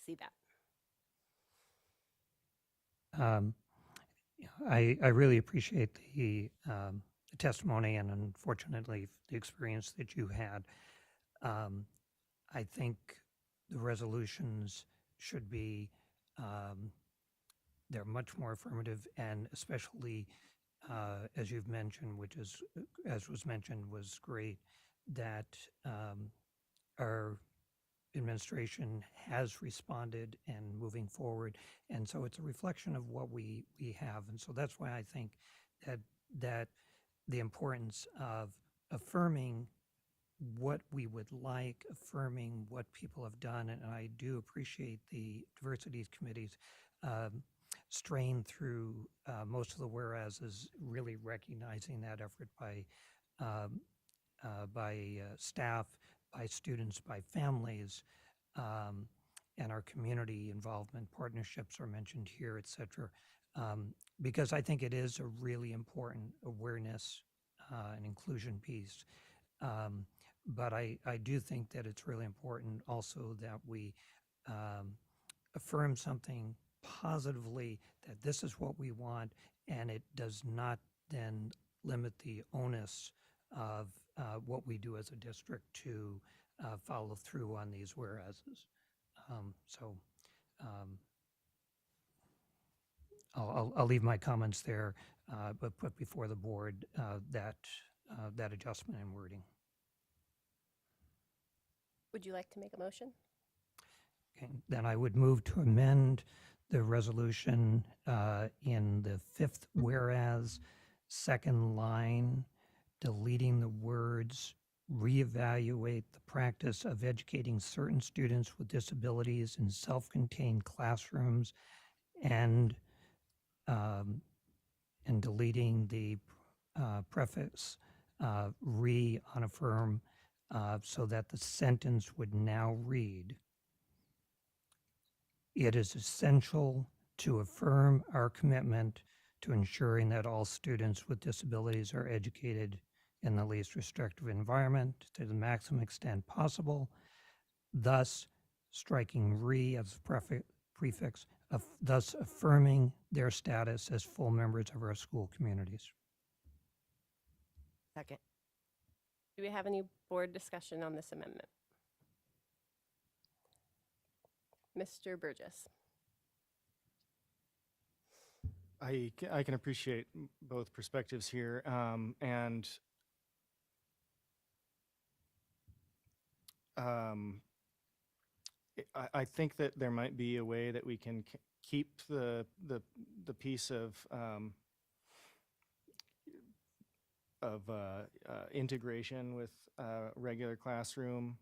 Speaker 1: see that.
Speaker 8: I really appreciate the testimony and unfortunately the experience that you had. I think the resolutions should be, they're much more affirmative, and especially as you've mentioned, which is, as was mentioned, was great, that our administration has responded and moving forward. And so it's a reflection of what we have. And so that's why I think that the importance of affirming what we would like, affirming what people have done. And I do appreciate the Diversity Committee's strain through most of the whereases, really recognizing that effort by staff, by students, by families, and our community involvement. Partnerships are mentioned here, et cetera, because I think it is a really important awareness and inclusion piece. But I do think that it's really important also that we affirm something positively, that this is what we want, and it does not then limit the onus of what we do as a district to follow through on these whereases. I'll leave my comments there, but put before the board that adjustment in wording.
Speaker 1: Would you like to make a motion?
Speaker 8: Okay, then I would move to amend the resolution in the fifth whereas, second line, deleting the words reevaluate the practice of educating certain students with disabilities in self-contained classrooms and deleting the preface re on affirm so that the sentence would now read, it is essential to affirm our commitment to ensuring that all students with disabilities are educated in the least restrictive environment to the maximum extent possible, thus striking re as a prefix, thus affirming their status as full members of our school communities.
Speaker 22: Second.
Speaker 1: Do we have any board discussion on this amendment? Mr. Burgess.
Speaker 9: I can appreciate both perspectives here, and I think that there might be a way that we can keep the piece of integration with regular classroom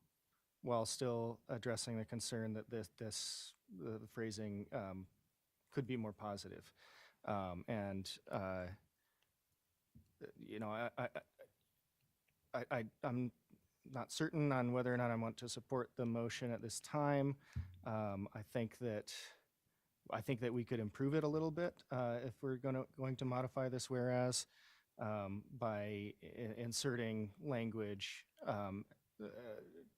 Speaker 9: while still addressing the concern that the phrasing could be more positive. You know, I'm not certain on whether or not I want to support the motion at this time. I think that we could improve it a little bit if we're going to modify this whereas by inserting language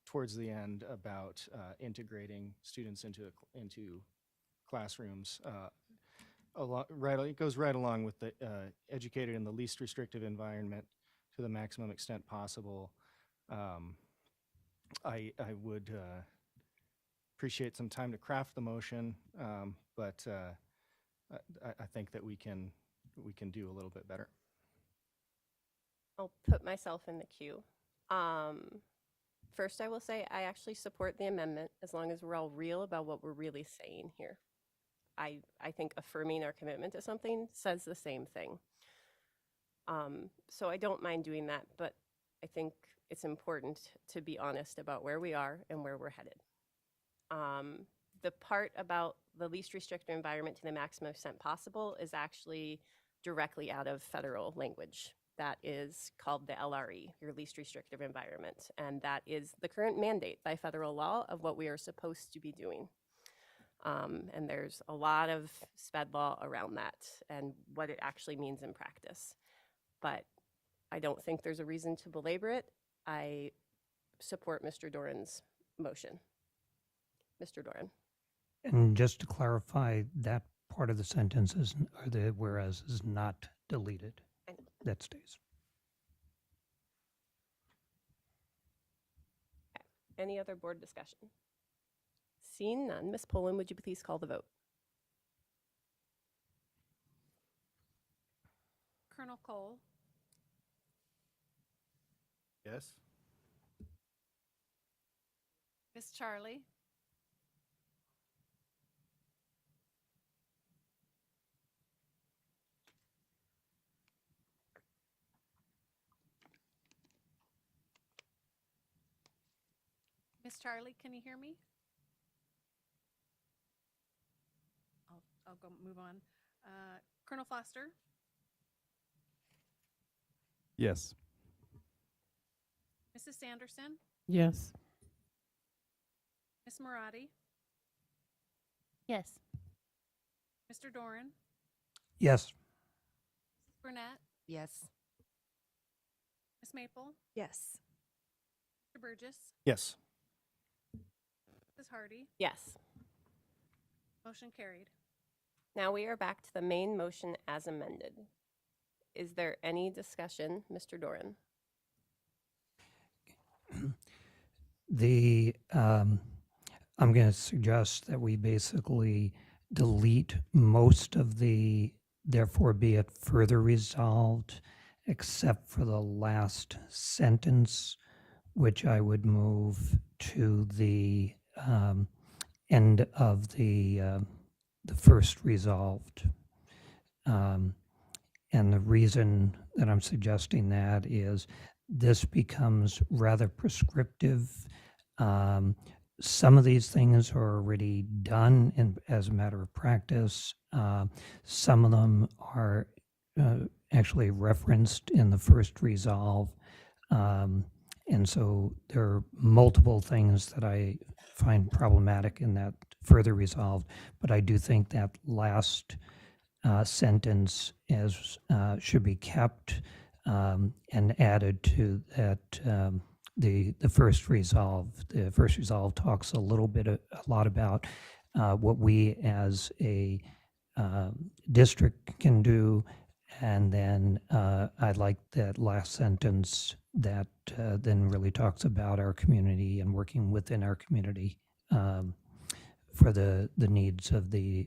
Speaker 9: towards the end about integrating students into classrooms. It goes right along with the educated in the least restrictive environment to the maximum extent possible. I would appreciate some time to craft the motion, but I think that we can do a little bit better.
Speaker 1: I'll put myself in the queue. First, I will say I actually support the amendment as long as we're all real about what we're really saying here. I think affirming our commitment to something says the same thing. So I don't mind doing that, but I think it's important to be honest about where we are and where we're headed. The part about the least restrictive environment to the maximum extent possible is actually directly out of federal language. That is called the LRE, your least restrictive environment. And that is the current mandate by federal law of what we are supposed to be doing. And there's a lot of SPED law around that and what it actually means in practice. But I don't think there's a reason to belabor it. I support Mr. Doran's motion. Mr. Doran.
Speaker 8: And just to clarify, that part of the sentence is, or the whereas is not deleted. That stays.
Speaker 1: Okay. Any other board discussion? Seeing none, Ms. Poland, would you please call the vote?
Speaker 3: Colonel Cole,
Speaker 9: Yes.
Speaker 3: Miss Charlie, Miss Charlie, can you hear me? I'll go move on. Colonel Foster,
Speaker 2: Yes.
Speaker 3: Mrs. Sanderson,
Speaker 11: Yes.
Speaker 3: Miss Marati,
Speaker 7: Yes.
Speaker 3: Mr. Doran,
Speaker 8: Yes.
Speaker 3: Mrs. Burnett,
Speaker 22: Yes.
Speaker 3: Miss Maple,
Speaker 10: Yes.
Speaker 3: Mr. Burgess,
Speaker 9: Yes.
Speaker 3: Mrs. Hardy,
Speaker 1: Yes.
Speaker 3: motion carried.
Speaker 1: Now we are back to the main motion as amended. Is there any discussion, Mr. Doran?
Speaker 8: I'm going to suggest that we basically delete most of the therefore be it further resolved, except for the last sentence which I would move to the end of the first resolved. And the reason that I'm suggesting that is this becomes rather prescriptive. Some of these things are already done as a matter of practice. Some of them are actually referenced in the first resolve. And so there are multiple things that I find problematic in that further resolved. But I do think that last sentence should be kept and added to that. The first resolve. The first resolve talks a lot about what we as a district can do, and then I like that last sentence that then really talks about our community and working within our community for the needs of the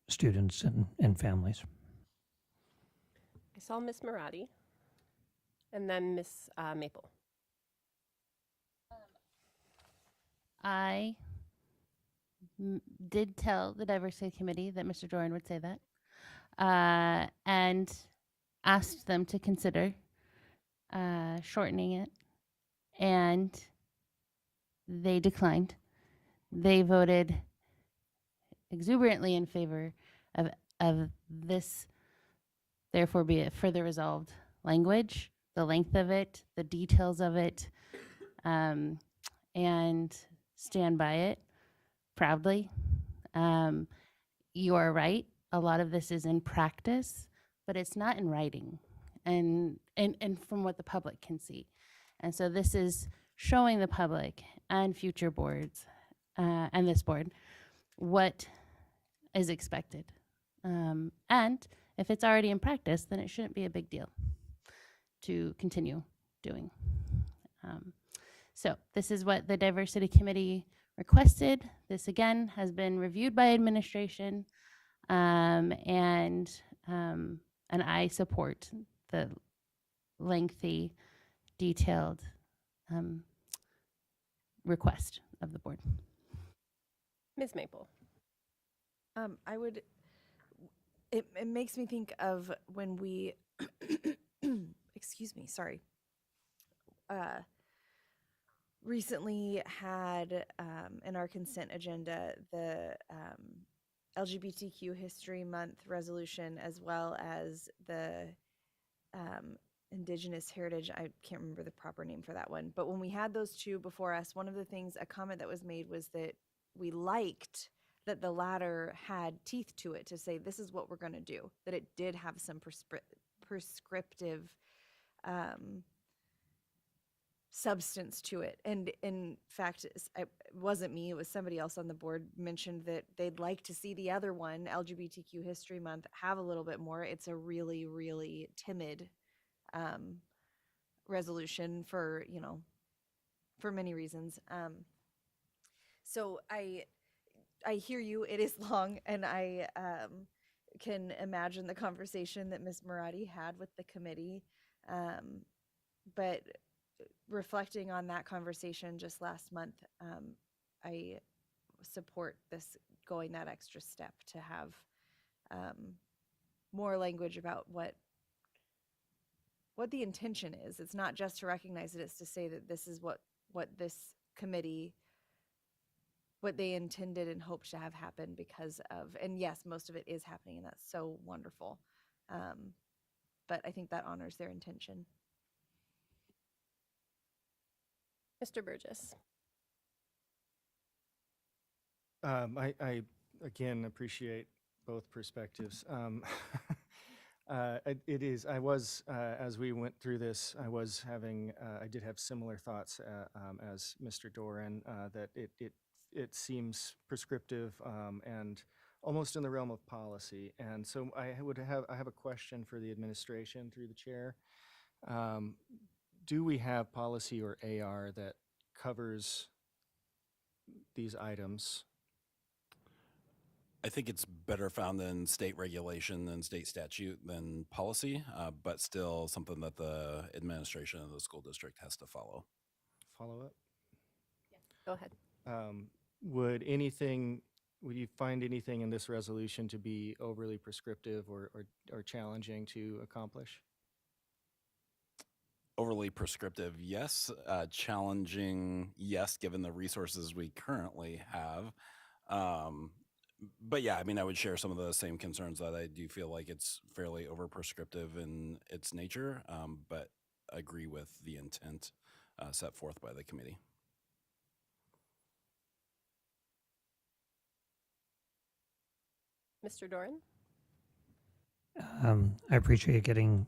Speaker 8: students and families.
Speaker 1: I saw Ms. Marati and then Ms. Maple.
Speaker 7: I did tell the diversity committee that Mr. Doran would say that, and asked them to consider shortening it, and they declined. They voted exuberantly in favor of this, therefore be it further resolved language, the length of it, the details of it, and stand by it proudly. You are right. A lot of this is in practice, but it's not in writing and from what the public can see. And so this is showing the public and future boards and this board what is expected. And if it's already in practice, then it shouldn't be a big deal to continue doing. So this is what the diversity committee requested. This again has been reviewed by administration, and I support the lengthy, detailed request of the board.
Speaker 1: Ms. Maple.
Speaker 10: I would, it makes me think of when we, excuse me, sorry, recently had in our consent agenda the LGBTQ History Month resolution, as well as the Indigenous Heritage. I can't remember the proper name for that one. But when we had those two before us, one of the things, a comment that was made was that we liked that the latter had teeth to it to say, this is what we're going to do, that it did have some prescriptive substance to it. And in fact, it wasn't me, it was somebody else on the board mentioned that they'd like to see the other one, LGBTQ History Month, have a little bit more. It's a really, really timid resolution for, for many reasons. So I hear you, it is long, and I can imagine the conversation that Ms. Marati had with the committee. But reflecting on that conversation just last month, I support this going that extra step to have more language about what the intention is. It's not just to recognize it, it's to say that this is what this committee, what they intended and hoped to have happen because of, and yes, most of it is happening, and that's so wonderful. But I think that honors their intention.
Speaker 1: Mr. Burgess.
Speaker 9: I again appreciate both perspectives. It is, I was, as we went through this, I did have similar thoughts as Mr. Doran, that it seems prescriptive and almost in the realm of policy. And so I have a question for the administration through the chair. Do we have policy or AR that covers these items?
Speaker 4: I think it's better found in state regulation and state statute than policy, but still something that the administration of the school district has to follow.
Speaker 9: follow up?
Speaker 1: Go ahead.
Speaker 9: Would you find anything in this resolution to be overly prescriptive or challenging to accomplish?
Speaker 4: Overly prescriptive, yes. Challenging, yes, given the resources we currently have. But yeah, I mean, I would share some of the same concerns that I do feel like it's fairly over prescriptive in its nature, but agree with the intent set forth by the committee.
Speaker 1: Mr. Doran?
Speaker 8: I appreciate getting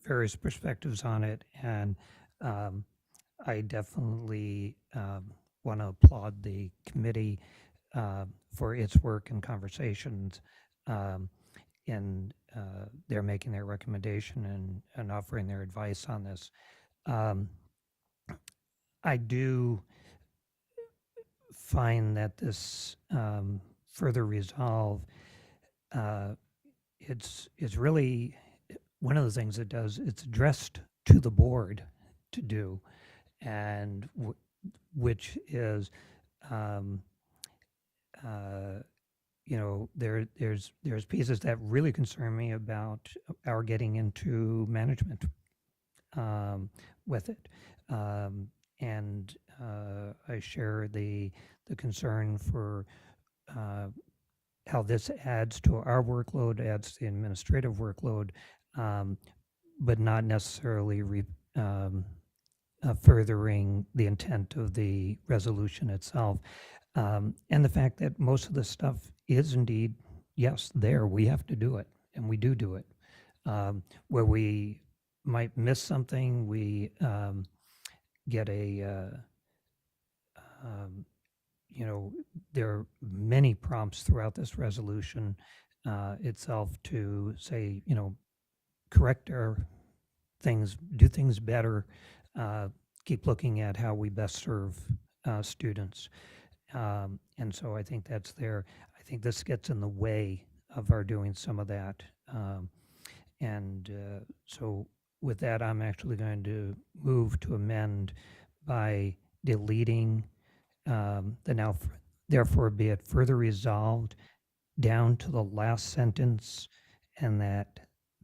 Speaker 8: various perspectives on it, and I definitely want to applaud the committee for its work and conversations, and they're making their recommendation and offering their advice on this. I do find that this further resolve, it's really one of the things it does, it's addressed to the board to do, and which is, you know, there's pieces that really concern me about our getting into management with it, and I share the concern for how this adds to our workload, adds to the administrative workload, but not necessarily furthering the intent of the resolution itself. And the fact that most of this stuff is indeed, yes, there, we have to do it, and we do it. Where we might miss something, we get you know, there are many prompts throughout this resolution itself to say, you know, correct our things, do things better, keep looking at how we best serve students. And so I think that's there. I think this gets in the way of our doing some of that. So with that, I'm actually going to move to amend by deleting the now therefore be it further resolved down to the last sentence, and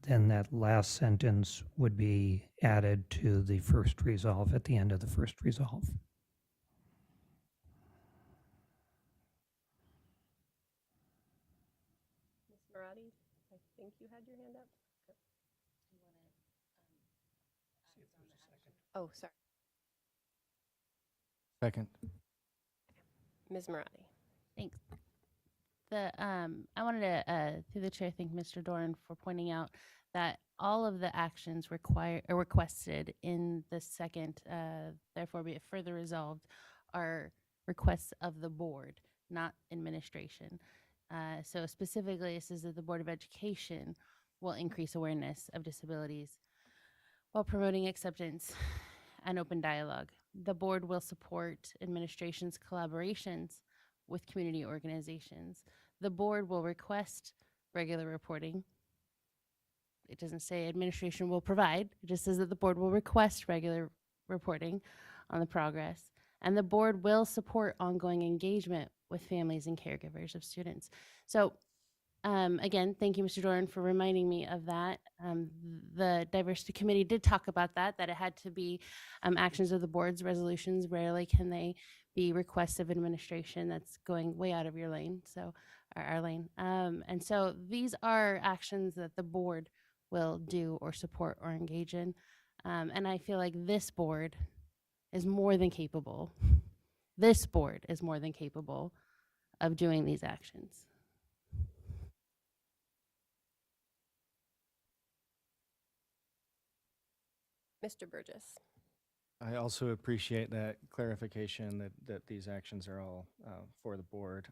Speaker 8: then that last sentence would be added to the first resolve at the end of the first resolve.
Speaker 1: Ms. Marati, I think you had your hand up. Oh, sorry.
Speaker 9: Second.
Speaker 1: Ms. Marati.
Speaker 7: Thanks. I wanted to, through the chair, thank Mr. Doran for pointing out that all of the actions requested in the second, therefore be it further resolved, are requests of the board, not administration. So specifically, it says that the Board of Education will increase awareness of disabilities while promoting acceptance and open dialogue. The board will support administration's collaborations with community organizations. The board will request regular reporting. It doesn't say administration will provide, it just says that the board will request regular reporting on the progress. And the board will support ongoing engagement with families and caregivers of students. So again, thank you, Mr. Doran, for reminding me of that. The diversity committee did talk about that it had to be actions of the board's resolutions. Rarely can they be requests of administration. That's going way out of your lane, so our lane. And so these are actions that the board will do or support or engage in. And I feel like this board is more than capable. This board is more than capable of doing these actions.
Speaker 1: Mr. Burgess.
Speaker 9: I also appreciate that clarification that these actions are all for the board,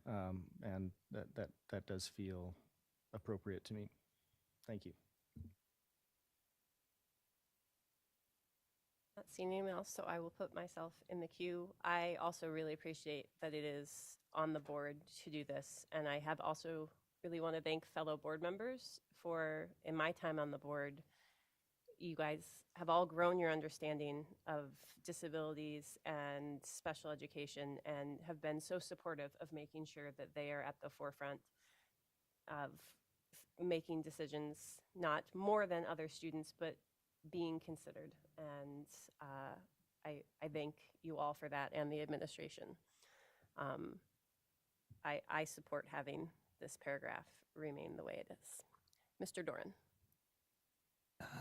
Speaker 9: and that does feel appropriate to me. Thank you.
Speaker 1: Not seeing anyone else, so I will put myself in the queue. I also really appreciate that it is on the board to do this, and I have also really want to thank fellow board members for, in my time on the board, you guys have all grown your understanding of disabilities and special education and have been so supportive of making sure that they are at the forefront of making decisions, not more than other students, but being considered. And I thank you all for that and the administration. I support having this paragraph remain the way it is. Mr. Doran.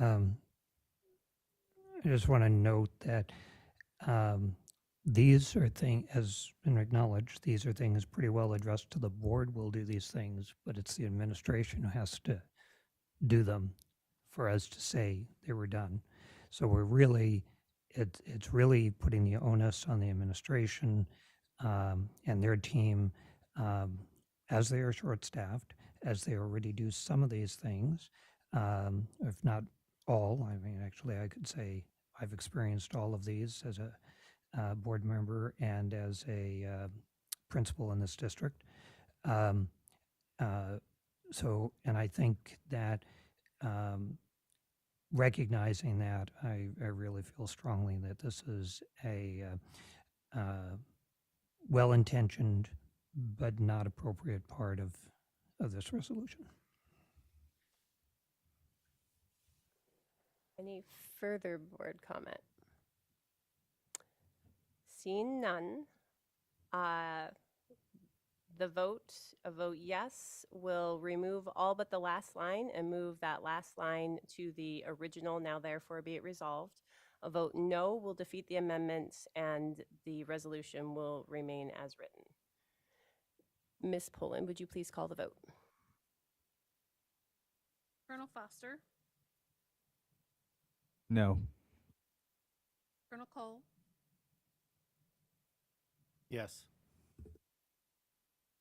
Speaker 8: I just want to note that these are things, as been acknowledged, these are things pretty well addressed to the board. Will do these things, but it's the administration who has to do them for us to say they were done. So we're really, it's really putting the onus on the administration and their team, as they are short-staffed, as they already do some of these things, if not all. I mean, actually, I could say I've experienced all of these as a board member and as a principal in this district. And I think that recognizing that, I really feel strongly that this is a well-intentioned but not appropriate part of this resolution.
Speaker 1: Any further board comment? Seeing none, a vote yes will remove all but the last line and move that last line to the original, now therefore be it resolved. A vote no will defeat the amendments and the resolution will remain as written. Ms. Poland, would you please call the vote?
Speaker 3: Colonel Foster,
Speaker 2: No.
Speaker 3: Colonel Cole,
Speaker 2: Yes.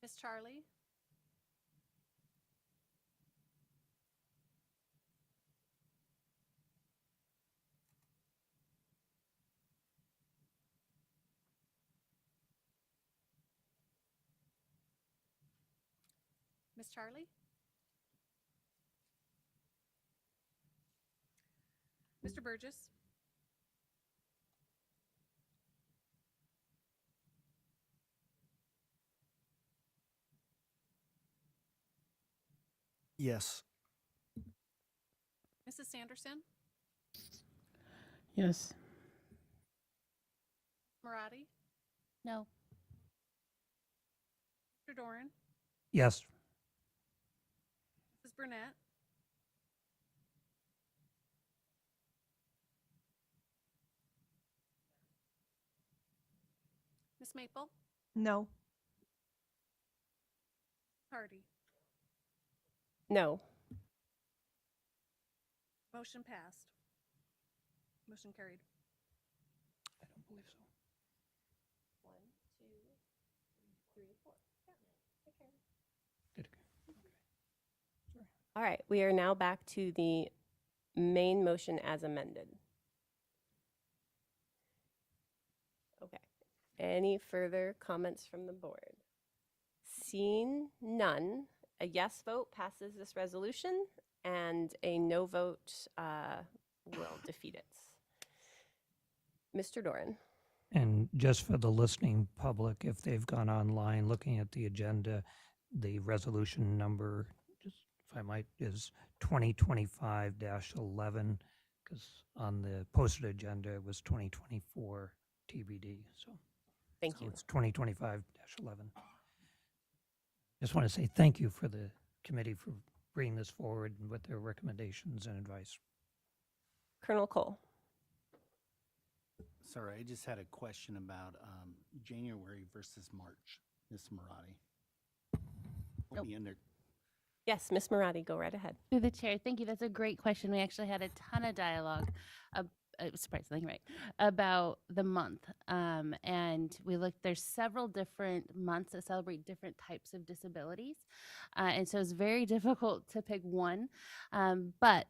Speaker 3: Miss Charlie, Miss Charlie, Mr. Burgess,
Speaker 2: Yes.
Speaker 3: Mrs. Sanderson,
Speaker 11: Yes.
Speaker 3: Marati,
Speaker 7: No.
Speaker 3: Mr. Doran,
Speaker 8: Yes.
Speaker 3: Mrs. Burnett, Miss Maple,
Speaker 10: No.
Speaker 3: Hardy.
Speaker 1: No.
Speaker 3: Motion passed. Motion carried.
Speaker 8: I don't believe so.
Speaker 1: 1, 2, 3, 4.
Speaker 8: Did it? Okay.
Speaker 1: All right, we are now back to the main motion as amended. Okay. Any further comments from the board? Seeing none, a yes vote passes this resolution and a no vote will defeat it. Mr. Doran.
Speaker 8: And just for the listening public, if they've gone online looking at the agenda, the resolution number, just if I might, is 2025-11, because on the posted agenda it was 2024 TBD.
Speaker 1: Thank you.
Speaker 8: It's 2025-11. Just want to say thank you for the committee for bringing this forward and with their recommendations and advice.
Speaker 1: Colonel Cole.
Speaker 2: Sorry, I just had a question about January versus March, Ms. Marati. Put me in there.
Speaker 1: Yes, Ms. Marati, go right ahead.
Speaker 7: Through the chair, thank you. That's a great question. We actually had a ton of dialogue, surprisingly, right, about the month. And we looked, there's several different months that celebrate different types of disabilities. And so it's very difficult to pick one. But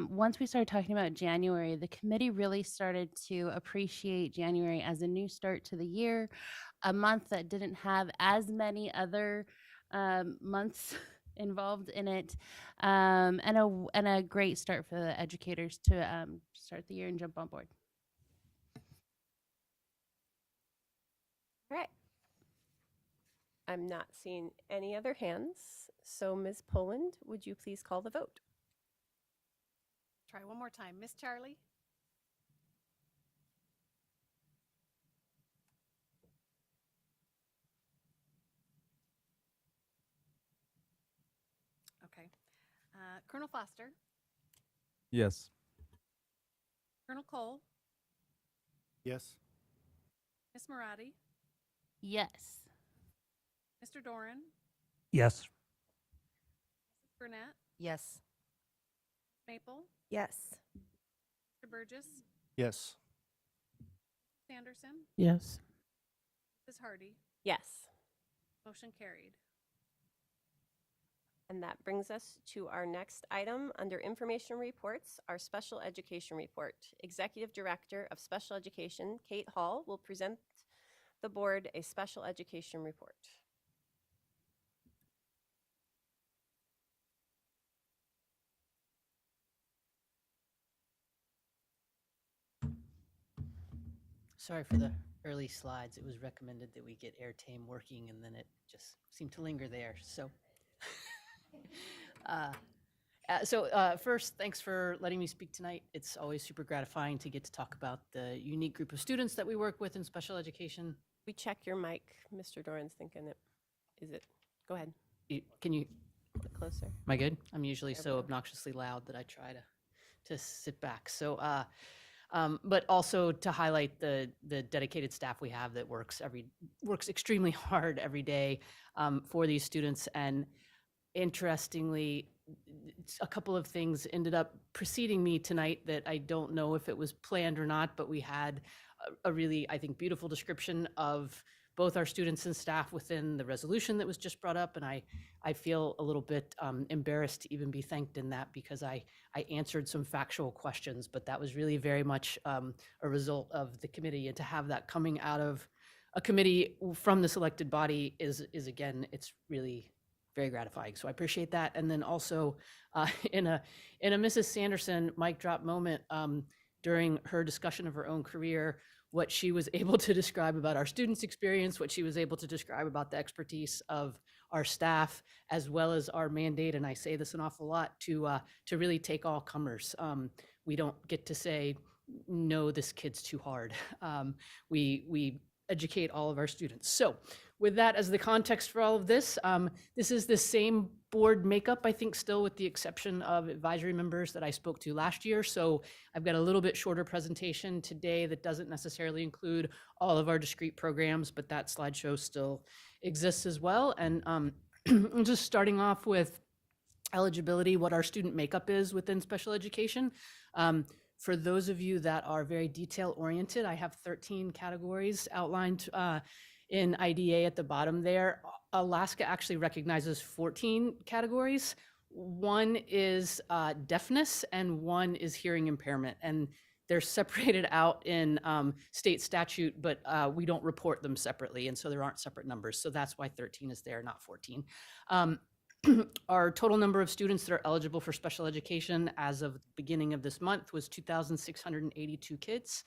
Speaker 7: once we started talking about January, the committee really started to appreciate January as a new start to the year, a month that didn't have as many other months involved in it, and a great start for the educators to start the year and jump on board.
Speaker 1: All right. I'm not seeing any other hands. So Ms. Poland, would you please call the vote?
Speaker 3: Try one more time. Miss Charlie? Okay. Colonel Foster?
Speaker 12: Yes.
Speaker 3: Colonel Cole?
Speaker 2: Yes.
Speaker 3: Miss Marati?
Speaker 7: Yes.
Speaker 3: Mr. Doran?
Speaker 8: Yes.
Speaker 3: Mrs. Burnett?
Speaker 22: Yes.
Speaker 3: Maple?
Speaker 10: Yes.
Speaker 3: Mr. Burgess?
Speaker 9: Yes.
Speaker 3: Sanderson?
Speaker 11: Yes.
Speaker 3: Mrs. Hardy?
Speaker 1: Yes.
Speaker 3: Motion carried.
Speaker 1: And that brings us to our next item under information reports, our special education report. Executive Director of Special Education, Kate Hall, will present the board a special education report.
Speaker 13: Sorry for the early slides. It was recommended that we get Airtame working, and then it just seemed to linger there. So, first, thanks for letting me speak tonight. It's always super gratifying to get to talk about the unique group of students that we work with in special education.
Speaker 1: We check your mic. Mr. Doran's thinking it. Is it? Go ahead.
Speaker 13: Can you?
Speaker 1: A bit closer.
Speaker 13: Am I good? I'm usually
Speaker 1: There we
Speaker 13: so
Speaker 1: go.
Speaker 13: obnoxiously loud that I try to sit back. So, but also to highlight the dedicated staff we have that works extremely hard every day for these students. And interestingly, a couple of things ended up preceding me tonight that I don't know if it was planned or not, but we had a really, I think, beautiful description of both our students and staff within the resolution that was just brought up. And I feel a little bit embarrassed to even be thanked in that, because I answered some factual questions, but that was really very much a result of the committee. And to have that coming out of a committee from the selected body is again, it's really very gratifying. So I appreciate that. And then also in a Mrs. Sanderson mic drop moment during her discussion of her own career, what she was able to describe about our students' experience, what she was able to describe about the expertise of our staff, as well as our mandate, and I say this an awful lot, to really take all comers. We don't get to say, no, this kid's too hard. We educate all of our students. So with that as the context for all of this, this is the same board makeup, I think, still with the exception of advisory members that I spoke to last year. So I've got a little bit shorter presentation today that doesn't necessarily include all of our discrete programs, but that slideshow still exists as well. And I'm just starting off with eligibility, what our student makeup is within special education. For those of you that are very detail oriented, I have 13 categories outlined in IDA at the bottom there. Alaska actually recognizes 14 categories. One is deafness and one is hearing impairment. And they're separated out in state statute, but we don't report them separately. And so there aren't separate numbers. So that's why 13 is there, not 14. Our total number of students that are eligible for special education as of the beginning of this month was 2,682 kids.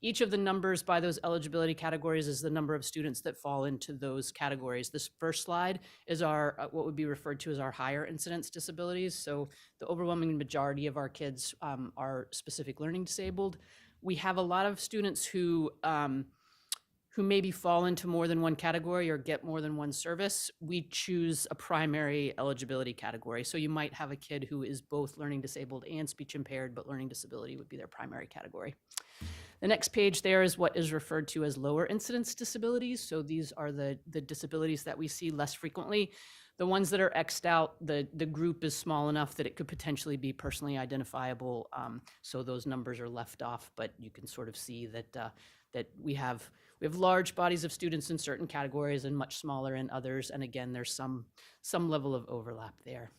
Speaker 13: Each of the numbers by those eligibility categories is the number of students that fall into those categories. This first slide is our what would be referred to as our higher incidence disabilities. So the overwhelming majority of our kids are specific learning disabled. We have a lot of students who maybe fall into more than one category or get more than one service. We choose a primary eligibility category. So you might have a kid who is both learning disabled and speech impaired, but learning disability would be their primary category. The next page there is what is referred to as lower incidence disabilities. So these are the disabilities that we see less frequently. The ones that are X'd out, the group is small enough that it could potentially be personally identifiable. So those numbers are left off, but you can sort of see that that we have large bodies of students in certain categories and much smaller in others. And again, there's some level of overlap there.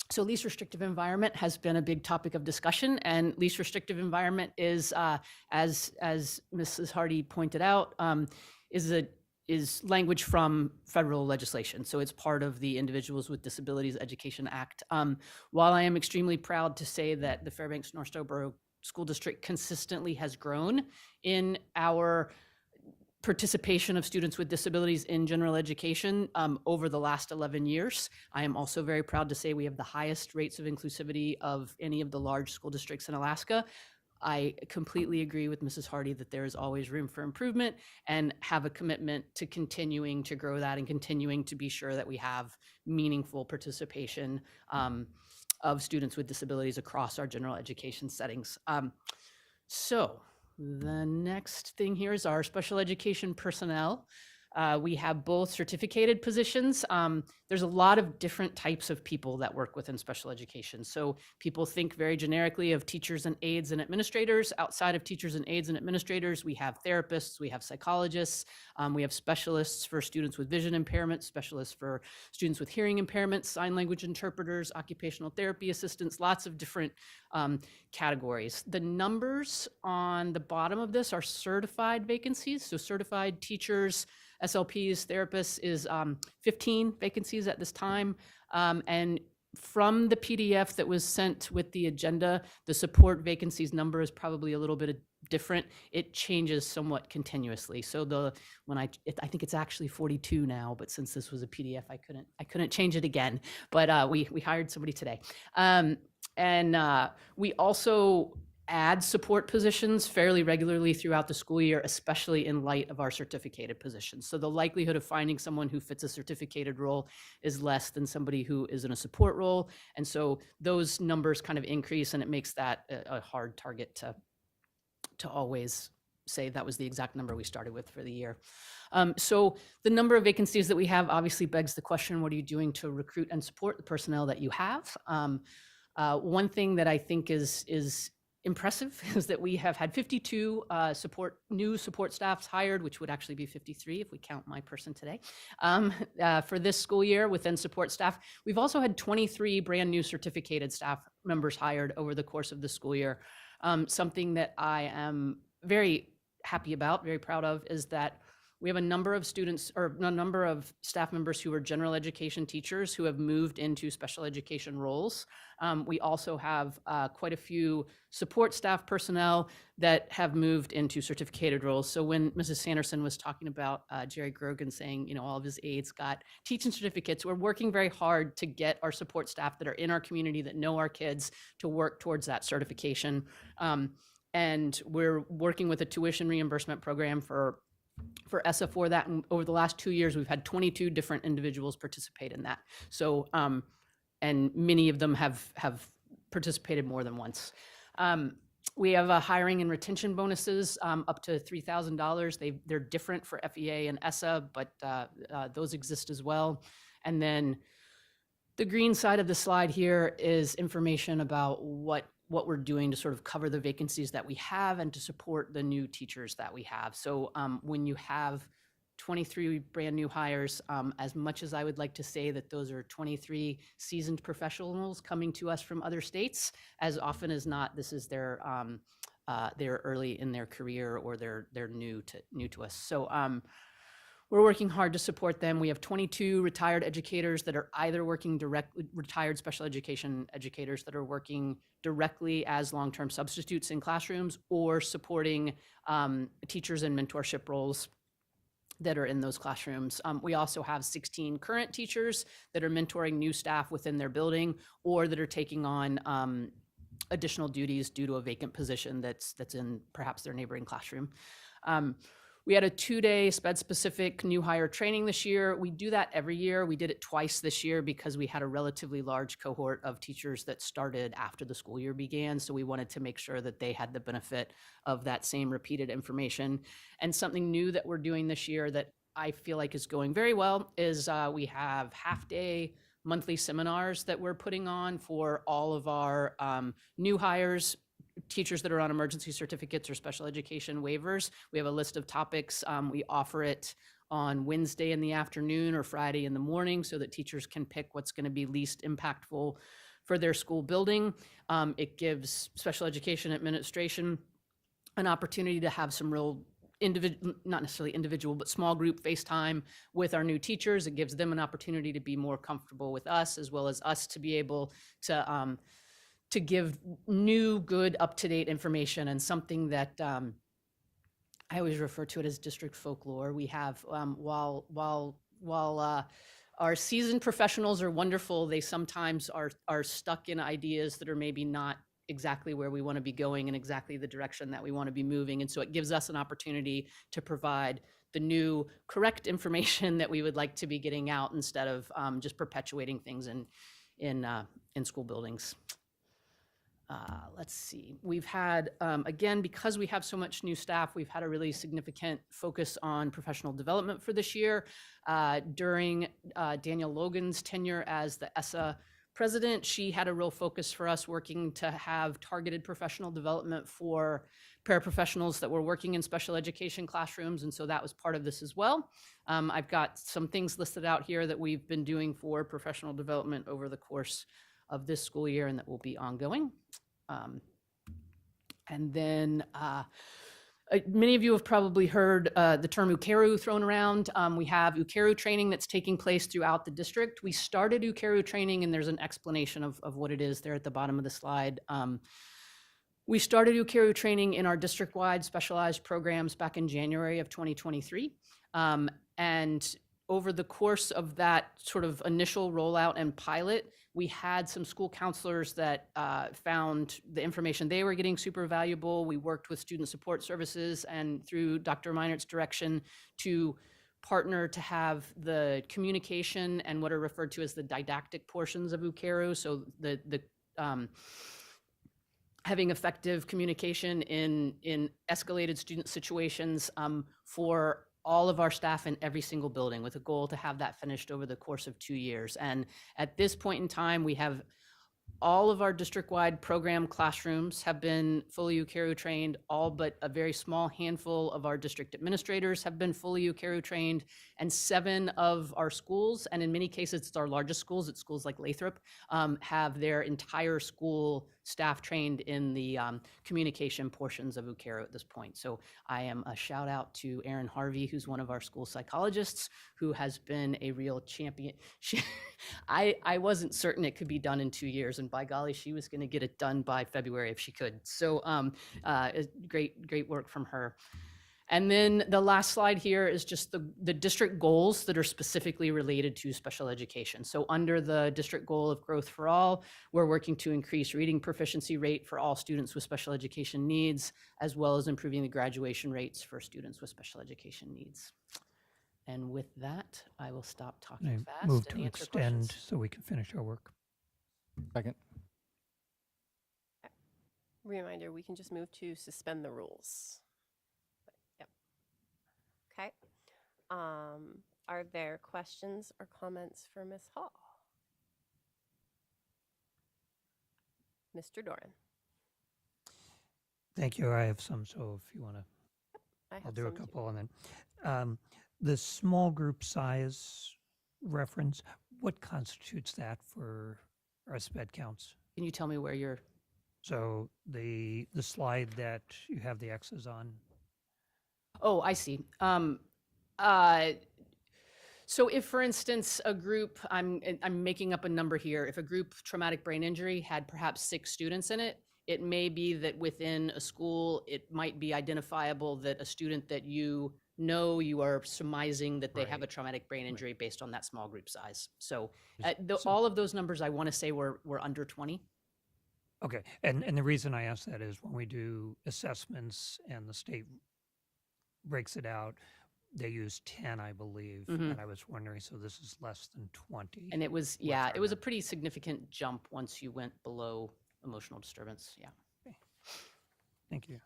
Speaker 13: So least restrictive environment has been a big topic of discussion, and least restrictive environment is, as Mrs. Hardy pointed out, is is language from federal legislation. So it's part of the Individuals with Disabilities Education Act. While I am extremely proud to say that the Fairbanks Northstowe Borough School District consistently has grown in our participation of students with disabilities in general education over the last 11 years. I am also very proud to say we have the highest rates of inclusivity of any of the large school districts in Alaska. I completely agree with Mrs. Hardy that there is always room for improvement, and have a commitment to continuing to grow that and continuing to be sure that we have meaningful participation of students with disabilities across our general education settings. So the next thing here is our special education personnel. We have both certificated positions. There's a lot of different types of people that work within special education. So people think very generically of teachers and aides and administrators. Outside of teachers and aides and administrators, we have therapists, we have psychologists, we have specialists for students with vision impairments, specialists for students with hearing impairments, sign language interpreters, occupational therapy assistants, lots of different categories. The numbers on the bottom of this are certified vacancies. So certified teachers, SLPs, therapists is 15 vacancies at this time. And from the PDF that was sent with the agenda, the support vacancies number is probably a little bit different. It changes somewhat continuously. So I think it's actually 42 now, but since this was a PDF, I couldn't change it again. But we hired somebody today. We also add support positions fairly regularly throughout the school year, especially in light of our certificated positions. So the likelihood of finding someone who fits a certificated role is less than somebody who is in a support role. And so those numbers kind of increase, and it makes that a hard target to always say that was the exact number we started with for the year. So the number of vacancies that we have obviously begs the question, what are you doing to recruit and support the personnel that you have? One thing that I think is impressive is that we have had 52 new support staffs hired, which would actually be 53 if we count my person today, for this school year within support staff. We've also had 23 brand new certificated staff members hired over the course of the school year. Something that I am very happy about, very proud of, is that we have a number of students or a number of staff members who are general education teachers who have moved into special education roles. We also have quite a few support staff personnel that have moved into certificated roles. So when Mrs. Sanderson was talking about Jerry Grogan saying, all of his aides got teaching certificates, we're working very hard to get our support staff that are in our community that know our kids to work towards that certification. And we're working with a tuition reimbursement program for ESSA for that. And over the last 2 years, we've had 22 different individuals participate in that. So, and many of them have participated more than once. We have hiring and retention bonuses up to $3,000. They're different for FEA and ESSA, but those exist as well. And then the green side of the slide here is information about what we're doing to sort of cover the vacancies that we have and to support the new teachers that we have. So when you have 23 brand new hires, as much as I would like to say that those are 23 seasoned professionals coming to us from other states, as often as not, this is they're early in their career or they're new to us. So we're working hard to support them. We have 22 retired educators that are either working retired special education educators that are working directly as long-term substitutes in classrooms or supporting teachers in mentorship roles that are in those classrooms. We also have 16 current teachers that are mentoring new staff within their building or that are taking on additional duties due to a vacant position that's in perhaps their neighboring classroom. We had a 2-day SPED-specific new hire training this year. We do that every year. We did it twice this year because we had a relatively large cohort of teachers that started after the school year began. So we wanted to make sure that they had the benefit of that same repeated information. And something new that we're doing this year that I feel like is going very well is we have half-day monthly seminars that we're putting on for all of our new hires, teachers that are on emergency certificates or special education waivers. We have a list of topics. We offer it on Wednesday in the afternoon or Friday in the morning so that teachers can pick what's going to be least impactful for their school building. It gives special education administration an opportunity to have some real not necessarily individual, but small group FaceTime with our new teachers. It gives them an opportunity to be more comfortable with us, as well as us to be able to give new, good, up-to-date information, and something that I always refer to it as district folklore. We have, while our seasoned professionals are wonderful, they sometimes are stuck in ideas that are maybe not exactly where we want to be going and exactly the direction that we want to be moving. And so it gives us an opportunity to provide the new correct information that we would like to be getting out, instead of just perpetuating things in school buildings. Let's see, we've had, again, because we have so much new staff, we've had a really significant focus on professional development for this year. During Daniel Logan's tenure as the ESSA president, she had a real focus for us, working to have targeted professional development for paraprofessionals that were working in special education classrooms, and so that was part of this as well. I've got some things listed out here that we've been doing for professional development over the course of this school year and that will be ongoing. And then many of you have probably heard the term UKERU thrown around. We have UKERU training that's taking place throughout the district. We started UKERU training, and there's an explanation of what it is there at the bottom of the slide. We started UKERU training in our district-wide specialized programs back in January of 2023. And over the course of that sort of initial rollout and pilot, we had some school counselors that found the information they were getting super valuable. We worked with student support services and through Dr. Meinert's direction to partner to have the communication and what are referred to as the didactic portions of UKERU. So the having effective communication in escalated student situations for all of our staff in every single building, with a goal to have that finished over the course of 2 years. And at this point in time, we have all of our district-wide program classrooms have been fully UKERU trained. All but a very small handful of our district administrators have been fully UKERU trained, and 7 of our schools, and in many cases it's our largest schools, it's schools like Lathrop, have their entire school staff trained in the communication portions of UKERU at this point. So I am a shout out to Erin Harvey, who's one of our school psychologists, who has been a real champion. I wasn't certain it could be done in 2 years, and by golly, she was going to get it done by February if she could. So great work from her. And then the last slide here is just the district goals that are specifically related to special education. So under the district goal of growth for all, we're working to increase reading proficiency rate for all students with special education needs, as well as improving the graduation rates for students with special education needs. And with that, I will stop talking
Speaker 8: I
Speaker 13: fast
Speaker 8: move
Speaker 13: and
Speaker 8: to
Speaker 13: answer
Speaker 8: extend
Speaker 13: questions.
Speaker 8: so we can finish our work.
Speaker 9: Second.
Speaker 1: Reminder, we can just move to suspend the rules. Yep. Okay. Are there questions or comments for Ms. Hall? Mr. Doran.
Speaker 8: Thank you. I have some, so if you want to,
Speaker 1: I
Speaker 8: I'll
Speaker 1: have
Speaker 8: do a
Speaker 1: some too.
Speaker 8: couple. And then the small group size reference, what constitutes that for our SPED counts?
Speaker 13: Can you tell me where you're?
Speaker 8: So the slide that you have the X's on.
Speaker 13: Oh, I see. So if, for instance, a group, I'm making up a number here, if a group traumatic brain injury had perhaps 6 students in it, it may be that within a school, it might be identifiable that a student that you know, you are surmising that they have a traumatic brain injury based on that small group size. So all of those numbers, I want to say were under 20.
Speaker 8: Okay, and the reason I ask that is when we do assessments and the state breaks it out, they use 10, I believe, and I was wondering, so this is less than 20.
Speaker 13: And it was, yeah, it was a pretty significant jump once you went below emotional disturbance, yeah.
Speaker 8: Okay. Thank you.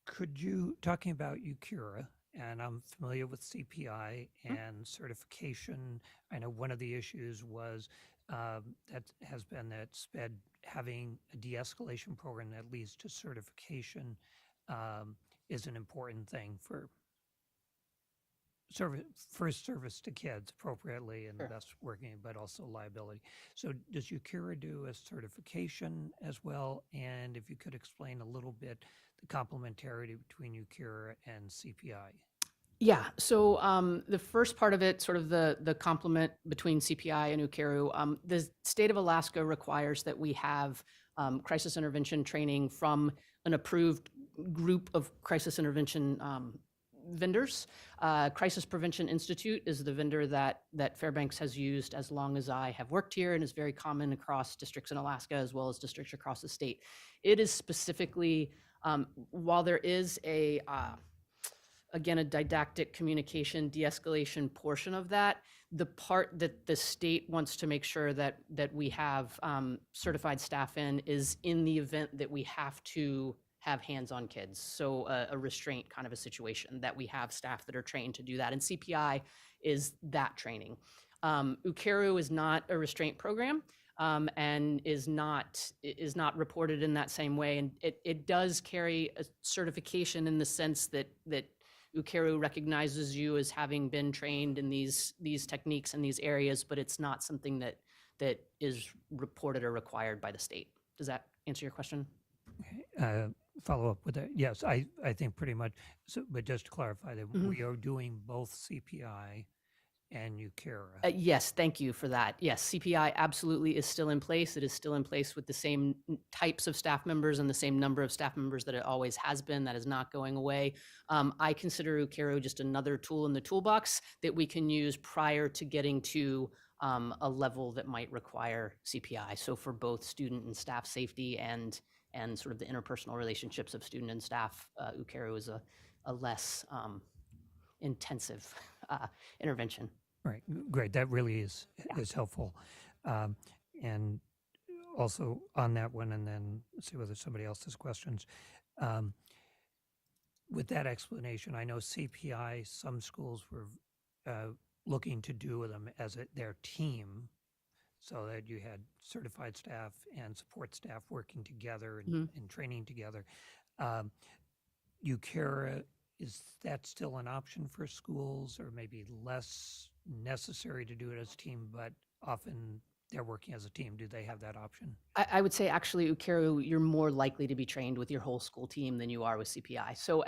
Speaker 8: Could you, talking about UCURA, and I'm familiar with CPI and certification. I know one of the issues was that has been that SPED having a de-escalation program that leads to certification is an important thing for service, first service to kids appropriately and
Speaker 13: Sure.
Speaker 8: thus working, but also liability. So does UCURA do a certification as well? And if you could explain a little bit the complementarity between UCURA and CPI.
Speaker 13: Yeah. So the first part of it, sort of the complement between CPI and UCARU, the state of Alaska requires that we have crisis intervention training from an approved group of crisis intervention vendors. Crisis Prevention Institute is the vendor that Fairbanks has used as long as I have worked here and is very common across districts in Alaska as well as districts across the state. It is specifically, while there is again, a didactic communication de-escalation portion of that, the part that the state wants to make sure that we have certified staff in is in the event that we have to have hands on kids. So a restraint kind of a situation, that we have staff that are trained to do that. And CPI is that training. UCARU is not a restraint program. And is not reported in that same way. And it does carry a certification in the sense that UCARU recognizes you as having been trained in these techniques in these areas, but it's not something that is reported or required by the state. Does that answer your question?
Speaker 8: Follow up with that. Yes, I think pretty much. So, but just to clarify that
Speaker 13: Mhm.
Speaker 8: we are doing both CPI and UCARA.
Speaker 13: Yes, thank you for that. Yes, CPI absolutely is still in place. It is still in place with the same types of staff members and the same number of staff members that it always has been. That is not going away. I consider UCARO just another tool in the toolbox that we can use prior to getting to a level that might require CPI. So for both student and staff safety and sort of the interpersonal relationships of student and staff, UCARO is a less intensive intervention.
Speaker 8: Right, great. That really is helpful. And also on that one, and then see whether somebody else has questions. With that explanation, I know CPI, some schools were looking to do them as their team, so that you had certified staff and support staff working together and training together. UCARA, is that still an option for schools, or maybe less necessary to do it as a team, but often they're working as a team? Do they have that option?
Speaker 13: I would say actually, UCARU, you're more likely to be trained with your whole school team than you are with CPI. So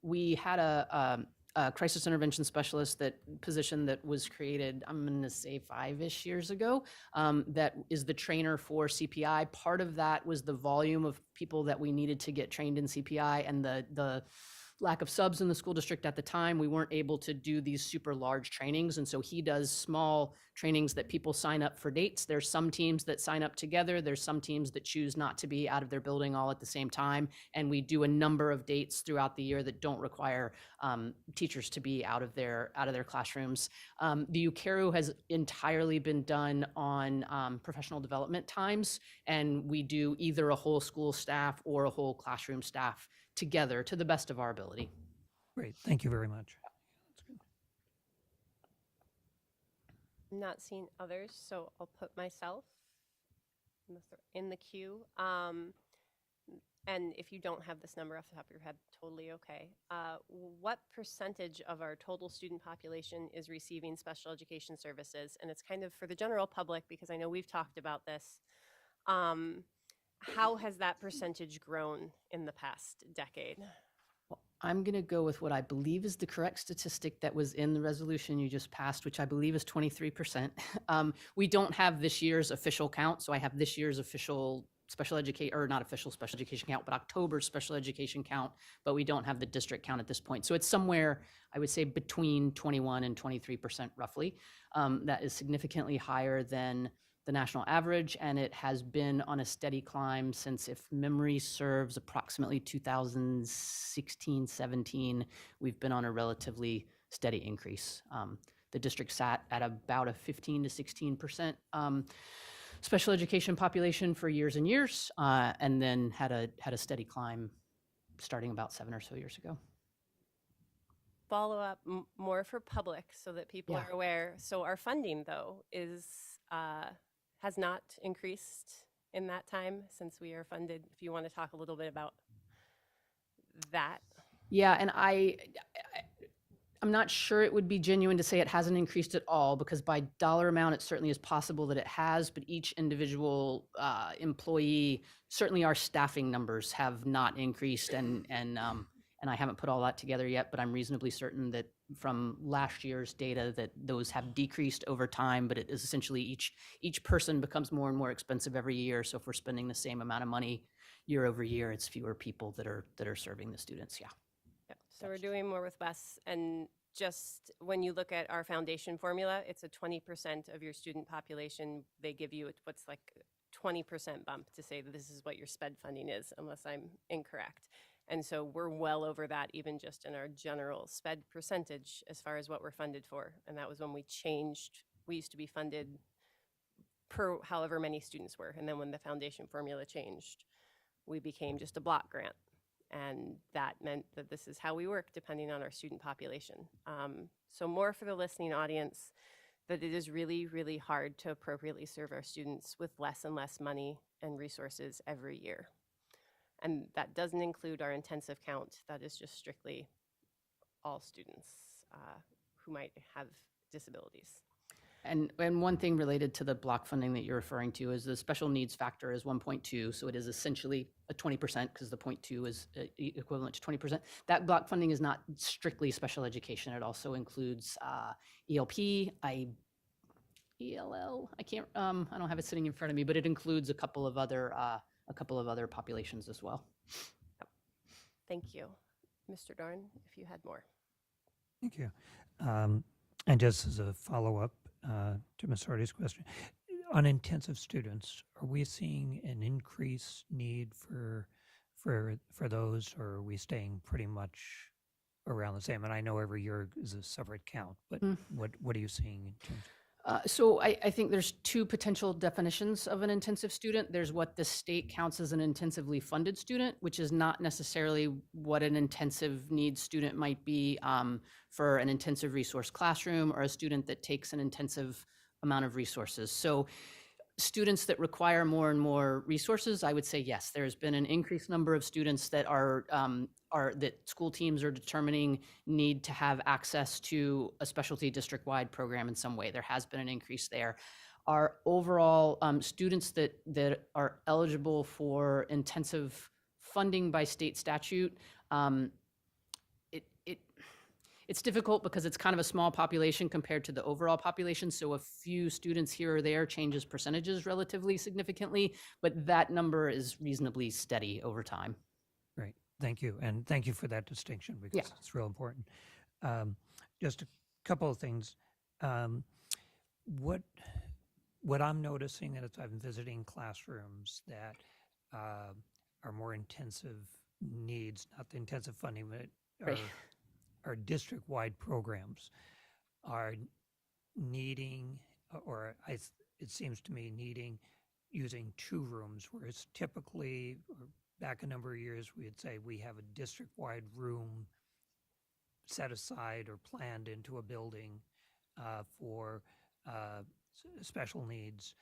Speaker 13: we had a crisis intervention specialist position that was created, I'm going to say 5-ish years ago, that is the trainer for CPI. Part of that was the volume of people that we needed to get trained in CPI and the lack of subs in the school district at the time. We weren't able to do these super large trainings. And so he does small trainings that people sign up for dates. There's some teams that sign up together. There's some teams that choose not to be out of their building all at the same time. And we do a number of dates throughout the year that don't require teachers to be out of their classrooms. The UCARU has entirely been done on professional development times. And we do either a whole school staff or a whole classroom staff together to the best of our ability.
Speaker 8: Great, thank you very much.
Speaker 1: I'm not seeing others, so I'll put myself in the queue. And if you don't have this number off the top of your head, totally okay. What percentage of our total student population is receiving special education services? And it's kind of for the general public, because I know we've talked about this. How has that percentage grown in the past decade?
Speaker 13: I'm going to go with what I believe is the correct statistic that was in the resolution you just passed, which I believe is 23%. We don't have this year's official count, so I have this year's official special education, or not official special education count, but October's special education count, but we don't have the district count at this point. So it's somewhere, I would say, between 21 and 23% roughly. That is significantly higher than the national average, and it has been on a steady climb since, if memory serves, approximately 2016, 17, we've been on a relatively steady increase. The district sat at about a 15 to 16% special education population for years and years, and then had a steady climb starting about 7 or so years ago.
Speaker 1: Follow up more for public so that people
Speaker 13: Yeah.
Speaker 1: are aware. So our funding, though, has not increased in that time since we are funded. If you want to talk a little bit about that.
Speaker 13: Yeah, and I'm not sure it would be genuine to say it hasn't increased at all, because by dollar amount, it certainly is possible that it has, but each individual employee, certainly our staffing numbers have not increased, and I haven't put all that together yet, but I'm reasonably certain that from last year's data that those have decreased over time, but it is essentially each person becomes more and more expensive every year. So if we're spending the same amount of money year over year, it's fewer people that are serving the students. Yeah.
Speaker 1: Yep. So we're doing more with less. And just when you look at our foundation formula, it's a 20% of your student population. They give you what's like 20% bump to say that this is what your SPED funding is, unless I'm incorrect. And so we're well over that, even just in our general SPED percentage as far as what we're funded for. And that was when we changed. We used to be funded per however many students were. And then when the foundation formula changed, we became just a block grant. And that meant that this is how we work depending on our student population. So more for the listening audience, that it is really, really hard to appropriately serve our students with less and less money and resources every year. And that doesn't include our intensive count. That is just strictly all students who might have disabilities.
Speaker 13: And one thing related to the block funding that you're referring to is the special needs factor is 1.2. So it is essentially a 20% because the 0.2 is equivalent to 20%. That block funding is not strictly special education. It also includes ELP, ELL. I don't have it sitting in front of me, but it includes a couple of other populations as well.
Speaker 1: Yep. Thank you. Mr. Dorn, if you had more.
Speaker 8: Thank you. And just as a follow-up to Ms. Hardy's question, on intensive students, are we seeing an increased need for those, or are we staying pretty much around the same? And I know every year is a separate count, but what are you seeing in terms of?
Speaker 13: So I think there's two potential definitions of an intensive student. There's what the state counts as an intensively funded student, which is not necessarily what an intensive needs student might be for an intensive resource classroom or a student that takes an intensive amount of resources. So students that require more and more resources, I would say yes, there's been an increased number of students that that school teams are determining need to have access to a specialty district-wide program in some way. There has been an increase there. Our overall students that are eligible for intensive funding by state statute, it's difficult because it's kind of a small population compared to the overall population. So a few students here or there changes percentages relatively significantly, but that number is reasonably steady over time.
Speaker 8: Great, thank you. And thank you for that distinction because it's real important. Just a couple of things. What I'm noticing that as I'm visiting classrooms that are more intensive needs, not the intensive funding, but our district-wide programs are needing, or it seems to me needing, using 2 rooms, whereas typically, or back a number of years, we'd say we have a district-wide room set aside or planned into a building for special needs.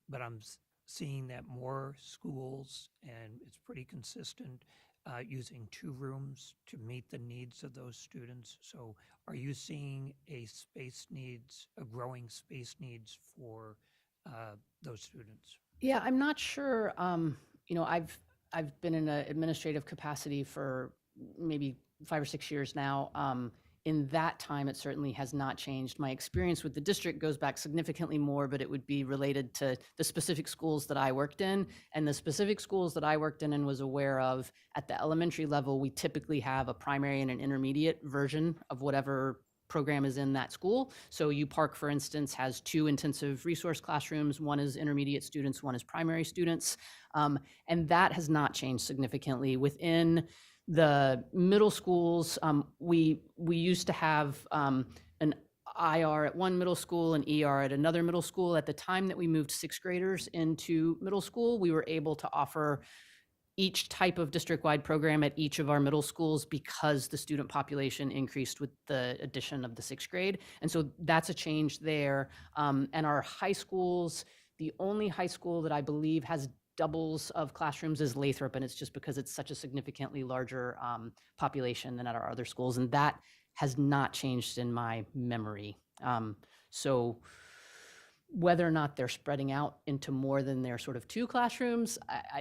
Speaker 8: But I'm seeing that more schools, and it's pretty consistent, using 2 rooms to meet the needs of those students. So are you seeing a growing space needs for those students?
Speaker 13: Yeah, I'm not sure. I've been in an administrative capacity for maybe 5 or 6 years now. In that time, it certainly has not changed. My experience with the district goes back significantly more, but it would be related to the specific schools that I worked in. And the specific schools that I worked in and was aware of, at the elementary level, we typically have a primary and an intermediate version of whatever program is in that school. So UPark, for instance, has 2 intensive resource classrooms. One is intermediate students, one is primary students. And that has not changed significantly. Within the middle schools, we used to have an IR at one middle school and ER at another middle school. At the time that we moved 6th graders into middle school, we were able to offer each type of district-wide program at each of our middle schools because the student population increased with the addition of the 6th grade. And so that's a change there. And our high schools, the only high school that I believe has doubles of classrooms is Lathrop, and it's just because it's such a significantly larger population than at our other schools, and that has not changed in my memory. So whether or not they're spreading out into more than their sort of 2 classrooms,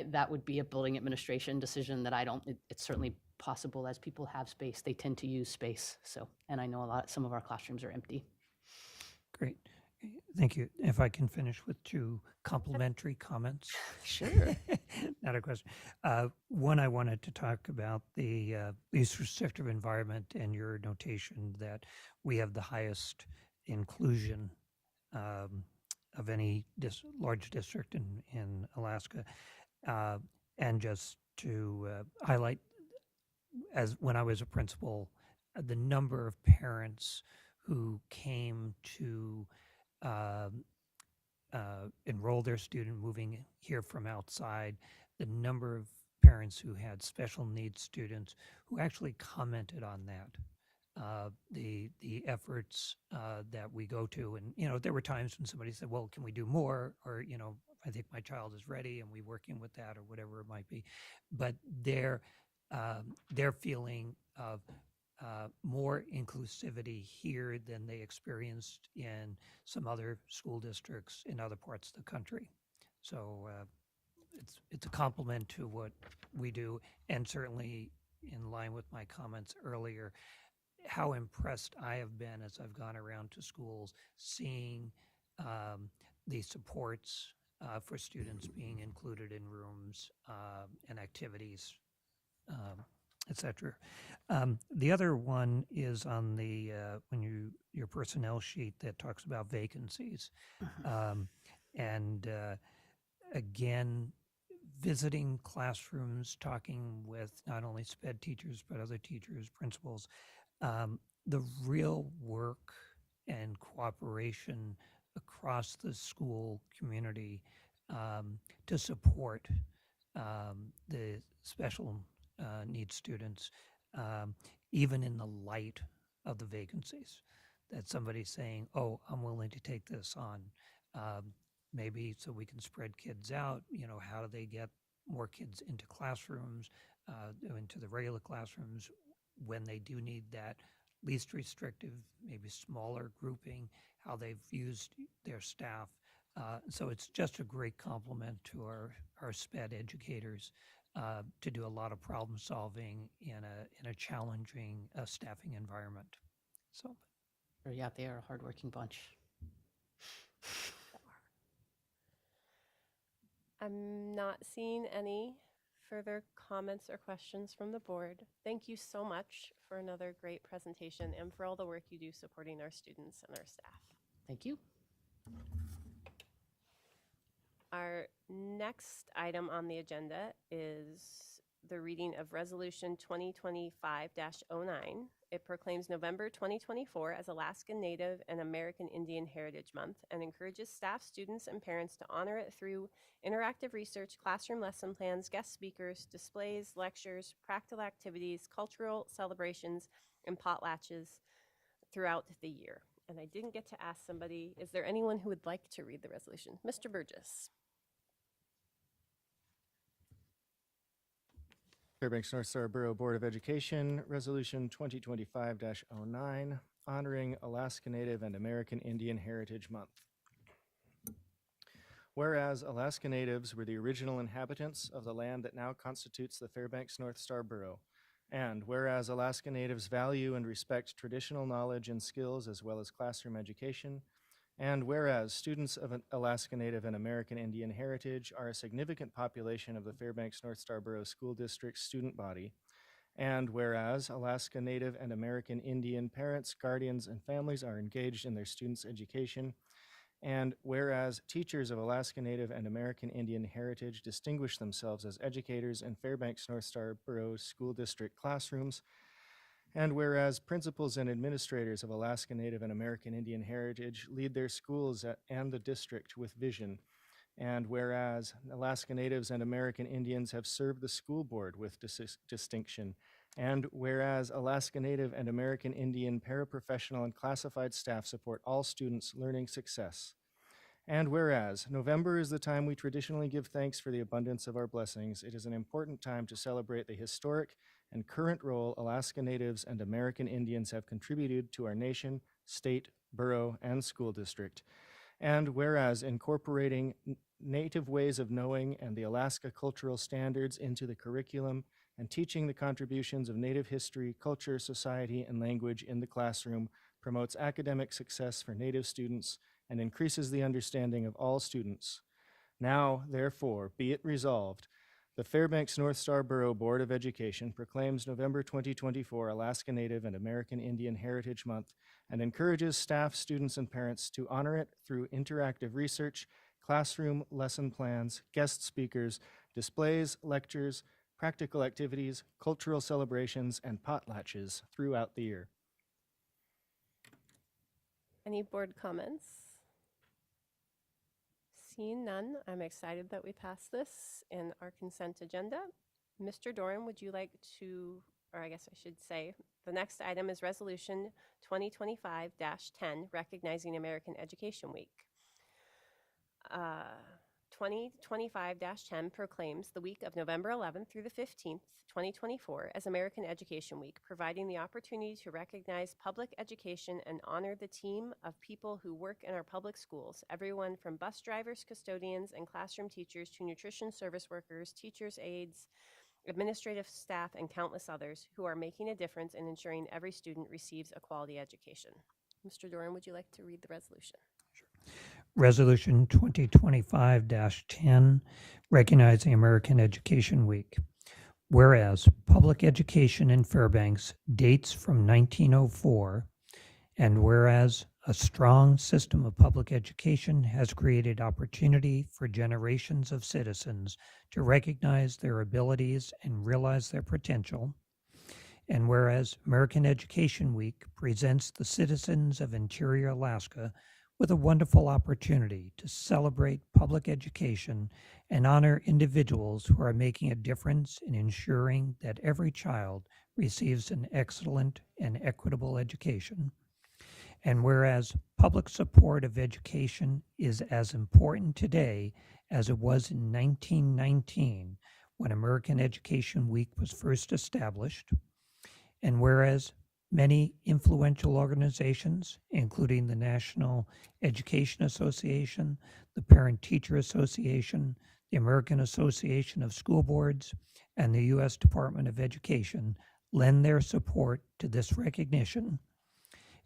Speaker 13: that would be a building administration decision that I don't, it's certainly possible as people have space, they tend to use space. So, and I know some of our classrooms are empty.
Speaker 8: Great. Thank you. If I can finish with 2 complimentary comments.
Speaker 13: Sure.
Speaker 8: Not a question. One, I wanted to talk about the least restrictive environment and your notation that we have the highest inclusion of any large district in Alaska. And just to highlight, as when I was a principal, the number of parents who came to enroll their student moving here from outside, the number of parents who had special needs students who actually commented on that, the efforts that we go to. And, you know, there were times when somebody said, well, can we do more? Or, you know, I think my child is ready and we working with that or whatever it might be. But their feeling of more inclusivity here than they experienced in some other school districts in other parts of the country. So it's a compliment to what we do, and certainly in line with my comments earlier, how impressed I have been as I've gone around to schools, seeing the supports for students being included in rooms and activities, etc. The other one is on the your personnel sheet that talks about vacancies, and again, visiting classrooms, talking with not only SPED teachers but other teachers, principals, the real work and cooperation across the school community to support the special needs students, even in the light of the vacancies. That somebody's saying, oh, I'm willing to take this on, maybe so we can spread kids out. You know, how do they get more kids into classrooms, into the regular classrooms when they do need that least restrictive, maybe smaller grouping, how they've used their staff. So it's just a great compliment to our SPED educators to do a lot of problem solving in a challenging staffing environment. So,
Speaker 13: Yeah, they are a hardworking bunch.
Speaker 1: I'm not seeing any further comments or questions from the board. Thank you so much for another great presentation and for all the work you do supporting our students and our staff.
Speaker 13: Thank you.
Speaker 1: Our next item on the agenda is the reading of Resolution 2025-09. It proclaims November 2024 as Alaska Native and American Indian Heritage Month and encourages staff, students, and parents to honor it through interactive research, classroom lesson plans, guest speakers, displays, lectures, practical activities, cultural celebrations, and potlatches throughout the year. And I didn't get to ask somebody, is there anyone who would like to read the resolution? Mr. Burgess.
Speaker 9: Fairbanks North Star Borough Board of Education, Resolution 2025-09, honoring Alaska Native and American Indian Heritage Month. Whereas Alaska Natives were the original inhabitants of the land that now constitutes the Fairbanks North Star Borough, and whereas Alaska Natives value and respect traditional knowledge and skills as well as classroom education, and whereas students of Alaska Native and American Indian heritage are a significant population of the Fairbanks North Star Borough School District student body, and whereas Alaska Native and American Indian parents, guardians, and families are engaged in their students' education, and whereas teachers of Alaska Native and American Indian heritage distinguish themselves as educators in Fairbanks North Star Borough School District classrooms, and whereas principals and administrators of Alaska Native and American Indian heritage lead their schools and the district with vision, and whereas Alaska Natives and American Indians have served the school board with distinction, and whereas Alaska Native and American Indian paraprofessional and classified staff support all students' learning success. And whereas November is the time we traditionally give thanks for the abundance of our blessings, it is an important time to celebrate the historic and current role Alaska Natives and American Indians have contributed to our nation, state, borough, and school district. And whereas incorporating Native ways of knowing and the Alaska cultural standards into the curriculum and teaching the contributions of Native history, culture, society, and language in the classroom promotes academic success for Native students and increases the understanding of all students. Now, therefore, be it resolved, the Fairbanks North Star Borough Board of Education proclaims November 2024 Alaska Native and American Indian Heritage Month and encourages staff, students, and parents to honor it through interactive research, classroom lesson plans, guest speakers, displays, lectures, practical activities, cultural celebrations, and potlatches throughout the year.
Speaker 1: Any board comments? Seeing none, I'm excited that we passed this in our consent agenda. Mr. Doran, would you like to, or I guess I should say, the next item is Resolution 2025-10, recognizing American Education Week. 2025-10 proclaims the week of November 11th through the 15th, 2024 as American Education Week, providing the opportunity to recognize public education and honor the team of people who work in our public schools, everyone from bus drivers, custodians, and classroom teachers to nutrition service workers, teachers' aides, administrative staff, and countless others who are making a difference in ensuring every student receives a quality education. Mr. Doran, would you like to read the resolution?
Speaker 8: Resolution 2025-10, recognizing American Education Week. Whereas public education in Fairbanks dates from 1904, and whereas a strong system of public education has created opportunity for generations of citizens to recognize their abilities and realize their potential, and whereas American Education Week presents the citizens of Interior Alaska with a wonderful opportunity to celebrate public education and honor individuals who are making a difference in ensuring that every child receives an excellent and equitable education. And whereas public support of education is as important today as it was in 1919 when American Education Week was first established, and whereas many influential organizations, including the National Education Association, the Parent-Teacher Association, the American Association of School Boards, and the U.S. Department of Education, lend their support to this recognition.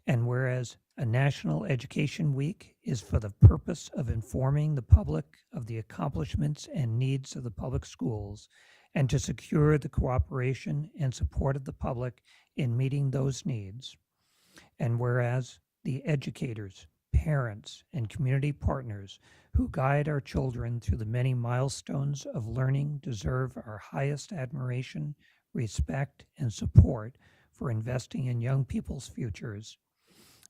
Speaker 8: And whereas a National Education Week is for the purpose of informing the public of the accomplishments and needs of the public schools, and to secure the cooperation and support of the public in meeting those needs. And whereas the educators, parents, and community partners who guide our children through the many milestones of learning deserve our highest admiration, respect, and support for investing in young people's futures.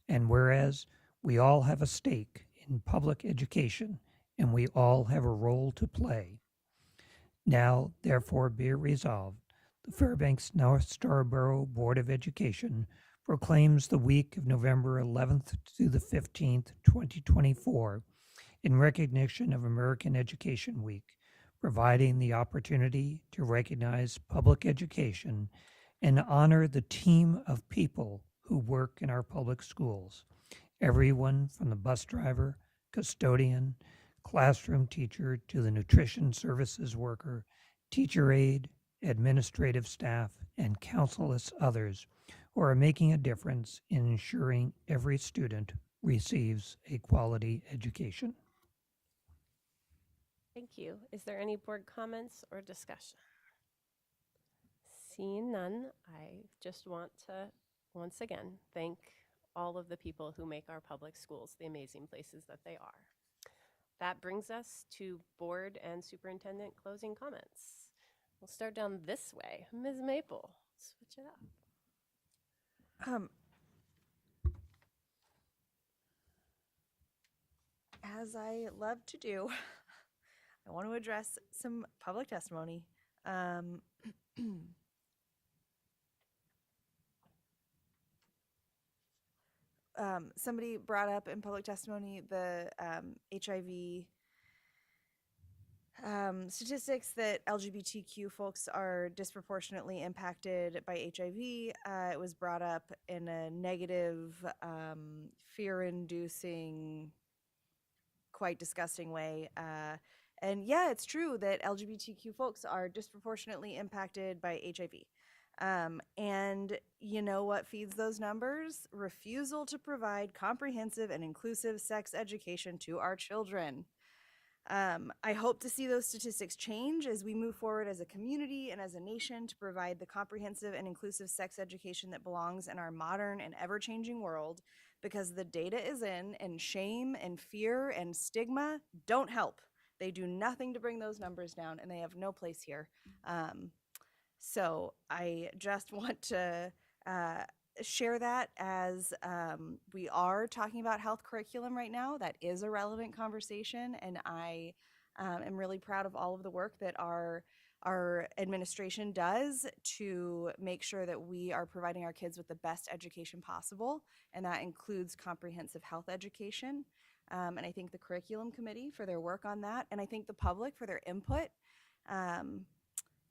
Speaker 8: And whereas we all have a stake in public education and we all have a role to play. Now, therefore, be it resolved, the Fairbanks North Star Borough Board of Education proclaims the week of November 11th through the 15th, 2024, in recognition of American Education Week, providing the opportunity to recognize public education and honor the team of people who work in our public schools, everyone from the bus driver, custodian, classroom teacher to the nutrition services worker, teacher aide, administrative staff, and countless others who are making a difference in ensuring every student receives a quality education.
Speaker 1: Thank you. Is there any board comments or discussion? Seeing none, I just want to once again thank all of the people who make our public schools the amazing places that they are. That brings us to board and superintendent closing comments. We'll start down this way. Ms. Maple, switch it up.
Speaker 10: As I love to do, I want to address some public testimony. Somebody brought up in public testimony the HIV statistics that LGBTQ folks are disproportionately impacted by HIV. It was brought up in a negative, fear-inducing, quite disgusting way. And yeah, it's true that LGBTQ folks are disproportionately impacted by HIV. And you know what feeds those numbers? Refusal to provide comprehensive and inclusive sex education to our children. I hope to see those statistics change as we move forward as a community and as a nation to provide the comprehensive and inclusive sex education that belongs in our modern and ever-changing world, because the data is in, and shame and fear and stigma don't help. They do nothing to bring those numbers down, and they have no place here. So I just want to share that as we are talking about health curriculum right now. That is a relevant conversation, and I am really proud of all of the work that our administration does to make sure that we are providing our kids with the best education possible, and that includes comprehensive health education. And I thank the curriculum committee for their work on that, and I thank the public for their input.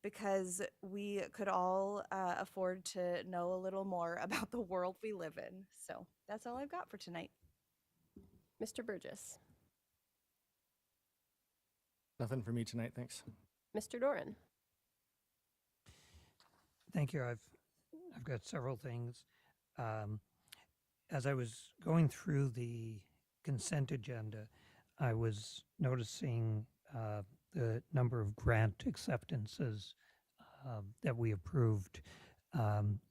Speaker 10: Because we could all afford to know a little more about the world we live in. So that's all I've got for tonight.
Speaker 1: Mr. Burgess.
Speaker 9: Nothing for me tonight, thanks.
Speaker 1: Mr. Doran.
Speaker 8: Thank you. I've got several things. As I was going through the consent agenda, I was noticing the number of grant acceptances that we approved.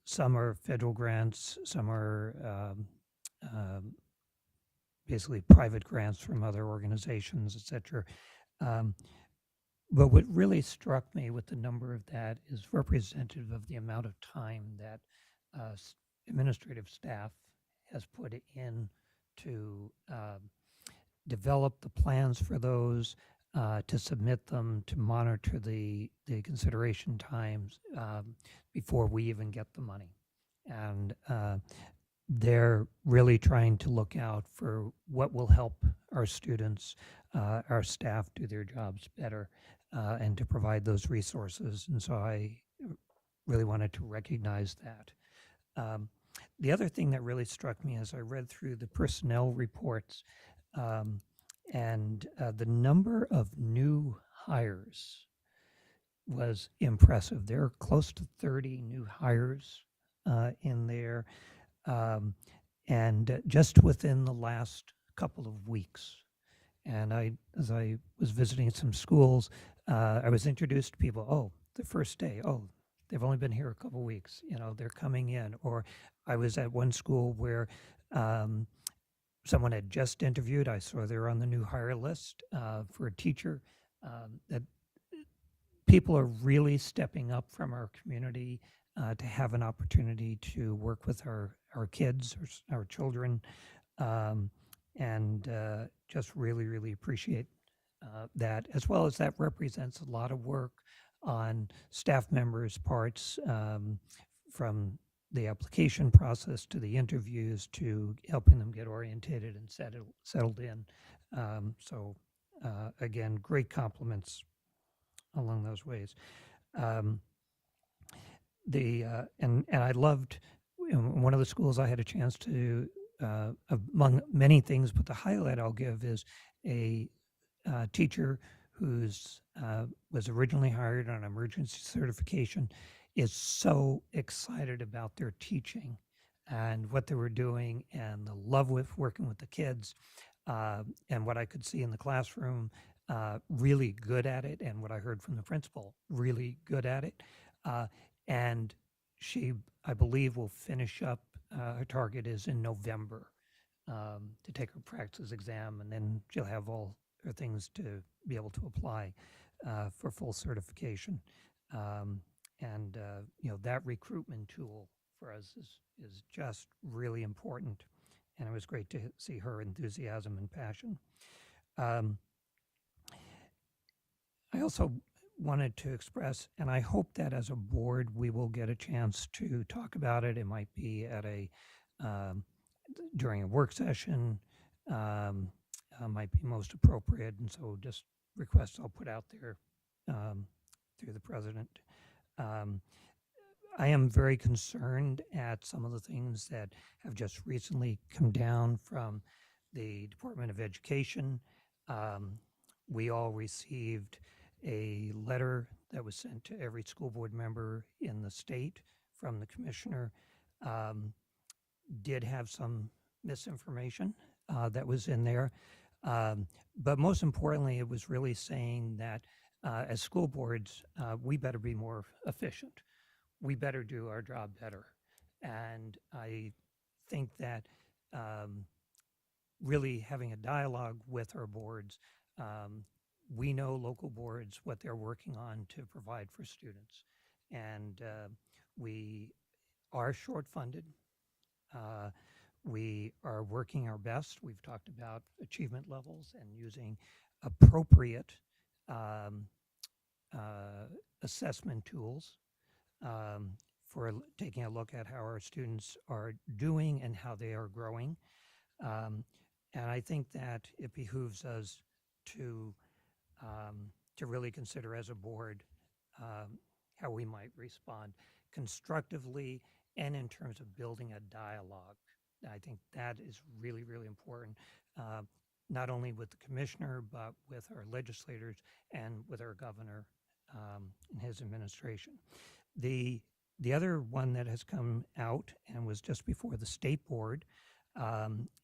Speaker 8: Some are federal grants, some are basically private grants from other organizations, et cetera. But what really struck me with the number of that is representative of the amount of time that administrative staff has put in to develop the plans for those, to submit them, to monitor the consideration times before we even get the money. And they're really trying to look out for what will help our students, our staff do their jobs better, and to provide those resources. And so I really wanted to recognize that. The other thing that really struck me as I read through the personnel reports, and the number of new hires was impressive. There are close to 30 new hires in there. And just within the last couple of weeks. And as I was visiting some schools, I was introduced to people, oh, the first day, oh, they've only been here a couple of weeks, they're coming in. Or I was at one school where someone had just interviewed. I saw they were on the new hire list for a teacher. That people are really stepping up from our community to have an opportunity to work with our kids, our children, and just really, really appreciate that, as well as that represents a lot of work on staff members' parts, from the application process to the interviews to helping them get orientated and settled in. So again, great compliments along those ways. And I loved, in one of the schools I had a chance to, among many things, but the highlight I'll give is a teacher who's was originally hired on emergency certification, is so excited about their teaching and what they were doing and the love with working with the kids, and what I could see in the classroom, really good at it, and what I heard from the principal, really good at it. And she, I believe, will finish up, her target is in November, to take her practice exam, and then she'll have all her things to be able to apply for full certification. And that recruitment tool for us is just really important, and it was great to see her enthusiasm and passion. I also wanted to express, and I hope that as a board we will get a chance to talk about it. It might be at during a work session, might be most appropriate, and so just request I'll put out there through the president. Um, I am very concerned at some of the things that have just recently come down from the Department of Education. We all received a letter that was sent to every school board member in the state from the commissioner. Did have some misinformation that was in there. But most importantly, it was really saying that as school boards, we better be more efficient. We better do our job better. And I think that really having a dialogue with our boards, we know local boards what they're working on to provide for students. And we are short funded. We are working our best. We've talked about achievement levels and using appropriate assessment tools for taking a look at how our students are doing and how they are growing. And I think that it behooves us to really consider as a board how we might respond constructively and in terms of building a dialogue. I think that is really, really important, not only with the commissioner, but with our legislators and with our governor and his administration. The other one that has come out and was just before the state board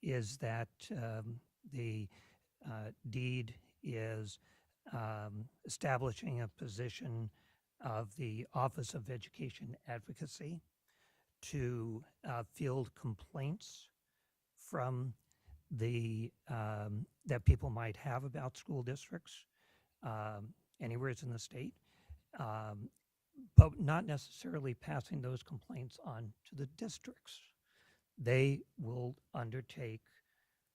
Speaker 8: is that the deed is establishing a position of the Office of Education Advocacy to field complaints from the that people might have about school districts anywhere in the state, but not necessarily passing those complaints on to the districts. They will undertake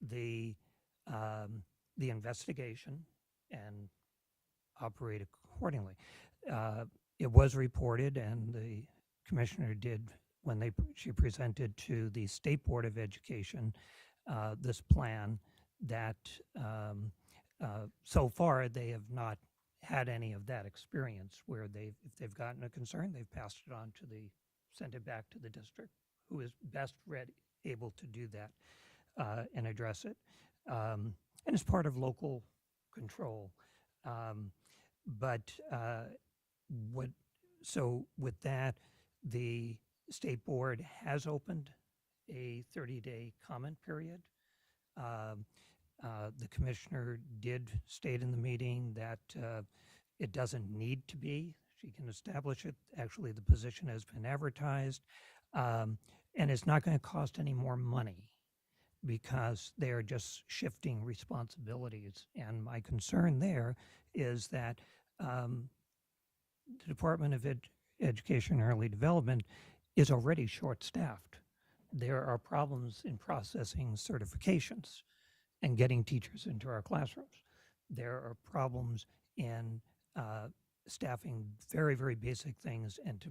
Speaker 8: the investigation and operate accordingly. It was reported, and the commissioner did when she presented to the State Board of Education this plan, that so far they have not had any of that experience where if they've gotten a concern, they've passed it on to sent it back to the district, who is best able to do that and address it. And it's part of local control. So with that, the state board has opened a 30-day comment period. The commissioner did state in the meeting that it doesn't need to be. She can establish it. Actually, the position has been advertised, and it's not going to cost any more money because they are just shifting responsibilities. And my concern there is that the Department of Education and Early Development is already short-staffed. There are problems in processing certifications and getting teachers into our classrooms. There are problems in staffing very, very basic things and to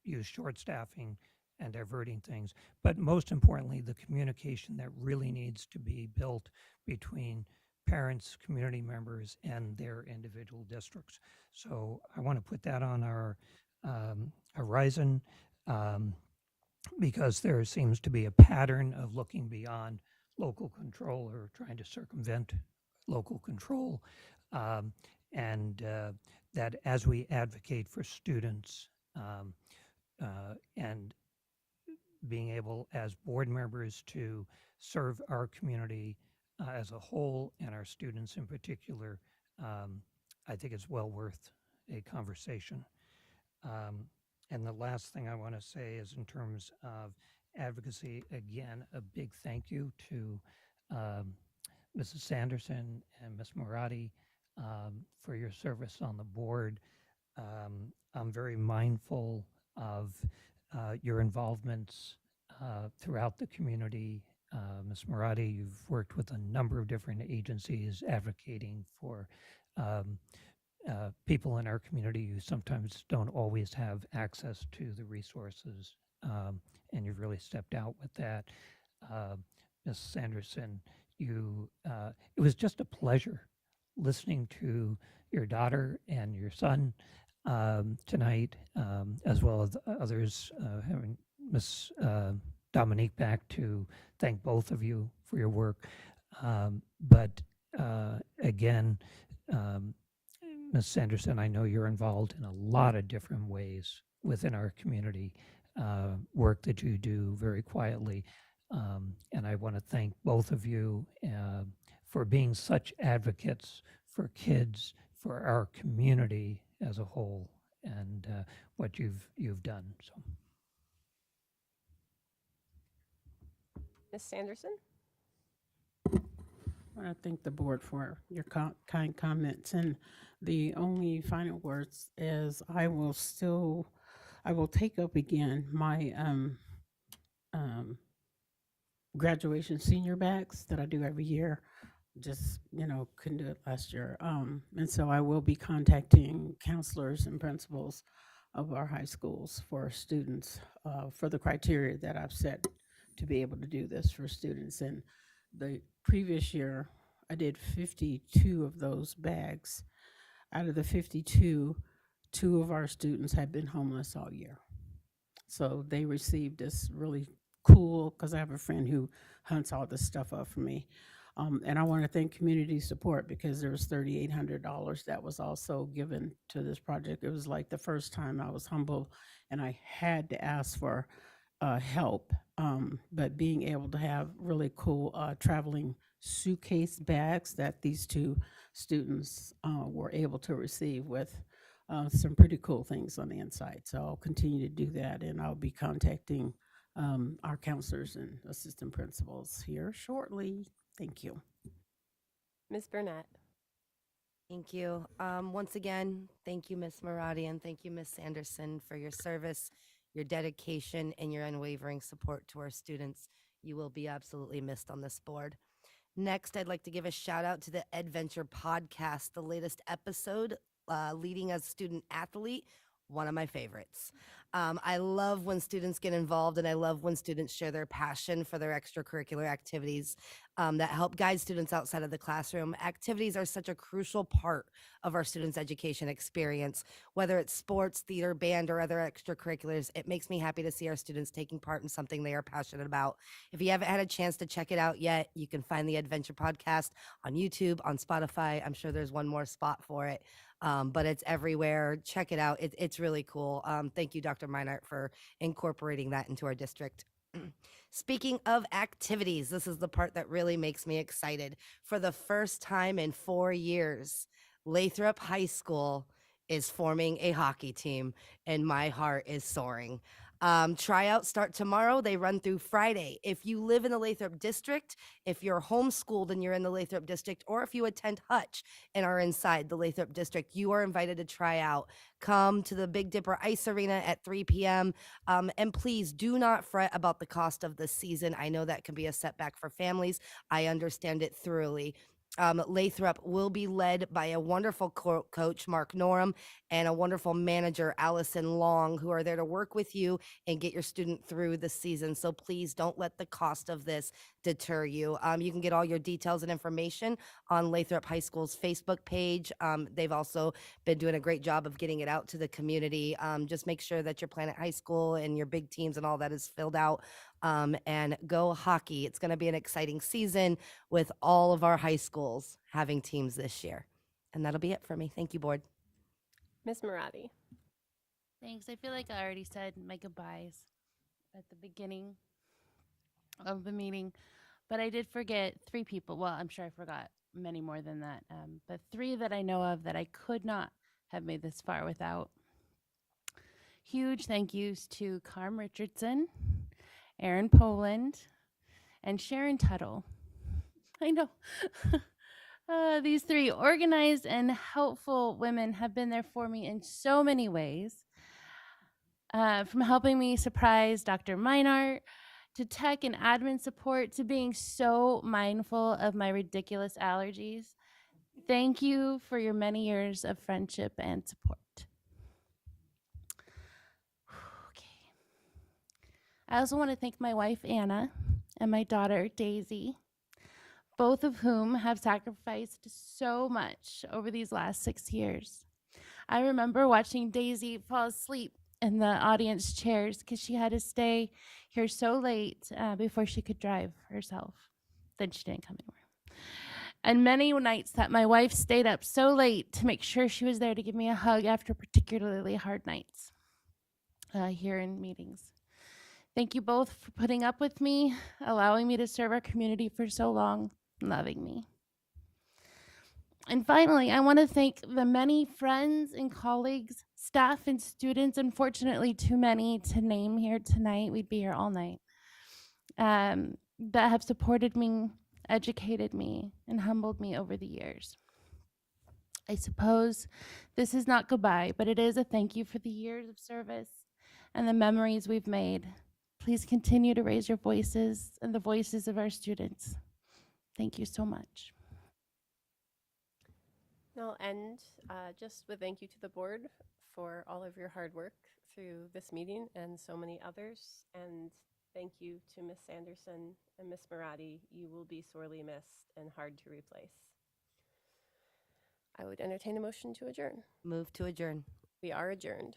Speaker 8: use short staffing and diverting things. But most importantly, the communication that really needs to be built between parents, community members, and their individual districts. So I want to put that on our horizon because there seems to be a pattern of looking beyond local control or trying to circumvent local control. And that as we advocate for students and being able as board members to serve our community as a whole and our students in particular, I think it's well worth a conversation. And the last thing I want to say is in terms of advocacy, again, a big thank you to Mrs. Sanderson and Ms. Murati for your service on the board. I'm very mindful of your involvements throughout the community. Ms. Murati, you've worked with a number of different agencies advocating for people in our community who sometimes don't always have access to the resources, and you've really stepped out with that. Ms. Sanderson, it was just a pleasure listening to your daughter and your son tonight, as well as others, having Miss Dominique back to thank both of you for your work. But again, Ms. Sanderson, I know you're involved in a lot of different ways within our community, work that you do very quietly. And I want to thank both of you for being such advocates for kids, for our community as a whole, and what you've done. So.
Speaker 1: Ms. Sanderson?
Speaker 11: I want to thank the board for your kind comments. And the only final words is I will take up again my graduation senior bags that I do every year. Just, couldn't do it last year. And so I will be contacting counselors and principals of our high schools for students for the criteria that I've set to be able to do this for students. And the previous year, I did 52 of those bags. Out of the 52, 2 of our students had been homeless all year. So they received this really cool, because I have a friend who hunts all this stuff up for me. And I want to thank community support, because there was $3,800 that was also given to this project. It was like the first time I was humble and I had to ask for help. But being able to have really cool traveling suitcase bags that these 2 students were able to receive with some pretty cool things on the inside. So I'll continue to do that, and I'll be contacting our counselors and assistant principals here shortly. Thank you.
Speaker 1: Ms. Burnett?
Speaker 22: Thank you. Once again, thank you, Ms. Maradi, and thank you, Ms. Sanderson, for your service, your dedication, and your unwavering support to our students. You will be absolutely missed on this board. Next, I'd like to give a shout out to the Adventure podcast, the latest episode, Leading as Student Athlete, one of my favorites. I love when students get involved, and I love when students share their passion for their extracurricular activities that help guide students outside of the classroom. Activities are such a crucial part of our students' education experience, whether it's sports, theater, band, or other extracurriculars. It makes me happy to see our students taking part in something they are passionate about. If you haven't had a chance to check it out yet, you can find the Adventure Podcast on YouTube, on Spotify. I'm sure there's one more spot for it. But it's everywhere. Check it out. It's really cool. Thank you, Dr. Meinert, for incorporating that into our district. Speaking of activities, this is the part that really makes me excited. For the first time in 4 years, Lathrop High School is forming a hockey team, and my heart is soaring. Tryouts start tomorrow. They run through Friday. If you live in the Lathrop district, if you're homeschooled and you're in the Lathrop district, or if you attend Hutch and are inside the Lathrop district, you are invited to try out. Come to the Big Dipper Ice Arena at 3 p.m. And please do not fret about the cost of the season. I know that can be a setback for families. I understand it thoroughly. Lathrop will be led by a wonderful coach, Mark Norum, and a wonderful manager, Allison Long, who are there to work with you and get your student through the season. So please don't let the cost of this deter you. You can get all your details and information on Lathrop High School's Facebook page. They've also been doing a great job of getting it out to the community. Just make sure that your Planet High School and your big teams and all that is filled out. And go hockey. It's going to be an exciting season with all of our high schools having teams this year. And that'll be it for me. Thank you, board.
Speaker 1: Ms. Maradi?
Speaker 7: Thanks. I feel like I already said my goodbyes at the beginning of the meeting, but I did forget 3 people. Well, I'm sure I forgot many more than that, but 3 that I know of that I could not have made this far without. Huge thank yous to Carm Richardson, Erin Poland, and Sharon Tuttle. I know. These 3 organized and helpful women have been there for me in so many ways. From helping me surprise Dr. Meinert, to tech and admin support, to being so mindful of my ridiculous allergies. Thank you for your many years of friendship and support. I also want to thank my wife, Anna, and my daughter, Daisy, both of whom have sacrificed so much over these last 6 years. I remember watching Daisy fall asleep in the audience chairs because she had to stay here so late before she could drive herself. Then she didn't come anywhere. And many nights that my wife stayed up so late to make sure she was there to give me a hug after particularly hard nights here in meetings. Thank you both for putting up with me, allowing me to serve our community for so long, and loving me. And finally, I want to thank the many friends and colleagues, staff and students, unfortunately too many to name here tonight, we'd be here all night, that have supported me, educated me, and humbled me over the years. I suppose this is not goodbye, but it is a thank you for the years of service and the memories we've made. Please continue to raise your voices and the voices of our students. Thank you so much.
Speaker 1: I'll end just with thank you to the board for all of your hard work through this meeting and so many others. And thank you to Ms. Sanderson and Ms. Marati. You will be sorely missed and hard to replace. I would entertain a motion to adjourn.
Speaker 22: Move to adjourn.
Speaker 1: We are adjourned.